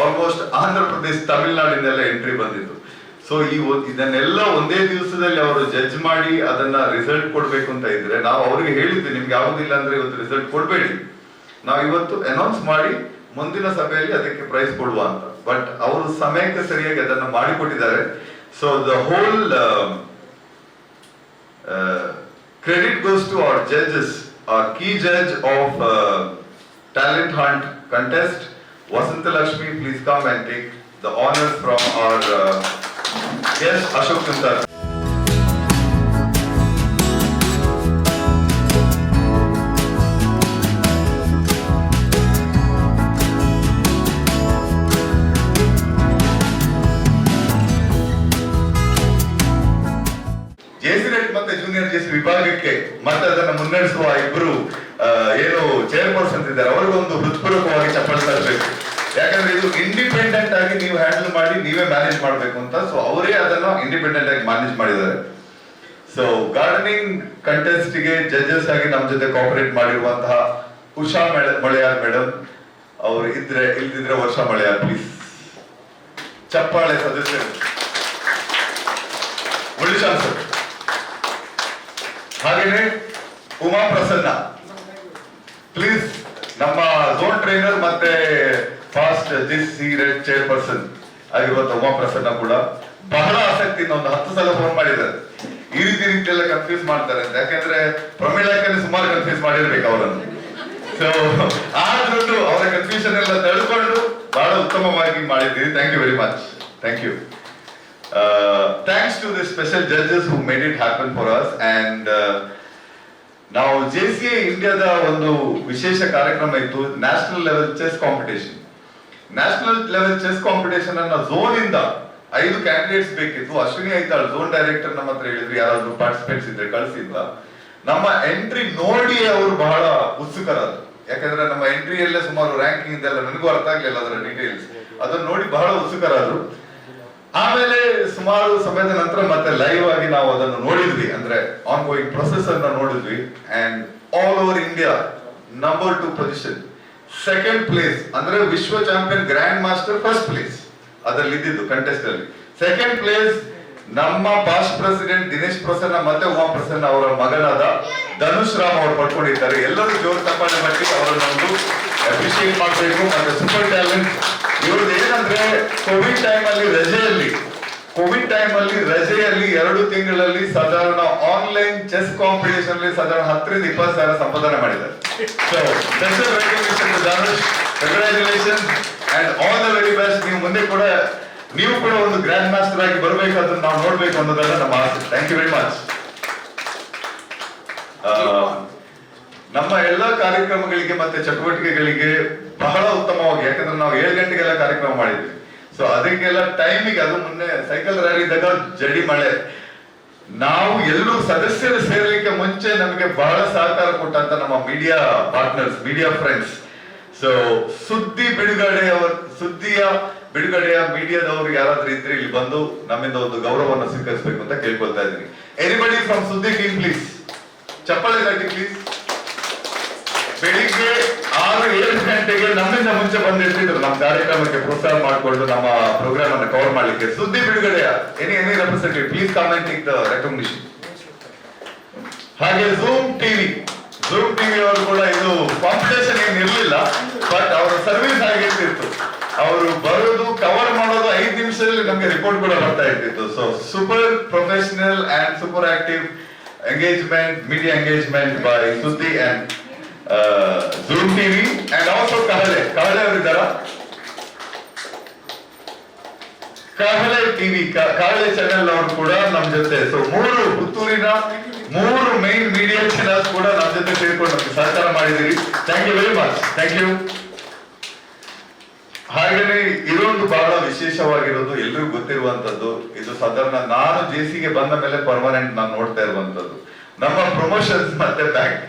ಆಲ್ಮೋಸ್ಟ್ ಆಂಧ್ರ ಪ್ರದೇಶ, ತಮಿಳುನಾಡಿನೆಲ್ಲ ಎಂಟ್ರಿ ಬಂದಿತ್ತು. ಸೊ ಇದನ್ನೆಲ್ಲ ಒಂದೇ ದಿವಸದಲ್ಲಿ ಅವರು ಜಡ್ಜ್ ಮಾಡಿ ಅದನ್ನ ರಿಸಲ್ಟ್ ಕೊಡ್ಬೇಕು ಅಂತ ಇದ್ರೆ, ನಾವು ಅವ್ರಿಗೆ ಹೇಳಿದ್ವಿ ನಿಮ್ಗೆ ಆಗುದಿಲ್ಲ ಅಂದ್ರೆ ಇವತ್ತು ರಿಸಲ್ಟ್ ಕೊಡ್ಬೇಡಿ, ನಾವು ಇವತ್ತು ಅನೌನ್ಸ್ ಮಾಡಿ ಮುಂದಿನ ಸಭೆಯಲ್ಲಿ ಅದಕ್ಕೆ ಪ್ರೈಸ್ ಕೊಡುವ ಅಂತ. ಬಟ್ ಅವರು ಸಮಯಕ್ಕೆ ಸರಿಯಾಗಿ ಅದನ್ನ ಮಾಡಿಕೊಟ್ಟಿದ್ದಾರೆ. So the whole credit goes to our judges, our key judge of talent hunt contest, Vasanta Lakshmi. Please come and take the honors from our guest Ashok Kuntar. Junior JC ವಿಭಾಗಕ್ಕೆ ಮತ್ತೆ ಅದನ್ನ ಮುನ್ನಡೆಸುವ ಇಬ್ಬರು ಏನು ಚೇರ್ಪರ್ಸನ್ ಇದ್ದಾರೆ, ಅವರಿಗೊಂದು ಹೃತ್ಪೂರ್ವಕವಾಗಿ ಚಪ್ಪಾಳೆ ತರಬೇಕು. ಯಾಕಂದ್ರೆ ಇದು ಇಂಡಿಪೆಂಡೆಂಟ್ ಆಗಿ ನೀವು ಹ್ಯಾಂಡಲ್ ಮಾಡಿ ನೀವೇ ಮ್ಯಾನೇಜ್ ಮಾಡಬೇಕು ಅಂತ. ಸೊ ಅವರೇ ಅದನ್ನ ಇಂಡಿಪೆಂಡೆಂಟ್ ಆಗಿ ಮ್ಯಾನೇಜ್ ಮಾಡಿದ್ದಾರೆ. ಸೊ ಗಾರ್ಡನಿಂಗ್ ಕಂಟೆಸ್ಟ್ ಗೆ ಜಡ್ಜಸ್ ಆಗಿ ನಮ್ಮ ಜೊತೆ ಕೋಆಪರೇಟ್ ಮಾಡಿರುವಂತಹ ಉಷಾ ಮಳೆಯಾರ್ ಮೇಡಮ್ ಅವರು ಇಲ್ದಿದ್ರೆ ವರ್ಷ ಮಳೆಯಾರ್, ಪ್ಲೀಸ್ ಚಪ್ಪಾಳೆ ಸದಸ್ಯರು. ಮುಳಿಶಾನ್ ಸರ್, ಹಾಗೇನೆ ಉಮಾ ಪ್ರಸನ್ನ, ಪ್ಲೀಸ್ ನಮ್ಮ ಝೋನ್ ಟ್ರೈನರ್ ಮತ್ತೆ ಫಾಸ್ಟ್ ದಿಸ್ ಸೀರೆಡ್ ಚೇರ್ಪರ್ಸನ್ ಆಗಿರುವಂತ ಉಮಾ ಪ್ರಸನ್ನ ಕೂಡ. ಬಹಳ ಆಸಕ್ತಿಯಿಂದ ಒಂದು 10 ಸಲ ಫೋನ್ ಮಾಡಿದ್ದಾರೆ. ಈ ರೀತಿ ಎಲ್ಲ ಕನ್ಫ್ಯೂಸ್ ಮಾಡ್ತಾರೆ ಅಂತ, ಯಾಕಂದ್ರೆ ಪ್ರಮೀಳಾಕ್ಕಲ್ಲಿ ಸುಮಾರು ಕನ್ಫ್ಯೂಸ್ ಮಾಡಿರ್ಬೇಕು ಅವರನ್ನು. ಸೊ ಆದ್ರೂ ಅವರ ಕನ್ಫ್ಯೂಷನ್ ಎಲ್ಲ ತಳ್ಕೊಂಡು ಬಹಳ ಉತ್ತಮವಾಗಿ ಮಾಡಿದ್ದೀರಿ. Thank you very much. Thank you. Thanks to the special judges who made it happen for us. And ನಾವು JCA ಇಂಡಿಯಾದ ಒಂದು ವಿಶೇಷ ಕಾರ್ಯಕ್ರಮ ಇತ್ತು, national level chess competition. National level chess competition ಅನ್ನ ಝೋನ್ ಇಂದ 5 ಕ್ಯಾಂಡಿಡೇಟ್ಸ್ ಬೇಕಿತ್ತು. ಅಶ್ವಿನಿ ಐತಾಳ್ ಝೋನ್ ಡೈರೆಕ್ಟರ್ ನಮ್ಮ ಹತ್ರ ಹೇಳಿದ್ರು, ಯಾರಾದ್ರೂ ಪಾರ್ಟಿಸಿಪೇಟ್ಸ್ ಇದ್ರೆ ಕಳಿಸಿಲ್ಲ. ನಮ್ಮ ಎಂಟ್ರಿ ನೋಡಿ ಅವರು ಬಹಳ ಉತ್ಸುಕರಾದ್ರು, ಯಾಕಂದ್ರೆ ನಮ್ಮ ಎಂಟ್ರಿಯಲ್ಲೇ ಸುಮಾರು ರ್ಯಾಂಕಿಂಗ್ ಇದೆಲ್ಲ ನನಗೂ ಅರ್ಥ ಆಗ್ಲಿಲ್ಲ ಅದರ ಡೀಟೇಲ್ಸ್. ಅದನ್ನ ನೋಡಿ ಬಹಳ ಉತ್ಸುಕರಾದ್ರು. ಆಮೇಲೆ ಸುಮಾರು ಸಮಯದ ನಂತರ ಮತ್ತೆ ಲೈವ್ ಆಗಿ ನಾವು ಅದನ್ನು ನೋಡಿದ್ವಿ, ಅಂದ್ರೆ ಆನ್ ಗೋಯಿಂಗ್ ಪ್ರೊಸೆಸ್ ಅನ್ನ ನೋಡಿದ್ವಿ. And all over India number 2 position, second place ಅಂದ್ರೆ ವಿಶ್ವ champion grand master first place ಅದರಲ್ಲಿ ಇದ್ದಿದ್ದು ಕಂಟೆಸ್ಟ್ ಅಲ್ಲಿ. ಸೆಕೆಂಡ್ ಪ್ಲೇಸ್ ನಮ್ಮ ಪಾಸ್ಟ್ ಪ್ರೆಸಿಡೆಂಟ್ ದಿನೇಶ್ ಪ್ರಸನ್ನ ಮತ್ತೆ ಉಮಾ ಪ್ರಸನ್ನ ಅವರ ಮಗನಾದ ಧನುಷ್ ರಾಮ್ ಅವರು ಪಡ್ಕೊಂಡಿದ್ದಾರೆ. ಎಲ್ಲರೂ ಜೋರು ತಪ್ಪಾಳೆ ಮಾಡಿ ಅವರನ್ನು ಒಂದು ಅಪ್ರಿಶಿಯೇಟ್ ಮಾಡಬೇಕು. ಮತ್ತೆ ಸೂಪರ್ ಟ್ಯಾಲೆಂಟ್ ಇವ್ರದ್ದು ಏನಂದ್ರೆ ಕೋವಿಡ್ ಟೈಮ್ ಅಲ್ಲಿ ರಜೆಯಲ್ಲಿ 2 ತಿಂಗಳಲ್ಲಿ ಸಾಧಾರಣ ಆನ್ಲೈನ್ ಚೆಸ್ ಕಾಂಪಿಟೇಷನ್ ಅಲ್ಲಿ ಸಾಧಾರಣ 10 ರಿಂದ 20 ಸಾವಿರ ಸಂಪಾದನೆ ಮಾಡಿದ್ದಾರೆ. So special recognition to Dhanush, congratulation and all the very best. ನೀವು ಕೂಡ ಒಂದು ಗ್ರ್ಯಾಂಡ್ ಮಾಸ್ಟರ್ ಆಗಿ ಬರಬೇಕು, ಅದನ್ನು ನಾವು ನೋಡ್ಬೇಕು ಅನ್ನೋದೆಲ್ಲ ನಮ್ಮ ಆಸೆ. Thank you very much. ನಮ್ಮ ಎಲ್ಲಾ ಕಾರ್ಯಕ್ರಮಗಳಿಗೆ ಮತ್ತೆ ಚಟುವಟಿಕೆಗಳಿಗೆ ಬಹಳ ಉತ್ತಮವಾಗಿ, ಯಾಕಂದ್ರೆ ನಾವು 7 ಗಂಟೆಗೆಲ್ಲ ಕಾರ್ಯಕ್ರಮ ಮಾಡಿದ್ವಿ. ಸೊ ಅದಕ್ಕೆಲ್ಲ ಟೈಮಿಗೆ, ಅದು ಮೊನ್ನೆ ಸೈಕಲ್ ರ್ಯಾಲಿ ಇದ್ದಾಗ ಜಡಿ ಮಳೆ, ನಾವು ಎಲ್ಲರೂ ಸದಸ್ಯರು ಸೇರ್ಲಿಕ್ಕೆ ಮುಂಚೆ ನಮಗೆ ಬಹಳ ಸಹಕಾರ ಕೊಟ್ಟಂತ ನಮ್ಮ media partners, media friends. So ಸುದ್ದಿಯ ಬಿಡುಗಡೆಯ ಮೀಡಿಯಾದವರು ಯಾರಾದ್ರೂ ಇದ್ರೆ ಇಲ್ಲಿ ಬಂದು ನಮ್ಮಿಂದ ಒಂದು ಗೌರವವನ್ನು ಸ್ವೀಕರಿಸಬೇಕು ಅಂತ ಕೇಳ್ಕೊಳ್ತಾ ಇದ್ದೀನಿ. ಎನಿಬಡಿ ಫ್ರಮ್ ಸುದ್ದಿ ಟೀಮ್ ಪ್ಲೀಸ್, ಚಪ್ಪಾಳೆ ತಟ್ಟಿ ಪ್ಲೀಸ್. ಬೆಳಿಗ್ಗೆ 6-7 ಗಂಟೆಗೆ ನಮ್ಮಿಂದ ಮುಂಚೆ ಬಂದಿರ್ತಿದ್ರು ನಮ್ಮ ಕಾರ್ಯಕ್ರಮಕ್ಕೆ ಪ್ರೋತ್ಸಾಹ ಮಾಡಿಕೊಂಡು ನಮ್ಮ ಪ್ರೋಗ್ರಾಮ್ ಅನ್ನು ಕವರ್ ಮಾಡ್ಲಿಕ್ಕೆ. ಸುದ್ದಿ ಬಿಡುಗಡೆಯ any representative please come and take the recognition. ಹಾಗೆ ಝೂಮ್ ಟಿವಿ ಅವರು ಕೂಡ ಇದು ಕಾಂಪಿಟೇಷನ್ ಏನ್ ಇರ್ಲಿಲ್ಲ, ಬಟ್ ಅವರ ಸರ್ವಿಸ್ ಆಗಿರ್ತಿತ್ತು. ಅವರು ಬರೋದು ಕವರ್ ಮಾಡೋದು 5 ನಿಮಿಷದಲ್ಲಿ ನಮ್ಗೆ ರಿಪೋರ್ಟ್ ಕೂಡ ಬರ್ತಾ ಇರ್ತಿತ್ತು. So super professional and super active engagement, media engagement by Suddi and zoom TV and also Kahale ಅವರಿದ್ದಾರ, ಕಹಳೆ ಟಿವಿ, ಕಹಳೆ ಚಾನೆಲ್ ಅವರು ಕೂಡ ನಮ್ ಜೊತೆ. ಸೊ ಪುತ್ತೂರಿನ 3 ಮೈನ್ ಮೀಡಿಯಾ ಚಾನೆಲ್ಸ್ ಕೂಡ ನಮ್ ಜೊತೆ ಸೇರ್ಕೊಂಡು ನಮ್ಗೆ ಸಹಕಾರ ಮಾಡಿದ್ದೀರಿ. Thank you very much. Thank you. ಹಾಗೇನೆ ಇದೊಂದು ಬಹಳ ವಿಶೇಷವಾಗಿರೋದು, ಎಲ್ರಿಗೂ ಗೊತ್ತಿರುವಂತದ್ದು, ಇದು ಸಾಧಾರಣ ನಾನು JCಗೆ ಬಂದ ಮೇಲೆ ಪರ್ಮನೆಂಟ್ ನಾನು ನೋಡ್ತಾ ಇರುವಂತದ್ದು, ನಮ್ಮ ಪ್ರಮೋಷನ್ಸ್ ಮತ್ತೆ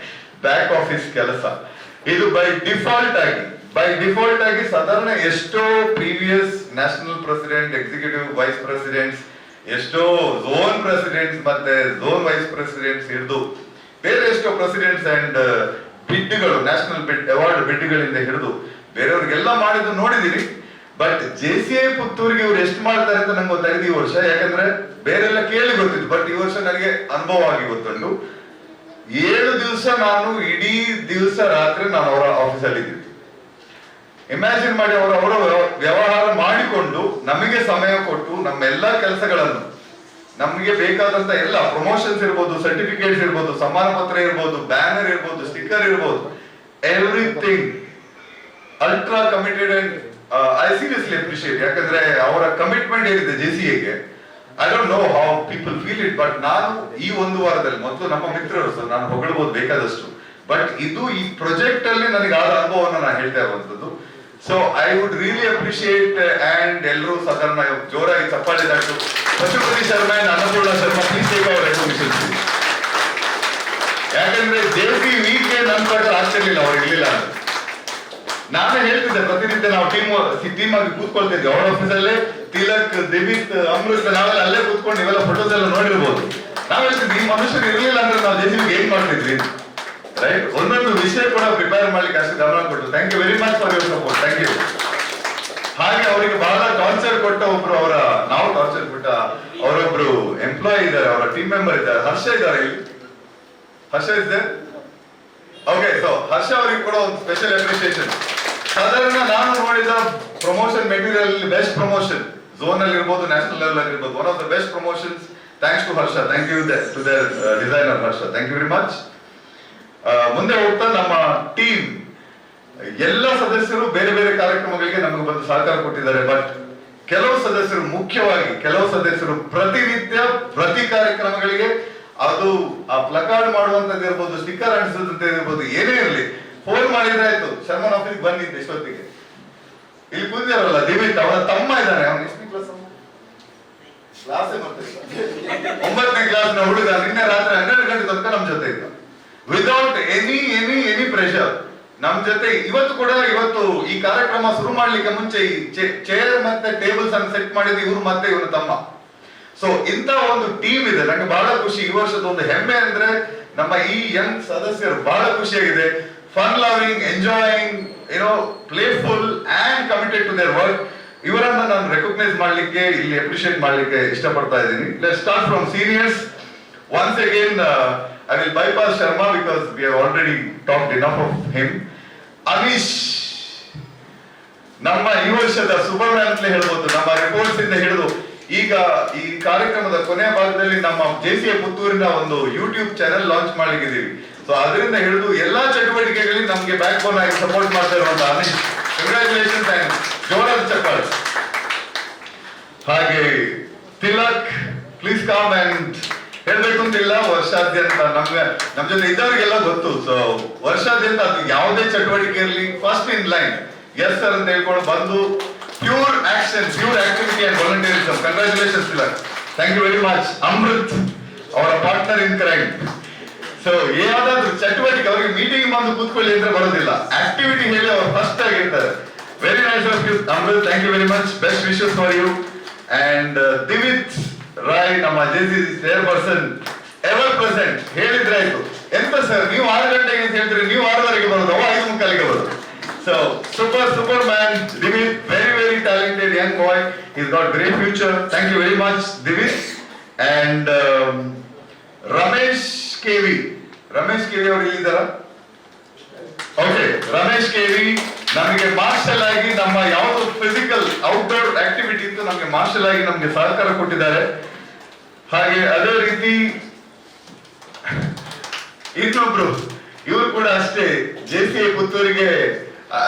ಬ್ಯಾಕ್ ಆಫೀಸ್ ಕೆಲಸ. ಇದು ಬೈ ಡಿಫಾಲ್ಟ್ ಆಗಿ ಸಾಧಾರಣ ಎಷ್ಟೋ previous national president, executive vice presidents, ಎಷ್ಟೋ ಝೋನ್ ಪ್ರೆಸಿಡೆಂಟ್ಸ್ ಮತ್ತೆ ಝೋನ್ ವೈಸ್ ಪ್ರೆಸಿಡೆಂಟ್ಸ್ ಹಿಡಿದು ಬೇರೆ ಎಷ್ಟೋ ಪ್ರೆಸಿಡೆಂಟ್ಸ್ ಅಂಡ್ ಬಿಡ್ಗಳು, ನ್ಯಾಷನಲ್ ಅವಾರ್ಡ್ ಬಿಡ್ಗಳಿಂದ ಹಿಡಿದು ಬೇರೆಯವ್ರಿಗೆಲ್ಲ ಮಾಡಿದ್ದು ನೋಡಿದಿರಿ. ಬಟ್ JCI ಪುತ್ತೂರಿಗೆ ಇವ್ರು ಎಷ್ಟು ಮಾಡ್ತಾರೆ ಅಂತ ನಂಗೆ ಗೊತ್ತಾಗಿದೆ ಈ ವರ್ಷ, ಯಾಕಂದ್ರೆ ಬೇರೆಲ್ಲ ಕೇಳಿ ಗೊತ್ತಿತ್ತು, ಬಟ್ ಈ ವರ್ಷ ನನಗೆ ಅನುಭವ ಆಗಿ ಗೊತ್ತುಂಟು. 7 ದಿವಸ ನಾನು ಇಡೀ ದಿವಸ ರಾತ್ರಿ ನಾನು ಅವರ ಆಫೀಸಲ್ಲಿ ಇದ್ದಿದ್ದು. ಇಮ್ಯಾಜಿನ್ ಮಾಡಿ, ಅವರ ವ್ಯವಹಾರ ಮಾಡಿಕೊಂಡು ನಮಗೆ ಸಮಯ ಕೊಟ್ಟು ನಮ್ಮ ಎಲ್ಲಾ ಕೆಲಸಗಳನ್ನು, ನಮಗೆ ಬೇಕಾದಂತ ಎಲ್ಲ ಪ್ರಮೋಷನ್ಸ್ ಇರ್ಬೋದು, ಸರ್ಟಿಫಿಕೇಟ್ಸ್ ಇರ್ಬೋದು, ಸಮ್ಮಾನ ಪತ್ರ ಇರ್ಬೋದು, ಬ್ಯಾನರ್ ಇರ್ಬೋದು, ಸ್ಟಿಕ್ಕರ್ ಇರ್ಬೋದು, everything ultra committed and I seriously appreciate. ಯಾಕಂದ್ರೆ ಅವರ ಕಮಿಟ್ಮೆಂಟ್ ಏನಿದೆ JCAಗೆ, I don't know how people feel it, but ನಾನು ಈ 1 ವಾರದಲ್ಲಿ ಮೊದಲು ನಮ್ಮ ಮಿತ್ರರು ನಾನು ಹೊಗಳಬಹುದು ಬೇಕಾದಷ್ಟು, ಬಟ್ ಇದು ಈ ಪ್ರಾಜೆಕ್ಟ್ ಅಲ್ಲಿ ನನಗೆ ಆದ ಅನುಭವವನ್ನು ನಾನು ಹೇಳ್ತಾ ಇರುವಂತದ್ದು. So I would really appreciate. And ಎಲ್ಲರೂ ಸಾಧಾರಣ ಜೋರಾಗಿ ಚಪ್ಪಾಳೆ ತಟ್ಟು Pashupati Sharma and Annapurna Sharma please take our recognition. ಯಾಕಂದ್ರೆ JC ವೀಕ್ಗೆ ನನ್ನ ಪ್ರಕಾರ ಆಗ್ತಿರ್ಲಿಲ್ಲ, ಅವ್ರು ಇರ್ಲಿಲ್ಲ ಅಂತ. ನಾನೇ ಹೇಳ್ತಿದ್ದೆ, ಪ್ರತಿನಿತ್ಯ ನಾವು ಟೀಮ್ ಆಗಿ ಕೂತ್ಕೊಳ್ತಿದ್ವಿ ಅವ್ರ ಆಫೀಸಲ್ಲೇ. ತಿಲಕ್, ದಿವಿತ್, ಅಮೃತ್ ನಾವೆಲ್ಲ ಅಲ್ಲೇ ಕೂತ್ಕೊಂಡು ನೀವೆಲ್ಲ ಫೋಟೋಸ್ ಎಲ್ಲ ನೋಡಿರ್ಬೋದು. ನಾವ್ ಹೇಳ್ತಿದ್ವಿ, ಈ ಮನುಷ್ಯರು ಇರ್ಲಿಲ್ಲ ಅಂದ್ರೆ ನಾವು JCಗೆ ಏನ್ ಮಾಡ್ತಿದ್ವಿ, ರೈಟ್? ಒಂದೊಂದು ವಿಷಯ ಕೂಡ ಪ್ರಿಪೇರ್ ಮಾಡ್ಲಿಕ್ಕೆ ಅಷ್ಟು ಗಮನ ಕೊಟ್ಟು thank you very much for your support. Thank you. ಹಾಗೆ ಅವರಿಗೆ ಬಹಳ ಟಾರ್ಚರ್ ಕೊಟ್ಟ ಒಬ್ರು, ನಾವು ಟಾರ್ಚರ್ ಕೊಟ್ಟ ಅವರೊಬ್ರು ಎಂಪ್ಲಾಯಿ ಇದ್ದಾರೆ, ಅವರ ಟೀಮ್ ಮೆಂಬರ್ ಇದ್ದಾರೆ, ಹರ್ಷ ಇದ್ದಾರೆ ಇಲ್ಲಿ. ಹರ್ಷ ಇದೆ. ಓಕೆ, ಸೊ ಹರ್ಷ ಅವರಿಗೆ ಕೂಡ ಒಂದು ಸ್ಪೆಷಲ್ ಅಪ್ರಿಸಿಯೇಷನ್. ಸಾಧಾರಣ ನಾನು ನೋಡಿದ promotion material best promotion zone ಅಲ್ಲಿ ಇರ್ಬೋದು, ನ್ಯಾಷನಲ್ ಲೆವೆಲ್ ಅಲ್ಲಿ ಇರ್ಬೋದು. One of the best promotions. Thanks to Harsha. Thank you to their designer Harsha. Thank you very much. ಮುಂದೆ ಹೋಗ್ತಾ ನಮ್ಮ ಟೀಮ್ ಎಲ್ಲ ಸದಸ್ಯರು ಬೇರೆ ಬೇರೆ ಕಾರ್ಯಕ್ರಮಗಳಿಗೆ ನಮಗೆ ಬಂದು ಸಹಕಾರ ಕೊಟ್ಟಿದ್ದಾರೆ. ಬಟ್ ಕೆಲವು ಸದಸ್ಯರು, ಮುಖ್ಯವಾಗಿ ಕೆಲವು ಸದಸ್ಯರು ಪ್ರತಿನಿತ್ಯ ಪ್ರತಿ ಕಾರ್ಯಕ್ರಮಗಳಿಗೆ, ಅದು ಆ ಪ್ಲಕಾರ್ಡ್ ಮಾಡುವಂತದ್ದು ಇರ್ಬೋದು, ಸ್ಟಿಕ್ಕರ್ ಅಂಟಿಸೋದಂತ ಇರ್ಬೋದು, ಏನೇ ಇರಲಿ, ಫೋನ್ ಮಾಡಿದ್ರೆ ಆಯ್ತು, ಶರ್ಮನ್ ಆಫೀಸ್ಗೆ ಬಂದಿದ್ದೆ ಎಷ್ಟೊತ್ತಿಗೆ. ಇಲ್ಲಿ ಕೂತಿದಾರಲ್ಲ ದಿವಿತ್, ಅವರ ತಮ್ಮ ಇದ್ದಾನೆ. ಅವನು ಎಷ್ಟನೇ ಕ್ಲಾಸ್? ಕ್ಲಾಸೇ ಬರ್ತಿಲ್ಲ, 9ನೇ ಕ್ಲಾಸ್ನ ಹುಡುಗ. ನಿನ್ನೆ ರಾತ್ರಿ 12 ಗಂಟೆ ತನಕ ನಮ್ ಜೊತೆ ಇದ್ದ, ವಿದೌಟ್ ಎನಿ ಪ್ರೆಷರ್ ನಮ್ ಜೊತೆ. ಇವತ್ತು ಈ ಕಾರ್ಯಕ್ರಮ ಶುರು ಮಾಡ್ಲಿಕ್ಕೆ ಮುಂಚೆ ಈ ಚೇರ್ ಮತ್ತೆ ಟೇಬಲ್ಸ್ ಅನ್ನು ಸೆಟ್ ಮಾಡಿದ್ದು ಇವ್ರು ಮತ್ತೆ ಇವನ ತಮ್ಮ. ಸೊ ಇಂತ ಒಂದು ಟೀಮ್ ಇದೆ, ನಂಗೆ ಬಹಳ ಖುಷಿ. ಈ ವರ್ಷದ ಒಂದು ಹೆಮ್ಮೆ ಅಂದ್ರೆ ನಮ್ಮ ಈ ಯಂಗ್ ಸದಸ್ಯರು ಬಹಳ ಖುಷಿಯಾಗಿದೆ. Fun loving, enjoying, playful and committed to their work. ಇವರನ್ನ ನಾನು ರೆಕಗ್ನೈಸ್ ಮಾಡ್ಲಿಕ್ಕೆ, ಇಲ್ಲಿ ಅಪ್ರಿಶಿಯೇಟ್ ಮಾಡ್ಲಿಕ್ಕೆ ಇಷ್ಟಪಡ್ತಾ ಇದ್ದೀನಿ. Let's start from seniors. Once again, I will bypass Sharma because we have already talked enough of him. Anish, ನಮ್ಮ ಈ ವರ್ಷದ ಸೂಪರ್ಮ್ಯಾನ್ ಅಂತ ಹೇಳ್ಬೋದು. ನಮ್ಮ ರಿಪೋರ್ಟ್ಸ್ ಇಂದ ಹಿಡಿದು ಈಗ ಈ ಕಾರ್ಯಕ್ರಮದ ಕೊನೆಯ ಭಾಗದಲ್ಲಿ ನಮ್ಮ JCA ಪುತ್ತೂರಿನ ಒಂದು ಯೂಟ್ಯೂಬ್ ಚಾನೆಲ್ ಲಾಂಚ್ ಮಾಡ್ಲಿಕ್ಕಿದ್ದೀವಿ. ಸೊ ಅದರಿಂದ ಹಿಡಿದು ಎಲ್ಲಾ ಚಟುವಟಿಕೆಗಳಿಗೆ ನಮ್ಗೆ ಬ್ಯಾಕ್ ಬೋನ್ ಆಗಿ ಸಪೋರ್ಟ್ ಮಾಡ್ತಾ ಇರುವಂತ ಅನಿಶ್, ಕಂಗ್ರಾಚುಲೇಷನ್ಸ್ ಅಂಡ್ ಜೋರಾದ ಚಪ್ಪಾಳೆ. ಹಾಗೆ ತಿಲಕ್, ಪ್ಲೀಸ್ ಕಮ್. ಅಂಡ್ ಹೇಳ್ಬೇಕು ಅಂತಿಲ್ಲ, ವರ್ಷಾದ್ಯಂತ ನಮ್ ಜೊತೆ ಇದ್ದವರಿಗೆಲ್ಲ ಗೊತ್ತು. ಸೊ ವರ್ಷಾದ್ಯಂತ ಅದು ಯಾವುದೇ ಚಟುವಟಿಕೆ ಇರಲಿ, first in line yes sir ಅಂತ ಹೇಳ್ಕೊಂಡು ಬಂದು pure action, pure activity and volunteerism. Congratulations Tilak, thank you very much. Amrit, ಅವರ ಪಾರ್ಟ್ನರ್ ಇನ್ ಕ್ರೈಮ್. ಸೊ ಯಾವ್ದಾದ್ರು ಚಟುವಟಿಕೆ ಅವರಿಗೆ ಮೀಟಿಂಗ್ ಬಂದು ಕೂತ್ಕೊಳ್ಳಿ ಅಂದ್ರೆ ಬರೋದಿಲ್ಲ, ಆಕ್ಟಿವಿಟಿ ಹೇಳಿ ಅವ್ರು ಫಸ್ಟ್ ಆಗಿರ್ತಾರೆ. Very nice of you Amrit, thank you very much. Best wishes for you. And Divith Rai, ನಮ್ಮ JCA ಚೇರ್ಪರ್ಸನ್, ಎವರ್ ಪ್ರೆಸೆಂಟ್. ಹೇಳಿದ್ರೆ ಆಯ್ತು, ಎಂತ ಸರ್ ನೀವು 6 ಗಂಟೆಗೆ ಅಂತ ಹೇಳ್ತೀರಿ, ನೀವು 6:30ಗೆ ಬರೋದು, 5:45ಗೆ ಬರೋದು. So superman Divith, very talented young boy. Is got great future. Thank you very much Divith. And Ramesh KV ಅವರು ಇಲ್ಲಿದ್ದಾರ? ಓಕೆ, ರಮೇಶ್ KV ನಮಗೆ ಮಾರ್ಷಲ್ ಆಗಿ, ನಮ್ಮ ಯಾವುದು ಫಿಸಿಕಲ್ ಔಟ್ಡೋರ್ ಆಕ್ಟಿವಿಟಿ ಇತ್ತು ನಮಗೆ ಮಾರ್ಷಲ್ ಆಗಿ ನಮಗೆ ಸಹಕಾರ ಕೊಟ್ಟಿದ್ದಾರೆ. ಹಾಗೆ ಅದೇ ರೀತಿ ಇನ್ನೊಬ್ರು, ಇವರು ಕೂಡ ಅಷ್ಟೇ JCA ಪುತ್ತೂರಿಗೆ.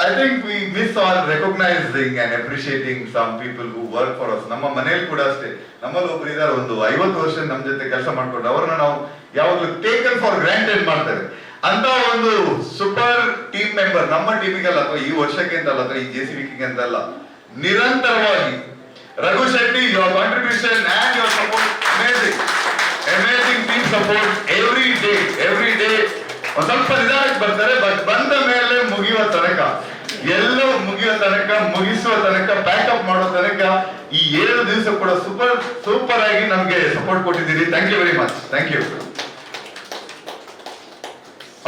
I think we miss on recognising and appreciating some people who work for us. ನಮ್ಮ ಮನೆಯಲ್ಲಿ ಕೂಡ ಅಷ್ಟೇ, ನಮ್ಮಲ್ಲಿ ಒಬ್ರು ಇದ್ದಾರೆ, ಒಂದು 50 ವರ್ಷ ನಮ್ಮ ಜೊತೆ ಕೆಲಸ ಮಾಡ್ಕೊಂಡು, ಅವ್ರನ್ನ ನಾವು ಯಾವಾಗಲೂ ಟೇಕನ್ ಫಾರ್ ಗ್ರಾಂಟೆಡ್ ಮಾಡ್ತೇವೆ. ಅಂತ ಒಂದು ಸೂಪರ್ ಟೀಮ್ ಮೆಂಬರ್ ನಮ್ಮ ಟೀಮಿಗಲ್ಲ, ಅಥವಾ ಈ ವರ್ಷಕ್ಕೆ ಅಂತಲ್ಲ, ಅಥವಾ ಈ JCB ಅಂತಲ್ಲ, ನಿರಂತರವಾಗಿ Raghu Shetty, your contribution and your support amazing team support every day. ಒಂದ್ ಸ್ವಲ್ಪ ನಿಧಾನಕ್ಕೆ ಬರ್ತಾರೆ, ಬಟ್ ಬಂದ ಮೇಲೆ ಮುಗಿಯುವ ತನಕ, ಎಲ್ಲವೂ ಮುಗಿಯುವ ತನಕ, ಮುಗಿಸುವ ತನಕ, ಪ್ಯಾಕಪ್ ಮಾಡೋ ತನಕ ಈ 7 ದಿವಸ ಕೂಡ ಸೂಪರ್ ಆಗಿ ನಮ್ಗೆ ಸಪೋರ್ಟ್ ಕೊಟ್ಟಿದ್ದೀರಿ. Thank you very much. Thank you.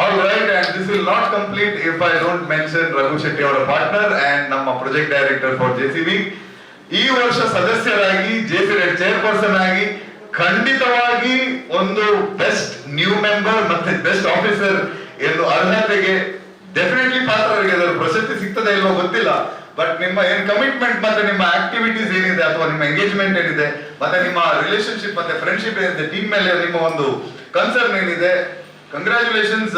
All right, and this will not complete if I don't mention Raghu Shetty, our partner and ನಮ್ಮ project director for JCB. ಈ ವರ್ಷ ಸದಸ್ಯರಾಗಿ, JCB ಚೇರ್ಪರ್ಸನ್ ಆಗಿ, ಖಂಡಿತವಾಗಿ ಒಂದು ಬೆಸ್ಟ್ ನ್ಯೂ ಮೆಂಬರ್ ಮತ್ತೆ best officer ಎಂದು ಅರ್ಹತೆಗೆ definitely ಪಾತ್ರರಾಗಿದ್ದಾರೆ. ಪ್ರಶಸ್ತಿ ಸಿಗ್ತದೆ ಇಲ್ವೋ ಗೊತ್ತಿಲ್ಲ, ಬಟ್ ನಿಮ್ಮ ಏನ್ ಕಮಿಟ್ಮೆಂಟ್ ಮತ್ತೆ ನಿಮ್ಮ ಆಕ್ಟಿವಿಟೀಸ್ ಏನಿದೆ, ಅಥವಾ ನಿಮ್ಮ ಎಂಗೇಜ್ಮೆಂಟ್ ಏನಿದೆ, ಮತ್ತೆ ನಿಮ್ಮ ರಿಲೇಶನ್ಶಿಪ್ ಮತ್ತೆ ಫ್ರೆಂಡ್ಶಿಪ್ ಏನಿದೆ, ಟೀಮ್ ಮೇಲೆ ನಿಮ್ಮ ಒಂದು ಕನ್ಸರ್ನ್ ಏನಿದೆ, congratulations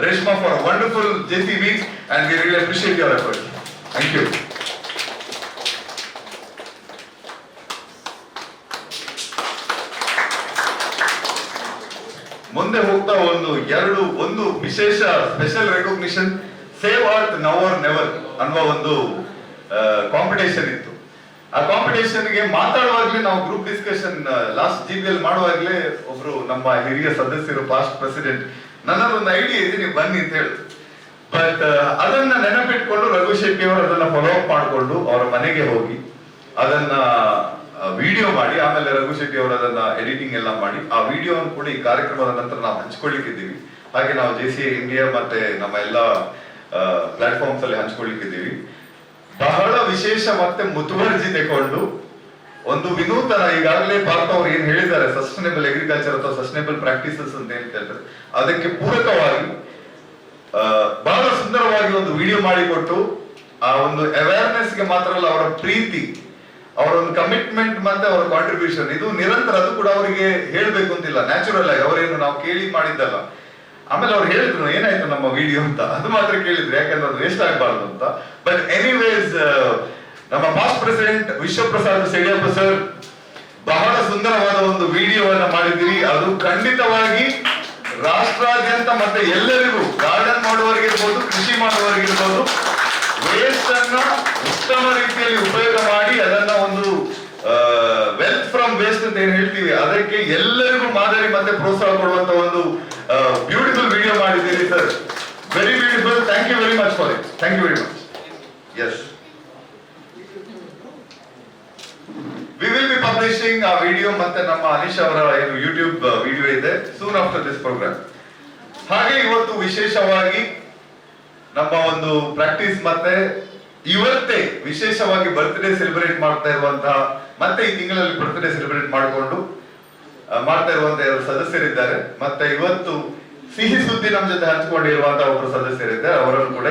Reshma for a wonderful JCB and we really appreciate your effort. Thank you. ಮುಂದೆ ಹೋಗ್ತಾ ಒಂದು ವಿಶೇಷ special recognition, save earth now or never ಅನ್ನುವ ಒಂದು ಕಾಂಪಿಟೇಷನ್ ಇತ್ತು. ಆ ಕಾಂಪಿಟೇಷನ್ಗೆ ಮಾತಾಡುವಾಗ್ಲೇ ನಾವು ಗ್ರೂಪ್ ಡಿಸ್ಕಷನ್ ಲಾಸ್ಟ್ GBL ಮಾಡುವಾಗ್ಲೇ ಒಬ್ರು ನಮ್ಮ ಹಿರಿಯ ಸದಸ್ಯರು, ಪಾಸ್ಟ್ ಪ್ರೆಸಿಡೆಂಟ್, ನನ್ನದೊಂದು ಐಡಿಯಾ ಇದೆ ನೀವು ಬನ್ನಿ ಅಂತ ಹೇಳಿ. ಬಟ್ ಅದನ್ನ ನೆನಪಿಟ್ಕೊಂಡು ರಘು ಶೆಟ್ಟಿ ಅವರು ಅದನ್ನ ಫಾಲೋ ಅಪ್ ಮಾಡಿಕೊಂಡು ಅವರ ಮನೆಗೆ ಹೋಗಿ ಅದನ್ನ ವಿಡಿಯೋ ಮಾಡಿ, ಆಮೇಲೆ ರಘು ಶೆಟ್ಟಿ ಅವರು ಅದನ್ನ ಎಡಿಟಿಂಗ್ ಎಲ್ಲ ಮಾಡಿ, ಆ ವಿಡಿಯೋವನ್ನು ಕೂಡ ಈ ಕಾರ್ಯಕ್ರಮದ ನಂತರ ನಾವು ಹಂಚ್ಕೊಳ್ಳಿಕ್ಕಿದ್ದೀವಿ. ಹಾಗೆ ನಾವು JCA ಇಂಡಿಯಾ ಮತ್ತೆ ನಮ್ಮ ಎಲ್ಲ ಪ್ಲಾಟ್ಫಾರ್ಮ್ಸ್ ಅಲ್ಲಿ ಹಂಚ್ಕೊಳ್ಳಿಕ್ಕಿದ್ದೀವಿ. ಬಹಳ ವಿಶೇಷ ಮತ್ತೆ ಮುತುವರ್ಜಿ ತಗೊಂಡು ಒಂದು ವಿನೂತನ, ಈಗಾಗಲೇ ಪಾರ್ಥ ಅವ್ರು ಏನ್ ಹೇಳಿದ್ದಾರೆ, ಸಸ್ಟೈನಬಲ್ ಅಗ್ರಿಕಲ್ಚರ್ ಅಥವಾ ಸಸ್ಟೈನಬಲ್ ಪ್ರಾಕ್ಟೀಸಸ್ ಅಂತ ಹೇಳ್ತಾರೆ, ಅದಕ್ಕೆ ಪೂರಕವಾಗಿ ಬಹಳ ಸುಂದರವಾಗಿ ಒಂದು ವಿಡಿಯೋ ಮಾಡಿಕೊಟ್ಟು, ಆ ಒಂದು ಅವೇರ್ನೆಸ್ ಗೆ ಮಾತ್ರ ಅಲ್ಲ, ಅವರ ಪ್ರೀತಿ, ಅವರ ಒಂದು ಕಮಿಟ್ಮೆಂಟ್ ಮತ್ತೆ ಅವರ ಕಾಂಟ್ರಿಬ್ಯೂಷನ್ ಇದು ನಿರಂತರ, ಅದು ಕೂಡ ಅವರಿಗೆ ಹೇಳ್ಬೇಕು ಅಂತಿಲ್ಲ, ನ್ಯಾಚುರಲ್ ಆಗಿ ಅವರೇನು ನಾವು ಕೇಳಿ ಮಾಡಿದ್ದಲ್ಲ. ಆಮೇಲೆ ಅವ್ರು ಹೇಳಿದ್ರು ಏನಾಯ್ತು ನಮ್ಮ ವಿಡಿಯೋ ಅಂತ, ಅದು ಮಾತ್ರ ಕೇಳಿದ್ರು, ಯಾಕಂದ್ರೆ ಅದು ವೇಸ್ಟ್ ಆಗಬಾರ್ದು ಅಂತ. ಬಟ್ ಎನಿವೇಸ್, ನಮ್ಮ past president Vishwaprasad Yediyurappa sir ಬಹಳ ಸುಂದರವಾದ ಒಂದು ವಿಡಿಯೋವನ್ನ ಮಾಡಿದ್ದೀರಿ. ಅದು ಖಂಡಿತವಾಗಿ ರಾಷ್ಟ್ರಾದ್ಯಂತ ಮತ್ತೆ ಎಲ್ಲರಿಗೂ, ಗಾರ್ಡನ್ ಮಾಡುವವರಿಗಿರ್ಬೋದು, ಕೃಷಿ ಮಾಡುವವರಿಗಿರ್ಬೋದು, ವೇಸ್ಟ್ ಅನ್ನ ಉತ್ತಮ ರೀತಿಯಲ್ಲಿ ಉಪಯೋಗ ಮಾಡಿ ಅದನ್ನ ಒಂದು ವೆಲ್ತ್ ಫ್ರಮ್ ವೇಸ್ಟ್ ಅಂತ ಏನ್ ಹೇಳ್ತೀವಿ, ಅದಕ್ಕೆ ಎಲ್ಲರಿಗೂ ಮಾದರಿ ಮತ್ತೆ ಪ್ರೋತ್ಸಾಹ ಕೊಡುವಂತ ಒಂದು ಬ್ಯೂಟಿಫುಲ್ ವಿಡಿಯೋ ಮಾಡಿದ್ದೀರಿ sir. Very beautiful. Thank you very much for it. Thank you very much. Yes, we will be publishing ಆ ವಿಡಿಯೋ ಮತ್ತೆ ನಮ್ಮ ಅನೀಶ್ ಅವರ ಏನು ಯೂಟ್ಯೂಬ್ ವಿಡಿಯೋ ಇದೆ ಸೂನ್ ಆಫ್ಟರ್ ದಿಸ್ ಪ್ರೋಗ್ರಾಮ್. ಹಾಗೆ ಇವತ್ತು ವಿಶೇಷವಾಗಿ ನಮ್ಮ ಒಂದು ಪ್ರಾಕ್ಟೀಸ್ ಮತ್ತೆ ಇವತ್ತೇ ವಿಶೇಷವಾಗಿ ಬರ್ತ್ಡೇ ಸೆಲೆಬ್ರೇಟ್ ಮಾಡ್ತಾ ಇರುವಂತಹ, ಮತ್ತೆ ಈ ತಿಂಗಳಲ್ಲಿ ಬರ್ತ್ಡೇ ಸೆಲೆಬ್ರೇಟ್ ಮಾಡಿಕೊಂಡು ಮಾಡ್ತಾ ಇರುವಂತಹ ಸದಸ್ಯರಿದ್ದಾರೆ. ಮತ್ತೆ ಇವತ್ತು ಸಿಹಿ ಸುದ್ದಿ ನಮ್ಮ ಜೊತೆ ಹಂಚಿಕೊಂಡಿರುವಂತಹ ಒಬ್ಬರು ಸದಸ್ಯರಿದ್ದಾರೆ. ಅವರನ್ನು ಕೂಡ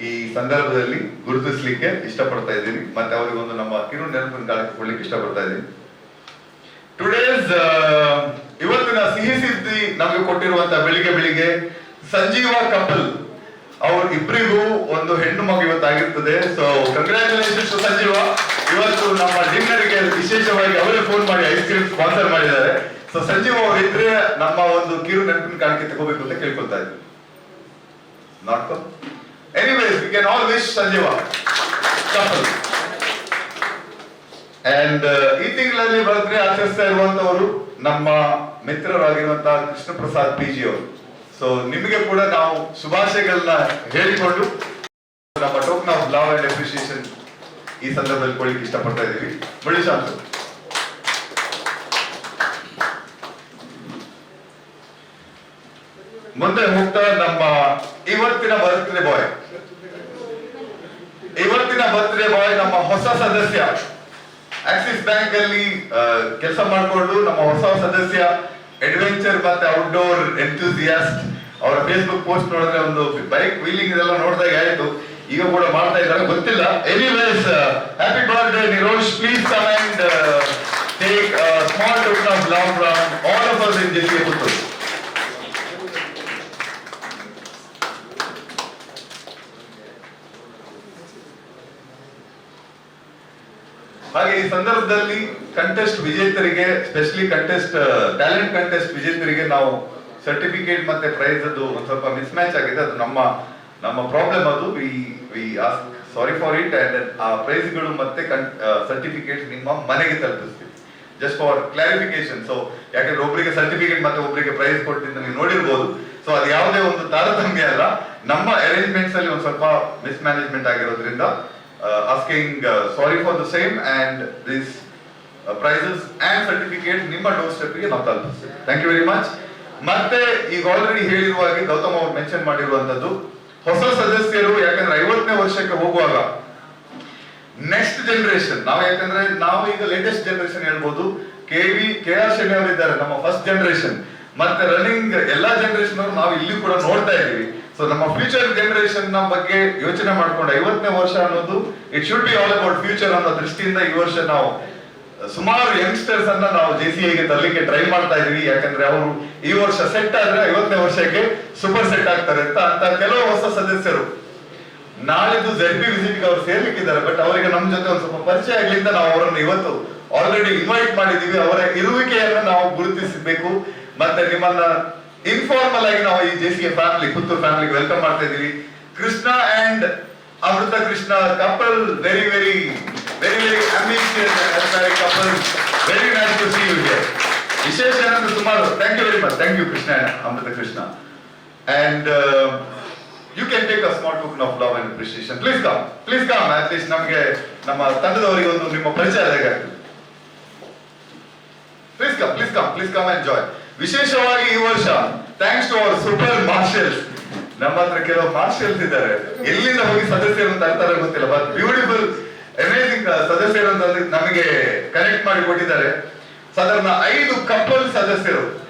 ಈ ಸಂದರ್ಭದಲ್ಲಿ ಗುರುತಿಸ್ಲಿಕ್ಕೆ ಇಷ್ಟಪಡ್ತಾ ಇದ್ದೀನಿ, ಮತ್ತೆ ಅವರಿಗೊಂದು ನಮ್ಮ ಕಿರು ನೆನಪಿನ ಕಾಲಕ್ಕೆ ಕೊಡ್ಲಿಕ್ಕೆ ಇಷ್ಟಪಡ್ತಾ ಇದ್ದೀನಿ. ಟುಡೇಸ್ ಇವತ್ತಿನ ಸಿಹಿ ಸುದ್ದಿ ನಮಗೆ ಕೊಟ್ಟಿರುವಂತಹ ಬೆಳಿಗ್ಗೆ ಸಂಜೀವ ಕಪಲ್ ಅವ್ರ ಇಬ್ಬರಿಗೂ ಒಂದು ಹೆಣ್ಣು ಮಗು ಇವತ್ತಾಗಿರ್ತದೆ. So congratulations Sanjeeva. ಇವತ್ತು ನಮ್ಮ ಡಿನ್ನರ್ಗೆ ವಿಶೇಷವಾಗಿ ಅವರೇ ಫೋನ್ ಮಾಡಿ ಐಸ್ ಕ್ರೀಮ್ ಸ್ಪಾನ್ಸರ್ ಮಾಡಿದ್ದಾರೆ. ಸೊ ಸಂಜೀವ ಅವರಿದ್ರೆ ನಮ್ಮ ಒಂದು ಕಿರು ನೆನಪಿನ ಕಾಣಿಕೆ ತಗೋಬೇಕು ಅಂತ ಕೇಳ್ಕೊಳ್ತಾ ಇದ್ವಿ. Not anyways, we can all wish Sanjeeva couple. And ಈ ತಿಂಗಳಲ್ಲಿ ಬರ್ತ್ಡೇ ಆಚರಿಸ್ತಾ ಇರುವಂತವರು ನಮ್ಮ ಮಿತ್ರರಾಗಿರುವಂತಹ ಕೃಷ್ಣ ಪ್ರಸಾದ್ PG ಅವರು. ಸೊ ನಿಮಗೆ ಕೂಡ ನಾವು ಶುಭಾಶಯಗಳನ್ನ ಹೇಳಿಕೊಂಡು ನಮ್ಮ token of love and appreciation ಈ ಸಂದರ್ಭದಲ್ಲಿ ಕೊಡ್ಲಿಕ್ಕೆ ಇಷ್ಟಪಡ್ತಾ ಇದ್ದೀವಿ. ಮುಳಿಶಾಂತ್ ಮುಂದೆ ಹೋಗ್ತಾ ನಮ್ಮ ಇವತ್ತಿನ ಬರ್ತ್ಡೇ ಬಾಯ್ ನಮ್ಮ ಹೊಸ ಸದಸ್ಯ, ಆಕ್ಸಿಸ್ ಬ್ಯಾಂಕ್ ಅಲ್ಲಿ ಕೆಲಸ ಮಾಡಿಕೊಂಡು ನಮ್ಮ ಹೊಸ ಸದಸ್ಯ, ಅಡ್ವೆಂಚರ್ ಮತ್ತೆ ಔಟ್ಡೋರ್ ಎಂಥೂಸಿಯಾಸ್ಟ್. ಅವರ ಫೇಸ್ಬುಕ್ ಪೋಸ್ಟ್ ನೋಡಿದ್ರೆ ಒಂದು ಬೈಕ್ ವೀಲಿಂಗ್ ಇದೆಲ್ಲ ನೋಡಿದಾಗ ಆಯ್ತು, ಈಗ ಕೂಡ ಮಾಡ್ತಾ ಇದ್ದಾರೆ ಗೊತ್ತಿಲ್ಲ. Anyways, happy birthday Nirosh. Please come and take a small token of love from all of us in JCA Puttur. ಹಾಗೆ ಈ ಸಂದರ್ಭದಲ್ಲಿ ಕಂಟೆಸ್ಟ್ ವಿಜೇತರಿಗೆ, ಸ್ಪೆಷಲಿ ಟ್ಯಾಲೆಂಟ್ ಕಂಟೆಸ್ಟ್ ವಿಜೇತರಿಗೆ ನಾವು ಸರ್ಟಿಫಿಕೇಟ್ ಮತ್ತೆ ಪ್ರೈಸ್ ಅದು ಒಂದು ಸ್ವಲ್ಪ ಮಿಸ್ ಮ್ಯಾಚ್ ಆಗಿದೆ. ಅದು ನಮ್ಮ ಪ್ರಾಬ್ಲಮ್. ಅದು V ask sorry for it. And ಆ ಪ್ರೈಸ್ಗಳು ಮತ್ತೆ ಸರ್ಟಿಫಿಕೇಟ್ ನಿಮ್ಮ ಮನೆಗೆ ತಲುಪಿಸ್ತೀವಿ, ಜಸ್ಟ್ ಫಾರ್ ಕ್ಲಾರಿಫಿಕೇಶನ್. ಸೊ ಯಾಕಂದ್ರೆ ಒಬ್ಬರಿಗೆ ಸರ್ಟಿಫಿಕೇಟ್ ಮತ್ತೆ ಒಬ್ಬರಿಗೆ ಪ್ರೈಸ್ ಕೊಟ್ಟಿದ್ದು ನೀವು ನೋಡಿರ್ಬೋದು. ಸೊ ಅದು ಯಾವುದೇ ಒಂದು ತಾರತಮ್ಯ ಅಲ್ಲ, ನಮ್ಮ ಅರೇಂಜ್ಮೆಂಟ್ಸ್ ಅಲ್ಲಿ ಒಂದು ಸ್ವಲ್ಪ ಮಿಸ್ ಮ್ಯಾನೇಜ್ಮೆಂಟ್ ಆಗಿರೋದ್ರಿಂದ asking sorry for the same, and these prizes and certificate ನಿಮ್ಮ ಡೋರ್ ಸ್ಟೆಪ್ ಗೆ ನಾವು ತಲುಪಿಸ್ತೀವಿ. Thank you very much. ಮತ್ತೆ ಈಗ ಆಲ್ರೆಡಿ ಹೇಳಿರುವ ಹಾಗೆ ಗೌತಮ್ ಅವರು ಮೆನ್ಷನ್ ಮಾಡಿರುವಂತದ್ದು ಹೊಸ ಸದಸ್ಯರು, ಯಾಕಂದ್ರೆ 50ನೇ ವರ್ಷಕ್ಕೆ ಹೋಗುವಾಗ ನೆಕ್ಸ್ಟ್ ಜನರೇಷನ್ ಯಾಕಂದ್ರೆ ನಾವು ಈಗ ಲೇಟೆಸ್ಟ್ ಜನರೇಷನ್ ಹೇಳ್ಬೋದು. KR ಶೆಣಿ ಅವರು ಇದ್ದಾರೆ, ನಮ್ಮ ಫಸ್ಟ್ ಜನರೇಷನ್. ಮತ್ತೆ ರನ್ನಿಂಗ್ ಎಲ್ಲಾ ಜನರೇಷನ್ ಅವರು ನಾವು ಇಲ್ಲಿ ಕೂಡ ನೋಡ್ತಾ ಇದ್ದೀವಿ. ಸೊ ನಮ್ಮ ಫ್ಯೂಚರ್ ಜನರೇಷನ್ ನ ಬಗ್ಗೆ ಯೋಚನೆ ಮಾಡ್ಕೊಂಡು 50ನೇ ವರ್ಷ ಅನ್ನೋದು it should be all about future ಅನ್ನೋ ದೃಷ್ಟಿಯಿಂದ ಈ ವರ್ಷ ನಾವು ಸುಮಾರು ಯಂಗ್ಸ್ಟರ್ಸ್ ಅನ್ನ ನಾವು JCA ತರಲಿಕ್ಕೆ ಟ್ರೈ ಮಾಡ್ತಾ ಇದೀವಿ. ಯಾಕಂದ್ರೆ ಅವರು ಈ ವರ್ಷ ಸೆಟ್ ಆದ್ರೆ 50ನೇ ವರ್ಷಕ್ಕೆ ಸೂಪರ್ ಸೆಟ್ ಆಗ್ತಾರೆ ಅಂತ ಕೆಲವು ಹೊಸ ಸದಸ್ಯರು ನಾಳಿದ್ದು ZP ವಿಸಿಟ್ ಅವ್ರು ಸೇರ್ಲಿಕ್ಕಿದ್ದಾರೆ. ಬಟ್ ಅವರಿಗೆ ನಮ್ಮ ಜೊತೆ ಒಂದು ಸ್ವಲ್ಪ ಪರಿಚಯ ಆಗ್ಲಿಂದ ನಾವು ಅವರನ್ನು ಇವತ್ತು ಆಲ್ರೆಡಿ ಇನ್ವೈಟ್ ಮಾಡಿದೀವಿ. ಅವರ ಇರುವಿಕೆಯನ್ನು ನಾವು ಗುರುತಿಸಬೇಕು. ಮತ್ತೆ ನಿಮ್ಮನ್ನ ಇನ್ಫಾರ್ಮಲ್ ಆಗಿ ನಾವು ಈ JCA ಫ್ಯಾಮಿಲಿ, ಪುತ್ತೂರು ಫ್ಯಾಮಿಲಿಗೆ ವೆಲ್ಕಮ್ ಮಾಡ್ತಾ ಇದೀವಿ. Krishna and Amrita Krishna couple, very very very very ambitious and aspiring couple. Very nice to see you here. ವಿಶೇಷ ಏನಂದ್ರೆ ಸುಮಾರು thank you very much. Thank you Krishna and Amrita Krishna. And you can take a small token of love and appreciation. Please come. At least ನಮಗೆ ನಮ್ಮ ತಂಡದವರಿಗೆ ಒಂದು ನಿಮ್ಮ ಪರಿಚಯ ಆದಾಗ್ತದೆ. Please come and join. ವಿಶೇಷವಾಗಿ ಈ ವರ್ಷ thanks to our super marshals. ನಮ್ಮ ಹತ್ರ ಕೆಲವು ಮಾರ್ಷಲ್ಸ್ ಇದ್ದಾರೆ, ಎಲ್ಲಿಂದ ಹೋಗಿ ಸದಸ್ಯರು ಅಂತ ಅಂತಾರೆ ಗೊತ್ತಿಲ್ಲ. ಬಟ್ ಬ್ಯೂಟಿಫುಲ್ ಅಮೇಜಿಂಗ್ ಸದಸ್ಯರು ಅಂತ ನಮಗೆ ಕನೆಕ್ಟ್ ಮಾಡಿ ಕೊಟ್ಟಿದ್ದಾರೆ. ಸಾಧಾರಣ 5 ಕಪಲ್ ಸದಸ್ಯರು.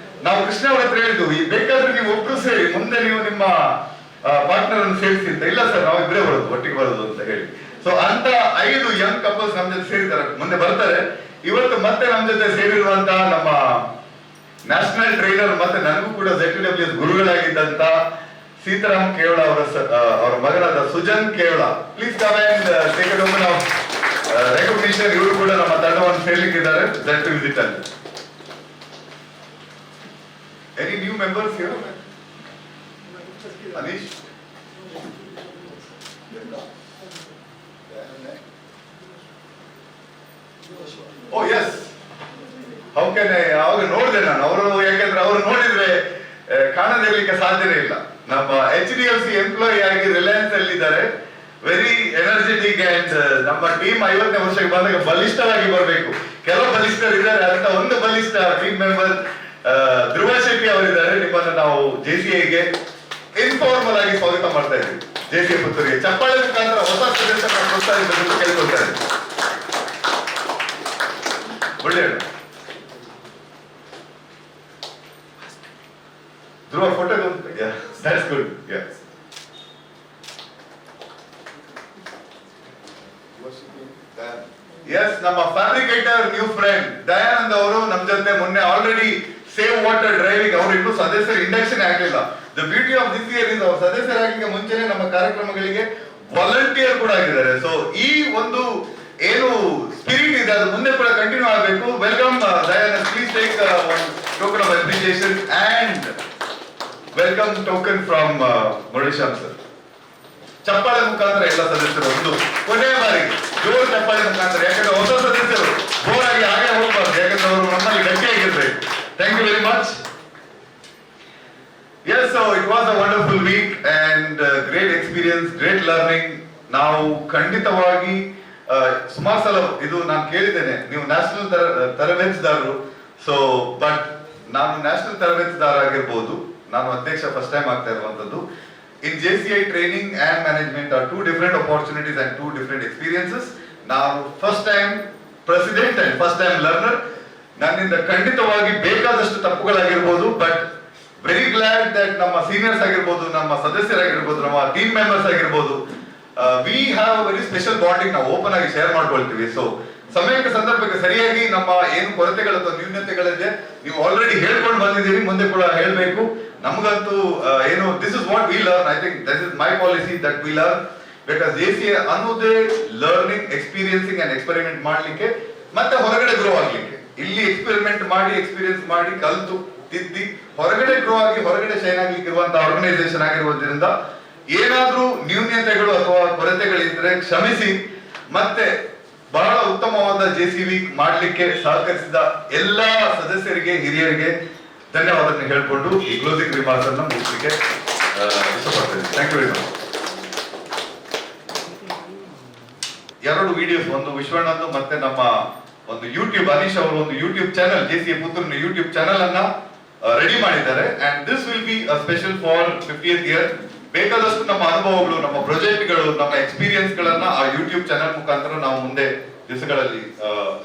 ನಾವು ಕೃಷ್ಣ ಅವರ ಹತ್ರ ಹೇಳಿದ್ವಿ, ಬೇಕಾದ್ರೆ ನೀವು ಒಬ್ರು ಸೇರಿ ಮುಂದೆ ನೀವು ನಿಮ್ಮ ಪಾರ್ಟ್ನರ್ ಅನ್ನು ಸೇರಿಸಿ ಅಂತ. ಇಲ್ಲ ಸರ್, ನಾವು ಇಬ್ಬರೇ ಒಟ್ಟಿಗೆ ಬರೋದು ಅಂತ ಹೇಳಿ ಸೊ ಅಂತ 5 ಯಂಗ್ ಕಪಲ್ಸ್ ನಮ್ಮ ಜೊತೆ ಸೇರಿದ್ದಾರೆ, ಮುಂದೆ ಬರ್ತಾರೆ. ಇವತ್ತು ಮತ್ತೆ ನಮ್ಮ ಜೊತೆ ಸೇರಿರುವಂತಹ ನಮ್ಮ ನ್ಯಾಷನಲ್ ಟ್ರೈನರ್ ಮತ್ತೆ ನನಗೂ ಕೂಡ ZTWS ಗುರುಗಳಾಗಿದ್ದಂತ ಸೀತಾರಾಮ್ ಕೇವಳ ಅವರ ಮಗನಾದ Sujan Kevala. Please come and take a token of recognition. ಇವರು ಕೂಡ ನಮ್ಮ ತಂಡವನ್ನು ಸೇರ್ಲಿಕ್ಕಿದ್ದಾರೆ Z ವಿಸಿಟ್ ಅಲ್ಲಿ. Any new members here? Anish? Oh yes. How can I? ಅವಾಗ ನೋಡಿದೆ ನಾನು ಅವರು, ಯಾಕಂದ್ರೆ ಅವರು ನೋಡಿದ್ರೆ ಕಾಣದಿರ್ಲಿಕ್ಕೆ ಸಾಧ್ಯನೇ ಇಲ್ಲ. ನಮ್ಮ HDFC ಎಂಪ್ಲಾಯಿ ಆಗಿ ರಿಲಯನ್ಸ್ ಅಲ್ಲಿ ಇದ್ದಾರೆ. ವೆರಿ ಎನರ್ಜೆಟಿಕ್ ಅಂಡ್ ನಮ್ಮ ಟೀಮ್ 50ನೇ ವರ್ಷಕ್ಕೆ ಬಂದಾಗ ಬಲಿಷ್ಠವಾಗಿ ಬರಬೇಕು. ಕೆಲವು ಬಲಿಷ್ಠರು ಇದ್ದಾರೆ, ಅಂತ ಒಂದು ಬಲಿಷ್ಠ ಟೀಮ್ ಮೆಂಬರ್ ಧ್ರುವ ಶೆಟ್ಟಿ ಅವರಿದ್ದಾರೆ. ನಿಮ್ಮನ್ನು ನಾವು JCIಗೆ ಇನ್ಫಾರ್ಮಲ್ ಆಗಿ ಸ್ವಾಗತ ಮಾಡ್ತಾ ಇದ್ದೀವಿ. JCI ಪುತ್ತೂರಿಗೆ ಚಪ್ಪಾಳೆ ಮುಖಾಂತರ ಹೊಸ ಸದಸ್ಯರನ್ನು ಪ್ರೋತ್ಸಾಹಿಸಬೇಕು ಕೇಳ್ಕೊಳ್ತಾ ಇದ್ದೀವಿ. ಒಳ್ಳೆಯ ಧ್ರುವ ಫೋಟೋ, ದಟ್ಸ್ ಗುಡ್. ಎಸ್, ನಮ್ಮ ಫ್ಯಾಬ್ರಿಕೇಟರ್ ನ್ಯೂ ಫ್ರೆಂಡ್ ದಯಾನಂದ್ ಅವರು ನಮ್ಮ ಜೊತೆ ಮೊನ್ನೆ ಆಲ್ರೆಡಿ ಸೇವ್ ವಾಟರ್ ಡ್ರೈವಿಂಗ್, ಅವರು ಇನ್ನೂ ಸದಸ್ಯರ ಇಂಡಕ್ಷನ್ ಆಗಲಿಲ್ಲ. The beauty of this year is, ಅವರು ಸದಸ್ಯರಾಗಲಿಕ್ಕೆ ಮುಂಚೆನೆ ನಮ್ಮ ಕಾರ್ಯಕ್ರಮಗಳಿಗೆ ವಾಲಂಟಿಯರ್ ಕೂಡ ಆಗಿದ್ದಾರೆ. ಸೊ ಈ ಒಂದು ಏನು ಸ್ಪಿರಿಟ್ ಇದೆ ಅದು ಮುಂದೆ ಕೂಡ ಕಂಟಿನ್ಯೂ ಆಗಬೇಕು. Welcome Dayanand, please take one token of appreciation and welcome token from Muralishyam sir. ಚಪ್ಪಾಳೆ ಮುಖಾಂತರ ಎಲ್ಲ ಸದಸ್ಯರು ಒಂದು ಕೊನೆಯ ಬಾರಿಗೆ ಜೋರು ಚಪ್ಪಾಳೆ ಮುಖಾಂತರ, ಯಾಕಂದ್ರೆ ಹೊಸ ಸದಸ್ಯರು ಬೋರ್ ಆಗಿ ಹಾಗೆ ಹೋಗ್ಬಾರ್ದು, ಯಾಕಂದ್ರೆ ಅವರು ನಮ್ಮಲ್ಲಿ ಗಟ್ಟಿಯಾಗಿರ್ಬೇಕು. Thank you very much. Yes, so it was a wonderful week and great experience, great learning. ನಾವು ಖಂಡಿತವಾಗಿ ಸುಮಾರು ಸಲ ಇದು ನಾನು ಕೇಳಿದ್ದೇನೆ, ನೀವು ನ್ಯಾಷನಲ್ ತರಬೇತಿದಾರರು. ಸೊ ಬಟ್ ನಾನು ನ್ಯಾಷನಲ್ ತರಬೇತಿದಾರ ಆಗಿರ್ಬೋದು, ನಾನು ಅಧ್ಯಕ್ಷ ಫಸ್ಟ್ ಟೈಮ್ ಆಗ್ತಾ ಇರುವಂತದ್ದು. In JCI training and management are two different opportunities and two different experiences. ನಾನು first time president and first time learner. ನನ್ನಿಂದ ಖಂಡಿತವಾಗಿ ಬೇಕಾದಷ್ಟು ತಪ್ಪುಗಳಾಗಿರ್ಬೋದು, ಬಟ್ ವೆರಿ ಗ್ಲಾಡ್ ದಟ್ ನಮ್ಮ ಸೀನಿಯರ್ಸ್ ಆಗಿರ್ಬೋದು, ನಮ್ಮ ಸದಸ್ಯರಾಗಿರ್ಬೋದು, ನಮ್ಮ ಟೀಮ್ ಮೆಂಬರ್ಸ್ ಆಗಿರ್ಬೋದು, we have very special bonding. ನಾವು ಓಪನ್ ಆಗಿ ಶೇರ್ ಮಾಡ್ಕೊಳ್ತೀವಿ. ಸೊ ಸಮಯಕ್ಕೆ ಸಂದರ್ಭಕ್ಕೆ ಸರಿಯಾಗಿ ನಮ್ಮ ಏನು ಕೊರತೆಗಳು ಅಥವಾ ನ್ಯೂನತೆಗಳಿದೆ ನೀವು ಆಲ್ರೆಡಿ ಹೇಳ್ಕೊಂಡು ಬಂದಿದ್ದೀರಿ, ಮುಂದೆ ಕೂಡ ಹೇಳ್ಬೇಕು. ನಮಗಂತೂ ಏನು this is what we learn. I think this is my policy that we learn, because JCI ಅನ್ನೋದೇ ಲರ್ನಿಂಗ್, ಎಕ್ಸ್ಪೀರಿಯನ್ಸಿಂಗ್ ಅಂಡ್ ಎಕ್ಸ್ಪೆರಿಮೆಂಟ್ ಮಾಡ್ಲಿಕ್ಕೆ ಮತ್ತೆ ಹೊರಗಡೆ ಗ್ರೋ ಆಗ್ಲಿಕ್ಕೆ. ಇಲ್ಲಿ ಎಕ್ಸ್ಪೆರಿಮೆಂಟ್ ಮಾಡಿ, ಎಕ್ಸ್ಪೀರಿಯನ್ಸ್ ಮಾಡಿ, ಕಲ್ತು ತಿದ್ದಿ ಹೊರಗಡೆ ಗ್ರೋ ಆಗಿ ಹೊರಗಡೆ ಶೈನ್ ಆಗ್ಲಿಕ್ಕೆ ಇರುವಂತಹ ಆರ್ಗನೈಸೇಷನ್ ಆಗಿರುವುದರಿಂದ ಏನಾದ್ರೂ ನ್ಯೂನ್ಯತೆಗಳು ಅಥವಾ ಕೊರತೆಗಳಿದ್ರೆ ಕ್ಷಮಿಸಿ, ಮತ್ತೆ ಬಹಳ ಉತ್ತಮವಾದ JCV ಮಾಡ್ಲಿಕ್ಕೆ ಸಹಕರಿಸಿದ ಎಲ್ಲಾ ಸದಸ್ಯರಿಗೆ, ಹಿರಿಯರಿಗೆ ಧನ್ಯವಾದಗಳನ್ನು ಹೇಳ್ಕೊಂಡು ಈ ಕ್ಲೋಸಿಂಗ್ ರಿಮಾರ್ಕ್ಸ್ ಅನ್ನು ಮುಗಿಸಲಿಕ್ಕೆ ಇಷ್ಟಪಡ್ತೇನೆ. Thank you very much. 2 videos, ಒಂದು ವಿಶ್ವಣ್ಣಂದು ಮತ್ತೆ ನಮ್ಮ ಒಂದು ಯೂಟ್ಯೂಬ್, ಅನೀಶ್ ಅವರು ಒಂದು ಯೂಟ್ಯೂಬ್ ಚಾನಲ್, JCI ಪುತ್ತೂರಿನ ಯೂಟ್ಯೂಬ್ ಚಾನಲ್ ಅನ್ನ ರೆಡಿ ಮಾಡಿದ್ದಾರೆ. And this will be a special for 50th year. ಬೇಕಾದಷ್ಟು ನಮ್ಮ ಅನುಭವಗಳು, ನಮ್ಮ ಪ್ರಾಜೆಕ್ಟ್ಗಳು, ನಮ್ಮ ಎಕ್ಸ್ಪೀರಿಯನ್ಸ್ ಗಳನ್ನ ಆ ಯೂಟ್ಯೂಬ್ ಚಾನಲ್ ಮುಖಾಂತರ ನಾವು ಮುಂದೆ ದಿವಸಗಳಲ್ಲಿ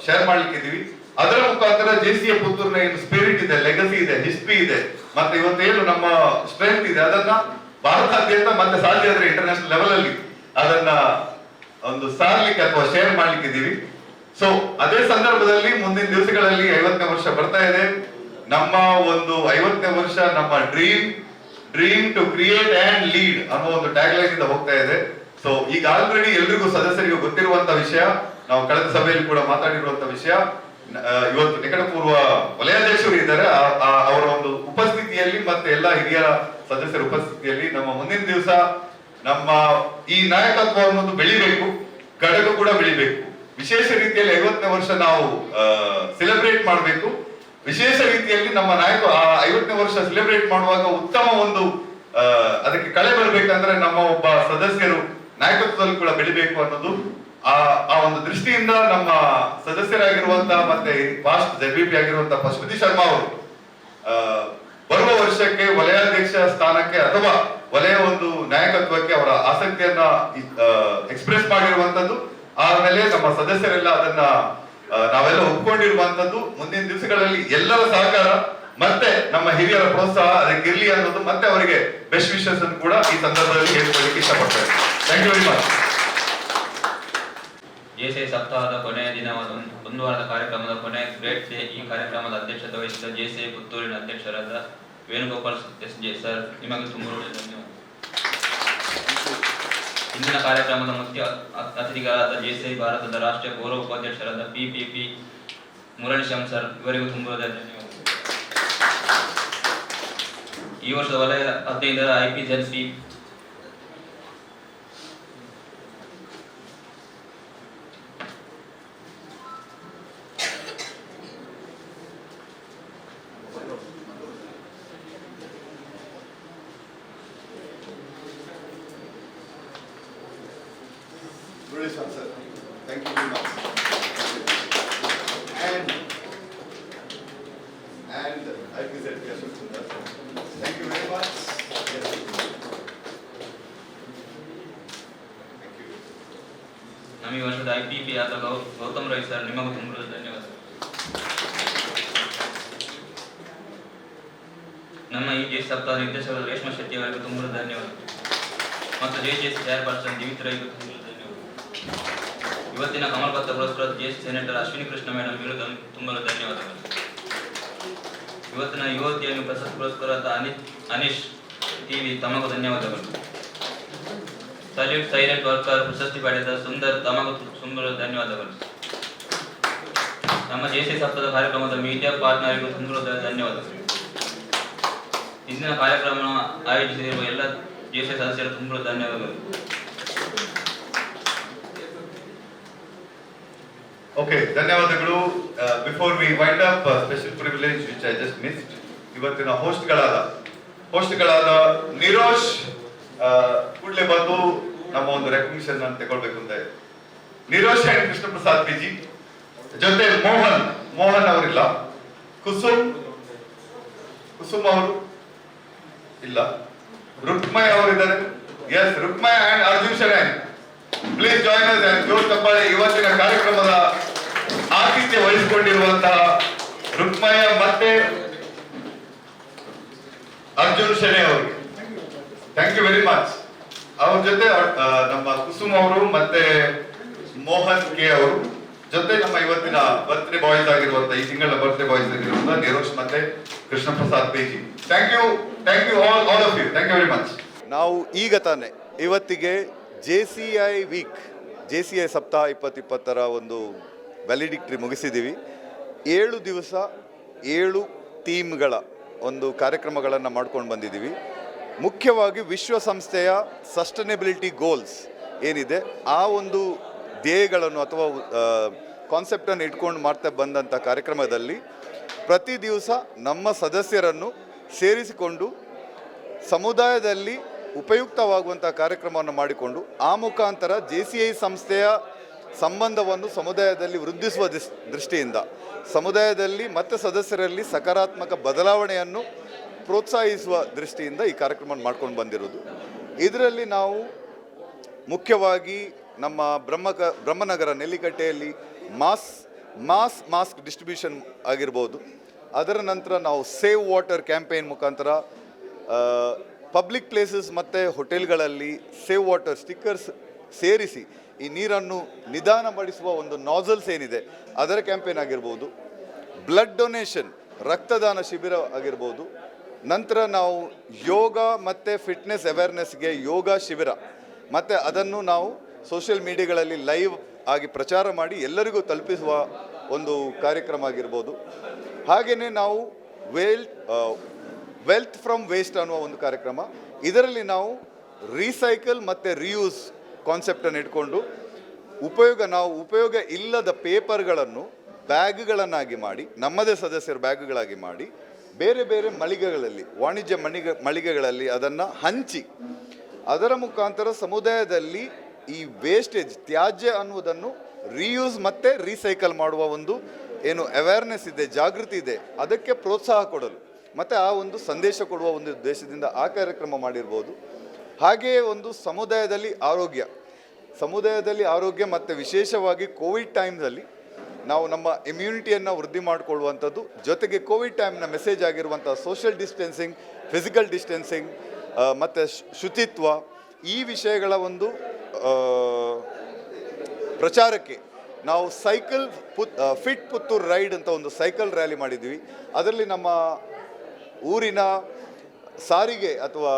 ಶೇರ್ ಮಾಡ್ಲಿಕ್ಕೆ ಇದೀವಿ. ಅದರ ಮುಖಾಂತರ JCI ಪುತ್ತೂರಿನ ಏನು ಸ್ಪಿರಿಟ್ ಇದೆ, ಲೆಗಸಿ ಇದೆ, ಹಿಸ್ಟ್ರಿ ಇದೆ, ಮತ್ತೆ ಇವತ್ತೇನು ನಮ್ಮ ಸ್ಟ್ರೆಂತ್ ಇದೆ, ಅದನ್ನ ಭಾರತಾದ್ಯಂತ ಮತ್ತೆ ಸಾಧ್ಯ ಆದ್ರೆ ಇಂಟರ್ನ್ಯಾಷನಲ್ ಲೆವೆಲ್ ಅಲ್ಲಿ ಅದನ್ನ ಒಂದು ಸಾರ್ಲಿಕ್ಕೆ ಅಥವಾ ಶೇರ್ ಮಾಡ್ಲಿಕ್ಕೆ ಇದೀವಿ. ಸೊ ಅದೇ ಸಂದರ್ಭದಲ್ಲಿ ಮುಂದಿನ ದಿವಸಗಳಲ್ಲಿ 50ನೇ ವರ್ಷ ಬರ್ತಾ ಇದೆ. ನಮ್ಮ ಒಂದು 50ನೇ ವರ್ಷ ನಮ್ಮ dream to create and lead ಅನ್ನೋ ಒಂದು ಟ್ಯಾಗ್ ಲೈನ್ ಇಂದ ಹೋಗ್ತಾ ಇದೆ. ಸೊ ಈಗ ಆಲ್ರೆಡಿ ಎಲ್ರಿಗೂ ಸದಸ್ಯರಿಗೂ ಗೊತ್ತಿರುವಂತ ವಿಷಯ, ನಾವು ಕಳೆದ ಸಭೆಯಲ್ಲಿ ಕೂಡ ಮಾತಾಡಿರುವಂತ ವಿಷಯ. ಇವತ್ತು ನಿಕಟಪೂರ್ವ ವಲಯಾಧ್ಯಕ್ಷರು ಇದ್ದಾರೆ, ಅವರ ಒಂದು ಉಪಸ್ಥಿತಿಯಲ್ಲಿ ಮತ್ತೆ ಎಲ್ಲ ಹಿರಿಯ ಸದಸ್ಯರ ಉಪಸ್ಥಿತಿಯಲ್ಲಿ ನಮ್ಮ ಮುಂದಿನ ದಿವಸ ನಮ್ಮ ಈ ನಾಯಕತ್ವ ಅನ್ನೋದು ಬೆಳಿಬೇಕು, ಘಟಕ ಕೂಡ ಬೆಳಿಬೇಕು. ವಿಶೇಷ ರೀತಿಯಲ್ಲಿ 50ನೇ ವರ್ಷ ನಾವು ಸೆಲೆಬ್ರೇಟ್ ಮಾಡಬೇಕು. ವಿಶೇಷ ರೀತಿಯಲ್ಲಿ ನಮ್ಮ ನಾಯಕ 50ನೇ ವರ್ಷ ಸೆಲೆಬ್ರೇಟ್ ಮಾಡುವಾಗ ಉತ್ತಮ ಒಂದು ಅದಕ್ಕೆ ಕಳೆ ಬರಬೇಕಂದ್ರೆ ನಮ್ಮ ಒಬ್ಬ ಸದಸ್ಯರು ನಾಯಕತ್ವದಲ್ಲಿ ಕೂಡ ಬೆಳಿಬೇಕು ಅನ್ನೋದು ಆ ಒಂದು ದೃಷ್ಟಿಯಿಂದ ನಮ್ಮ ಸದಸ್ಯರಾಗಿರುವಂತಹ ಮತ್ತೆ ಪಾಸ್ಟ್ ZVP ಆಗಿರುವಂತಹ ಪಶುಪತಿ ಶರ್ಮಾ ಅವರು ಬರುವ ವರ್ಷಕ್ಕೆ ವಲಯಾಧ್ಯಕ್ಷ ಸ್ಥಾನಕ್ಕೆ ಅಥವಾ ವಲಯ ಒಂದು ನಾಯಕತ್ವಕ್ಕೆ ಅವರ ಆಸಕ್ತಿಯನ್ನ ಎಕ್ಸ್ಪ್ರೆಸ್ ಮಾಡಿರುವಂತದ್ದು. ಆಮೇಲೆ ನಮ್ಮ ಸದಸ್ಯರೆಲ್ಲ ಅದನ್ನ ನಾವೆಲ್ಲ ಒಪ್ಕೊಂಡಿರುವಂತದ್ದು. ಮುಂದಿನ ದಿವಸಗಳಲ್ಲಿ ಎಲ್ಲರ ಸಹಕಾರ ಮತ್ತೆ ನಮ್ಮ ಹಿರಿಯರ ಪ್ರೋತ್ಸಾಹ ಅದಕ್ಕೆ ಇರ್ಲಿ ಅನ್ನೋದು, ಮತ್ತೆ ಅವರಿಗೆ ಬೆಸ್ಟ್ ವಿಶಸ್ ಅನ್ನು ಕೂಡ ಈ ಸಂದರ್ಭದಲ್ಲಿ ಹೇಳ್ಕೊಳ್ಳಿಕ್ಕೆ ಇಷ್ಟಪಡ್ತೇನೆ. Thank you very much.
JCI ಸಪ್ತಾಹದ ಕೊನೆಯ ದಿನವಾದ ಒಂದು ವಾರದ ಕಾರ್ಯಕ್ರಮದ ಕೊನೆಯ ಗ್ರೇಟ್ ಡೇ. ಈ ಕಾರ್ಯಕ್ರಮದ ಅಧ್ಯಕ್ಷತೆ ವಹಿಸಿದ ಜೆಸಿಐ ಪುತ್ತೂರಿನ ಅಧ್ಯಕ್ಷರಾದ ವೇಣುಗೋಪಾಲ್ SJ ಸರ್, ನಿಮಗೆ ತುಂಬ ಧನ್ಯವಾದ. ಇಂದಿನ ಕಾರ್ಯಕ್ರಮದ ಮುಖ್ಯ ಅತಿಥಿಗಳಾದ ಜೆಸಿಐ ಭಾರತದ ರಾಷ್ಟ್ರೀಯ ಗೌರವ ಉಪಾಧ್ಯಕ್ಷರಾದ PPP ಮುರಳಿ ಶ್ಯಾಮ್ ಸರ್, ಇವರಿಗೂ ತುಂಬ ಧನ್ಯವಾದ. ಈ ವರ್ಷದ ವಲಯ 15ರ IPZP
Sir, thank you very much. And IPZP Ashok Sundar sir, thank you very much. Yes. Thank you.
ನಮ್ಮ ಈ ವರ್ಷದ IPP ಆದ ಗೌತಮ್ ರೈ ಸರ್, ನಿಮಗೂ ತುಂಬ ಧನ್ಯವಾದ. ನಮ್ಮ ಈ ಜೆ ಸಪ್ತಾಹದ ನಿರ್ದೇಶಕರು ರೇಷ್ಮಾ ಶೆಟ್ಟಿ ಅವರಿಗೂ ತುಂಬ ಧನ್ಯವಾದ. ಮತ್ತು JJC ಚೇರ್ಪರ್ಸನ್ ದಿವಿತ್ ರೈಗೂ ತುಂಬ ಧನ್ಯವಾದ. ಇವತ್ತಿನ ಕಮಲ್ ಪತ್ರ ಪುರಸ್ಕೃತ JC senator Ashwini Krishna madam ಇವರಿಗೂ ತುಂಬ ಧನ್ಯವಾದಗಳು. ಇವತ್ತಿನ ಯುವತಿಯನ್ನು ಪ್ರಶಸ್ತಿ ಪುರಸ್ಕೃತ ಅನೀಶ್ TV ತಮಗೂ ಧನ್ಯವಾದಗಳು. ಸಲ್ಯೂಟ್ ಸೈಲೆಂಟ್ ವರ್ಕರ್ ಪ್ರಶಸ್ತಿ ಪಡೆದ ಸುಂದರ್, ತಮಗೂ ತುಂಬ ಧನ್ಯವಾದಗಳು. ನಮ್ಮ JC ಸಪ್ತಾಹದ ಕಾರ್ಯಕ್ರಮದ ಮೀಡಿಯಾ ಪಾರ್ಟ್ನರ್ಗೂ ತುಂಬ ಧನ್ಯವಾದಗಳು. ಇಂದಿನ ಕಾರ್ಯಕ್ರಮ ಆಯೋಜಿಸಿರುವ ಎಲ್ಲ JC ಸದಸ್ಯರು ತುಂಬ ಧನ್ಯವಾದಗಳು.
Okay, ಧನ್ಯವಾದಗಳು. Before we wind up, special privilege which I just missed. ಇವತ್ತಿನ ಹೋಸ್ಟ್ಗಳಾದ ನಿರೋಶ್ ಕೂಡಲೇ ಬಂದು ನಮ್ಮ ಒಂದು ರೆಕಗ್ನಿಷನ್ ಅನ್ನು ತಗೊಳ್ಬೇಕು ಅಂತ. ನಿರೋಶ್ ಅಂಡ್ ಕೃಷ್ಣ ಪ್ರಸಾದ್ PG ಜೊತೆ ಮೋಹನ್ ಅವರಿಲ್ಲ, ಕುಸುಮ್ ಅವರು ಇಲ್ಲ, ರುಕ್ಮಯ್ ಅವರಿದ್ದಾರೆ. Yes, Rukmay and Arjun Sharan, please join us and ಜೋಶ್ ತಪ್ಪಾಳೆ. ಇವತ್ತಿನ ಕಾರ್ಯಕ್ರಮದ ಆತಿಥ್ಯ ವಹಿಸಿಕೊಂಡಿರುವಂತಹ ರುಕ್ಮಯ್ಯ ಮತ್ತೆ ಅರ್ಜುನ್ ಶೆಣೆ ಅವರಿಗೆ ಥ್ಯಾಂಕ್ ಯು ವೆರಿ ಮಚ್. ಅವ್ರ ಜೊತೆ ನಮ್ಮ ಕುಸುಮ್ ಅವರು ಮತ್ತೆ ಮೋಹನ್ K ಅವರು ಜೊತೆ ನಮ್ಮ ಇವತ್ತಿನ ಬರ್ತ್ಡೇ ಬಾಯ್ಸ್ ಆಗಿರುವಂತಹ, ಈ ತಿಂಗಳ ಬರ್ತ್ಡೇ ಬಾಯ್ಸ್ ಆಗಿರುವಂತಹ ನಿರೋಶ್ ಮತ್ತೆ Krishna Prasad PG. Thank you all of you, thank you very much.
ನಾವು ಈಗ ತಾನೆ ಇವತ್ತಿಗೆ JCI ಸಪ್ತಾಹ 2020ರ ಒಂದು ವ್ಯಾಲಿಡಿಕ್ಟ್ರಿ ಮುಗಿಸಿದ್ದೀವಿ. 7 ದಿವಸ 7 ಥೀಮ್ಗಳ ಒಂದು ಕಾರ್ಯಕ್ರಮಗಳನ್ನು ಮಾಡ್ಕೊಂಡು ಬಂದಿದ್ದೀವಿ. ಮುಖ್ಯವಾಗಿ ವಿಶ್ವಸಂಸ್ಥೆಯ ಸಸ್ಟೈನಬಿಲಿಟಿ ಗೋಲ್ಸ್ ಏನಿದೆ ಆ ಒಂದು ಧ್ಯೇಯಗಳನ್ನು ಅಥವಾ ಕಾನ್ಸೆಪ್ಟನ್ನು ಇಟ್ಕೊಂಡು ಮಾಡ್ತಾ ಬಂದಂಥ ಕಾರ್ಯಕ್ರಮದಲ್ಲಿ ಪ್ರತಿ ದಿವಸ ನಮ್ಮ ಸದಸ್ಯರನ್ನು ಸೇರಿಸಿಕೊಂಡು ಸಮುದಾಯದಲ್ಲಿ ಉಪಯುಕ್ತವಾಗುವಂಥ ಕಾರ್ಯಕ್ರಮವನ್ನು ಮಾಡಿಕೊಂಡು ಆ ಮುಖಾಂತರ JCI ಸಂಸ್ಥೆಯ ಸಂಬಂಧವನ್ನು ಸಮುದಾಯದಲ್ಲಿ ವೃದ್ಧಿಸುವ ದೃಷ್ಟಿಯಿಂದ ಸಮುದಾಯದಲ್ಲಿ ಮತ್ತು ಸದಸ್ಯರಲ್ಲಿ ಸಕಾರಾತ್ಮಕ ಬದಲಾವಣೆಯನ್ನು ಪ್ರೋತ್ಸಾಹಿಸುವ ದೃಷ್ಟಿಯಿಂದ ಈ ಕಾರ್ಯಕ್ರಮವನ್ನು ಮಾಡ್ಕೊಂಡು ಬಂದಿರೋದು. ಇದರಲ್ಲಿ ನಾವು ಮುಖ್ಯವಾಗಿ ನಮ್ಮ ಬ್ರಹ್ಮನಗರ ನೆಲ್ಲಿಕಟ್ಟೆಯಲ್ಲಿ ಮಾಸ್ಕ್ ಡಿಸ್ಟ್ರಿಬ್ಯೂಷನ್ ಆಗಿರ್ಬೋದು. ಅದರ ನಂತರ ನಾವು ಸೇವ್ ವಾಟರ್ ಕ್ಯಾಂಪೇನ್ ಮುಖಾಂತರ ಪಬ್ಲಿಕ್ ಪ್ಲೇಸಸ್ ಮತ್ತು ಹೋಟೆಲ್ಗಳಲ್ಲಿ ಸೇವ್ ವಾಟರ್ ಸ್ಟಿಕ್ಕರ್ಸ್ ಸೇರಿಸಿ ಈ ನೀರನ್ನು ನಿಧಾನಪಡಿಸುವ ಒಂದು ನಾಸಲ್ಸ್ ಏನಿದೆ ಅದರ ಕ್ಯಾಂಪೇನ್ ಆಗಿರ್ಬೋದು. ಬ್ಲಡ್ ಡೊನೇಷನ್ ರಕ್ತದಾನ ಶಿಬಿರ ಆಗಿರ್ಬೋದು. ನಂತರ ನಾವು ಯೋಗ ಮತ್ತು ಫಿಟ್ನೆಸ್ ಅವೇರ್ನೆಸ್ಗೆ ಯೋಗ ಶಿಬಿರ ಮತ್ತು ಅದನ್ನು ನಾವು ಸೋಷಿಯಲ್ ಮೀಡಿಯಾಗಳಲ್ಲಿ ಲೈವ್ ಆಗಿ ಪ್ರಚಾರ ಮಾಡಿ ಎಲ್ಲರಿಗೂ ತಲುಪಿಸುವ ಒಂದು ಕಾರ್ಯಕ್ರಮ ಆಗಿರ್ಬೋದು. ಹಾಗೆಯೇ ನಾವು ವೆಲ್ತ್ ಫ್ರಮ್ ವೇಸ್ಟ್ ಅನ್ನುವ ಒಂದು ಕಾರ್ಯಕ್ರಮ. ಇದರಲ್ಲಿ ನಾವು ರೀಸೈಕಲ್ ಮತ್ತು ರಿಯೂಸ್ ಕಾನ್ಸೆಪ್ಟನ್ನು ಇಟ್ಕೊಂಡು ಉಪಯೋಗ ಇಲ್ಲದ ಪೇಪರ್ಗಳನ್ನು ಬ್ಯಾಗ್ಗಳನ್ನಾಗಿ ಮಾಡಿ, ನಮ್ಮದೇ ಸದಸ್ಯರ ಬ್ಯಾಗ್ಗಳಾಗಿ ಮಾಡಿ ಬೇರೆ ಬೇರೆ ಮಳಿಗೆಗಳಲ್ಲಿ, ವಾಣಿಜ್ಯ ಮಳಿಗೆಗಳಲ್ಲಿ ಅದನ್ನು ಹಂಚಿ ಅದರ ಮುಖಾಂತರ ಸಮುದಾಯದಲ್ಲಿ ಈ ವೇಸ್ಟೇಜ್ ತ್ಯಾಜ್ಯ ಅನ್ನುವುದನ್ನು ರೀಯೂಸ್ ಮತ್ತು ರೀಸೈಕಲ್ ಮಾಡುವ ಒಂದು ಏನು ಅವೇರ್ನೆಸ್ ಇದೆ, ಜಾಗೃತಿ ಇದೆ, ಅದಕ್ಕೆ ಪ್ರೋತ್ಸಾಹ ಕೊಡಲು ಮತ್ತು ಆ ಒಂದು ಸಂದೇಶ ಕೊಡುವ ಒಂದು ಉದ್ದೇಶದಿಂದ ಆ ಕಾರ್ಯಕ್ರಮ ಮಾಡಿರ್ಬೋದು. ಹಾಗೆಯೇ ಒಂದು ಸಮುದಾಯದಲ್ಲಿ ಆರೋಗ್ಯ ಮತ್ತು ವಿಶೇಷವಾಗಿ ಕೋವಿಡ್ ಟೈಮ್ನಲ್ಲಿ ನಾವು ನಮ್ಮ ಇಮ್ಯುನಿಟಿಯನ್ನು ವೃದ್ಧಿ ಮಾಡಿಕೊಳ್ಳುವಂಥದ್ದು, ಜೊತೆಗೆ ಕೋವಿಡ್ ಟೈಮ್ನ ಮೆಸೇಜ್ ಆಗಿರುವಂಥ ಸೋಷಿಯಲ್ ಡಿಸ್ಟೆನ್ಸಿಂಗ್, ಫಿಸಿಕಲ್ ಡಿಸ್ಟೆನ್ಸಿಂಗ್ ಮತ್ತು ಶುಚಿತ್ವ, ಈ ವಿಷಯಗಳ ಒಂದು ಪ್ರಚಾರಕ್ಕೆ ನಾವು ಫಿಟ್ ಪುತ್ತೂರು ರೈಡ್ ಅಂತ ಒಂದು ಸೈಕಲ್ ರ್ಯಾಲಿ ಮಾಡಿದ್ವಿ. ಅದರಲ್ಲಿ ನಮ್ಮ ಊರಿನ ಸಾರಿಗೆ ಅಥವಾ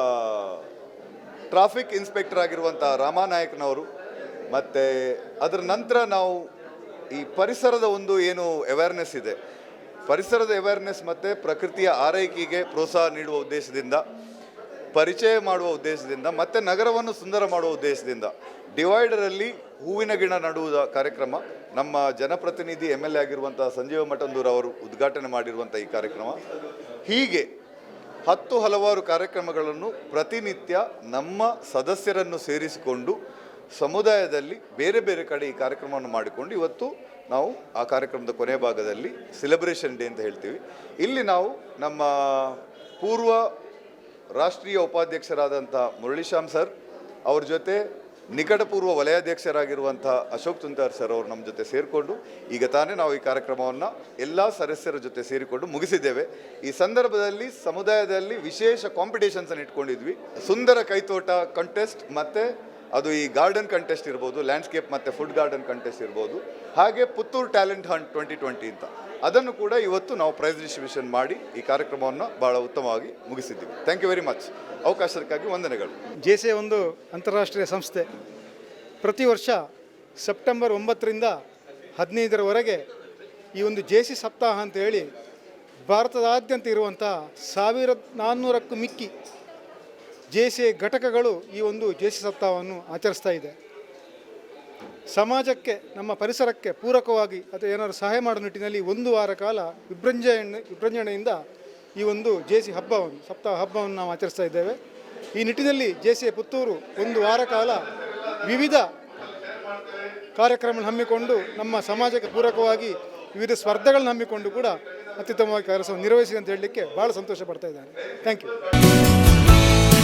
ಟ್ರಾಫಿಕ್ ಇನ್ಸ್ಪೆಕ್ಟರ್ ಆಗಿರುವಂಥ ರಾಮಾನಾಯಕನವರು, ಮತ್ತು ಅದರ ನಂತರ ನಾವು ಈ ಪರಿಸರದ ಒಂದು ಏನು ಅವೇರ್ನೆಸ್ ಇದೆ, ಪರಿಸರದ ಅವೇರ್ನೆಸ್ ಮತ್ತು ಪ್ರಕೃತಿಯ ಆರೈಕೆಗೆ ಪ್ರೋತ್ಸಾಹ ನೀಡುವ ಉದ್ದೇಶದಿಂದ, ಪರಿಚಯ ಮಾಡುವ ಉದ್ದೇಶದಿಂದ ಮತ್ತು ನಗರವನ್ನು ಸುಂದರ ಮಾಡುವ ಉದ್ದೇಶದಿಂದ ಡಿವೈಡರಲ್ಲಿ ಹೂವಿನ ಗಿಡ ನಡುವುದ ಕಾರ್ಯಕ್ರಮ ನಮ್ಮ ಜನಪ್ರತಿನಿಧಿ MLA ಆಗಿರುವಂಥ ಸಂಜೀವ ಮಠಂದೂರ್ ಅವರು ಉದ್ಘಾಟನೆ ಮಾಡಿರುವಂಥ ಈ ಕಾರ್ಯಕ್ರಮ. ಹೀಗೆ ಹಲವಾರು ಕಾರ್ಯಕ್ರಮಗಳನ್ನು ಪ್ರತಿನಿತ್ಯ ನಮ್ಮ ಸದಸ್ಯರನ್ನು ಸೇರಿಸಿಕೊಂಡು ಸಮುದಾಯದಲ್ಲಿ ಬೇರೆ ಬೇರೆ ಕಡೆ ಈ ಕಾರ್ಯಕ್ರಮವನ್ನು ಮಾಡಿಕೊಂಡು ಇವತ್ತು ನಾವು ಆ ಕಾರ್ಯಕ್ರಮದ ಕೊನೆ ಭಾಗದಲ್ಲಿ ಸೆಲೆಬ್ರೇಷನ್ ಡೇ ಅಂತ ಹೇಳ್ತೀವಿ. ಇಲ್ಲಿ ನಾವು ನಮ್ಮ ಪೂರ್ವ ರಾಷ್ಟ್ರೀಯ ಉಪಾಧ್ಯಕ್ಷರಾದಂಥ ಮುರಳೀಶ್ಯಾಮ್ ಸರ್ ಅವ್ರ ಜೊತೆ ನಿಕಟಪೂರ್ವ ವಲಯಾಧ್ಯಕ್ಷರಾಗಿರುವಂಥ ಅಶೋಕ್ ತುಂತಾರ್ ಸರ್ ಅವರು ನಮ್ಮ ಜೊತೆ ಸೇರಿಕೊಂಡು ಈಗ ತಾನೇ ನಾವು ಈ ಕಾರ್ಯಕ್ರಮವನ್ನು ಎಲ್ಲ ಸದಸ್ಯರ ಜೊತೆ ಸೇರಿಕೊಂಡು ಮುಗಿಸಿದ್ದೇವೆ. ಈ ಸಂದರ್ಭದಲ್ಲಿ ಸಮುದಾಯದಲ್ಲಿ ವಿಶೇಷ ಕಾಂಪಿಟೇಷನ್ಸನ್ನು ಇಟ್ಕೊಂಡಿದ್ವಿ. ಸುಂದರ ಕೈತೋಟ ಕಂಟೆಸ್ಟ್ ಮತ್ತು ಅದು ಈ ಗಾರ್ಡನ್ ಕಂಟೆಸ್ಟ್ ಇರ್ಬೋದು, ಲ್ಯಾಂಡ್ಸ್ಕೇಪ್ ಮತ್ತು ಫುಡ್ ಗಾರ್ಡನ್ ಕಂಟೆಸ್ಟ್ ಇರ್ಬೋದು, ಹಾಗೆ ಪುತ್ತೂರು ಟ್ಯಾಲೆಂಟ್ ಹಂಟ್ 2020 ಅಂತ ಅದನ್ನು ಕೂಡ ಇವತ್ತು ನಾವು ಪ್ರೈಸ್ ಡಿಸ್ಟ್ರಿಬ್ಯೂಷನ್ ಮಾಡಿ ಈ ಕಾರ್ಯಕ್ರಮವನ್ನು ಭಾಳ ಉತ್ತಮವಾಗಿ ಮುಗಿಸಿದ್ದೀವಿ. Thank you very much. ಅವಕಾಶಕ್ಕಾಗಿ ವಂದನೆಗಳು.
JCI ಒಂದು ಅಂತಾರಾಷ್ಟ್ರೀಯ ಸಂಸ್ಥೆ. ಪ್ರತಿ ವರ್ಷ ಸೆಪ್ಟೆಂಬರ್ 9ರಿಂದ 15ರವರೆಗೆ ಈ ಒಂದು JC ಸಪ್ತಾಹ ಅಂತ ಹೇಳಿ ಭಾರತದಾದ್ಯಂತ ಇರುವಂಥ 1400ಕ್ಕೂ ಮಿಕ್ಕಿ JCI ಘಟಕಗಳು ಈ ಒಂದು JC ಸಪ್ತಾಹವನ್ನು ಆಚರಿಸ್ತಾ ಇದೆ. ಸಮಾಜಕ್ಕೆ, ನಮ್ಮ ಪರಿಸರಕ್ಕೆ ಪೂರಕವಾಗಿ ಅಥವಾ ಏನಾದರೂ ಸಹಾಯ ಮಾಡೋ ನಿಟ್ಟಿನಲ್ಲಿ ಒಂದು ವಾರ ಕಾಲ ವಿಜೃಂಭಣೆಯಿಂದ ಈ ಒಂದು JC ಸಪ್ತಾಹ ಹಬ್ಬವನ್ನು ನಾವು ಆಚರಿಸ್ತಾ ಇದ್ದೇವೆ. ಈ ನಿಟ್ಟಿನಲ್ಲಿ JCI ಪುತ್ತೂರು ಒಂದು ವಾರ ಕಾಲ ವಿವಿಧ ಕಾರ್ಯಕ್ರಮಗಳನ್ನು ಹಮ್ಮಿಕೊಂಡು ನಮ್ಮ ಸಮಾಜಕ್ಕೆ ಪೂರಕವಾಗಿ ವಿವಿಧ ಸ್ಪರ್ಧೆಗಳನ್ನು ಹಮ್ಮಿಕೊಂಡು ಕೂಡ ಅತ್ಯುತ್ತಮವಾಗಿ ಕೆಲಸವನ್ನು ನಿರ್ವಹಿಸಿ ಅಂತ ಹೇಳಲಿಕ್ಕೆ ಭಾಳ ಸಂತೋಷ ಪಡ್ತಾ ಇದ್ದಾರೆ. Thank you.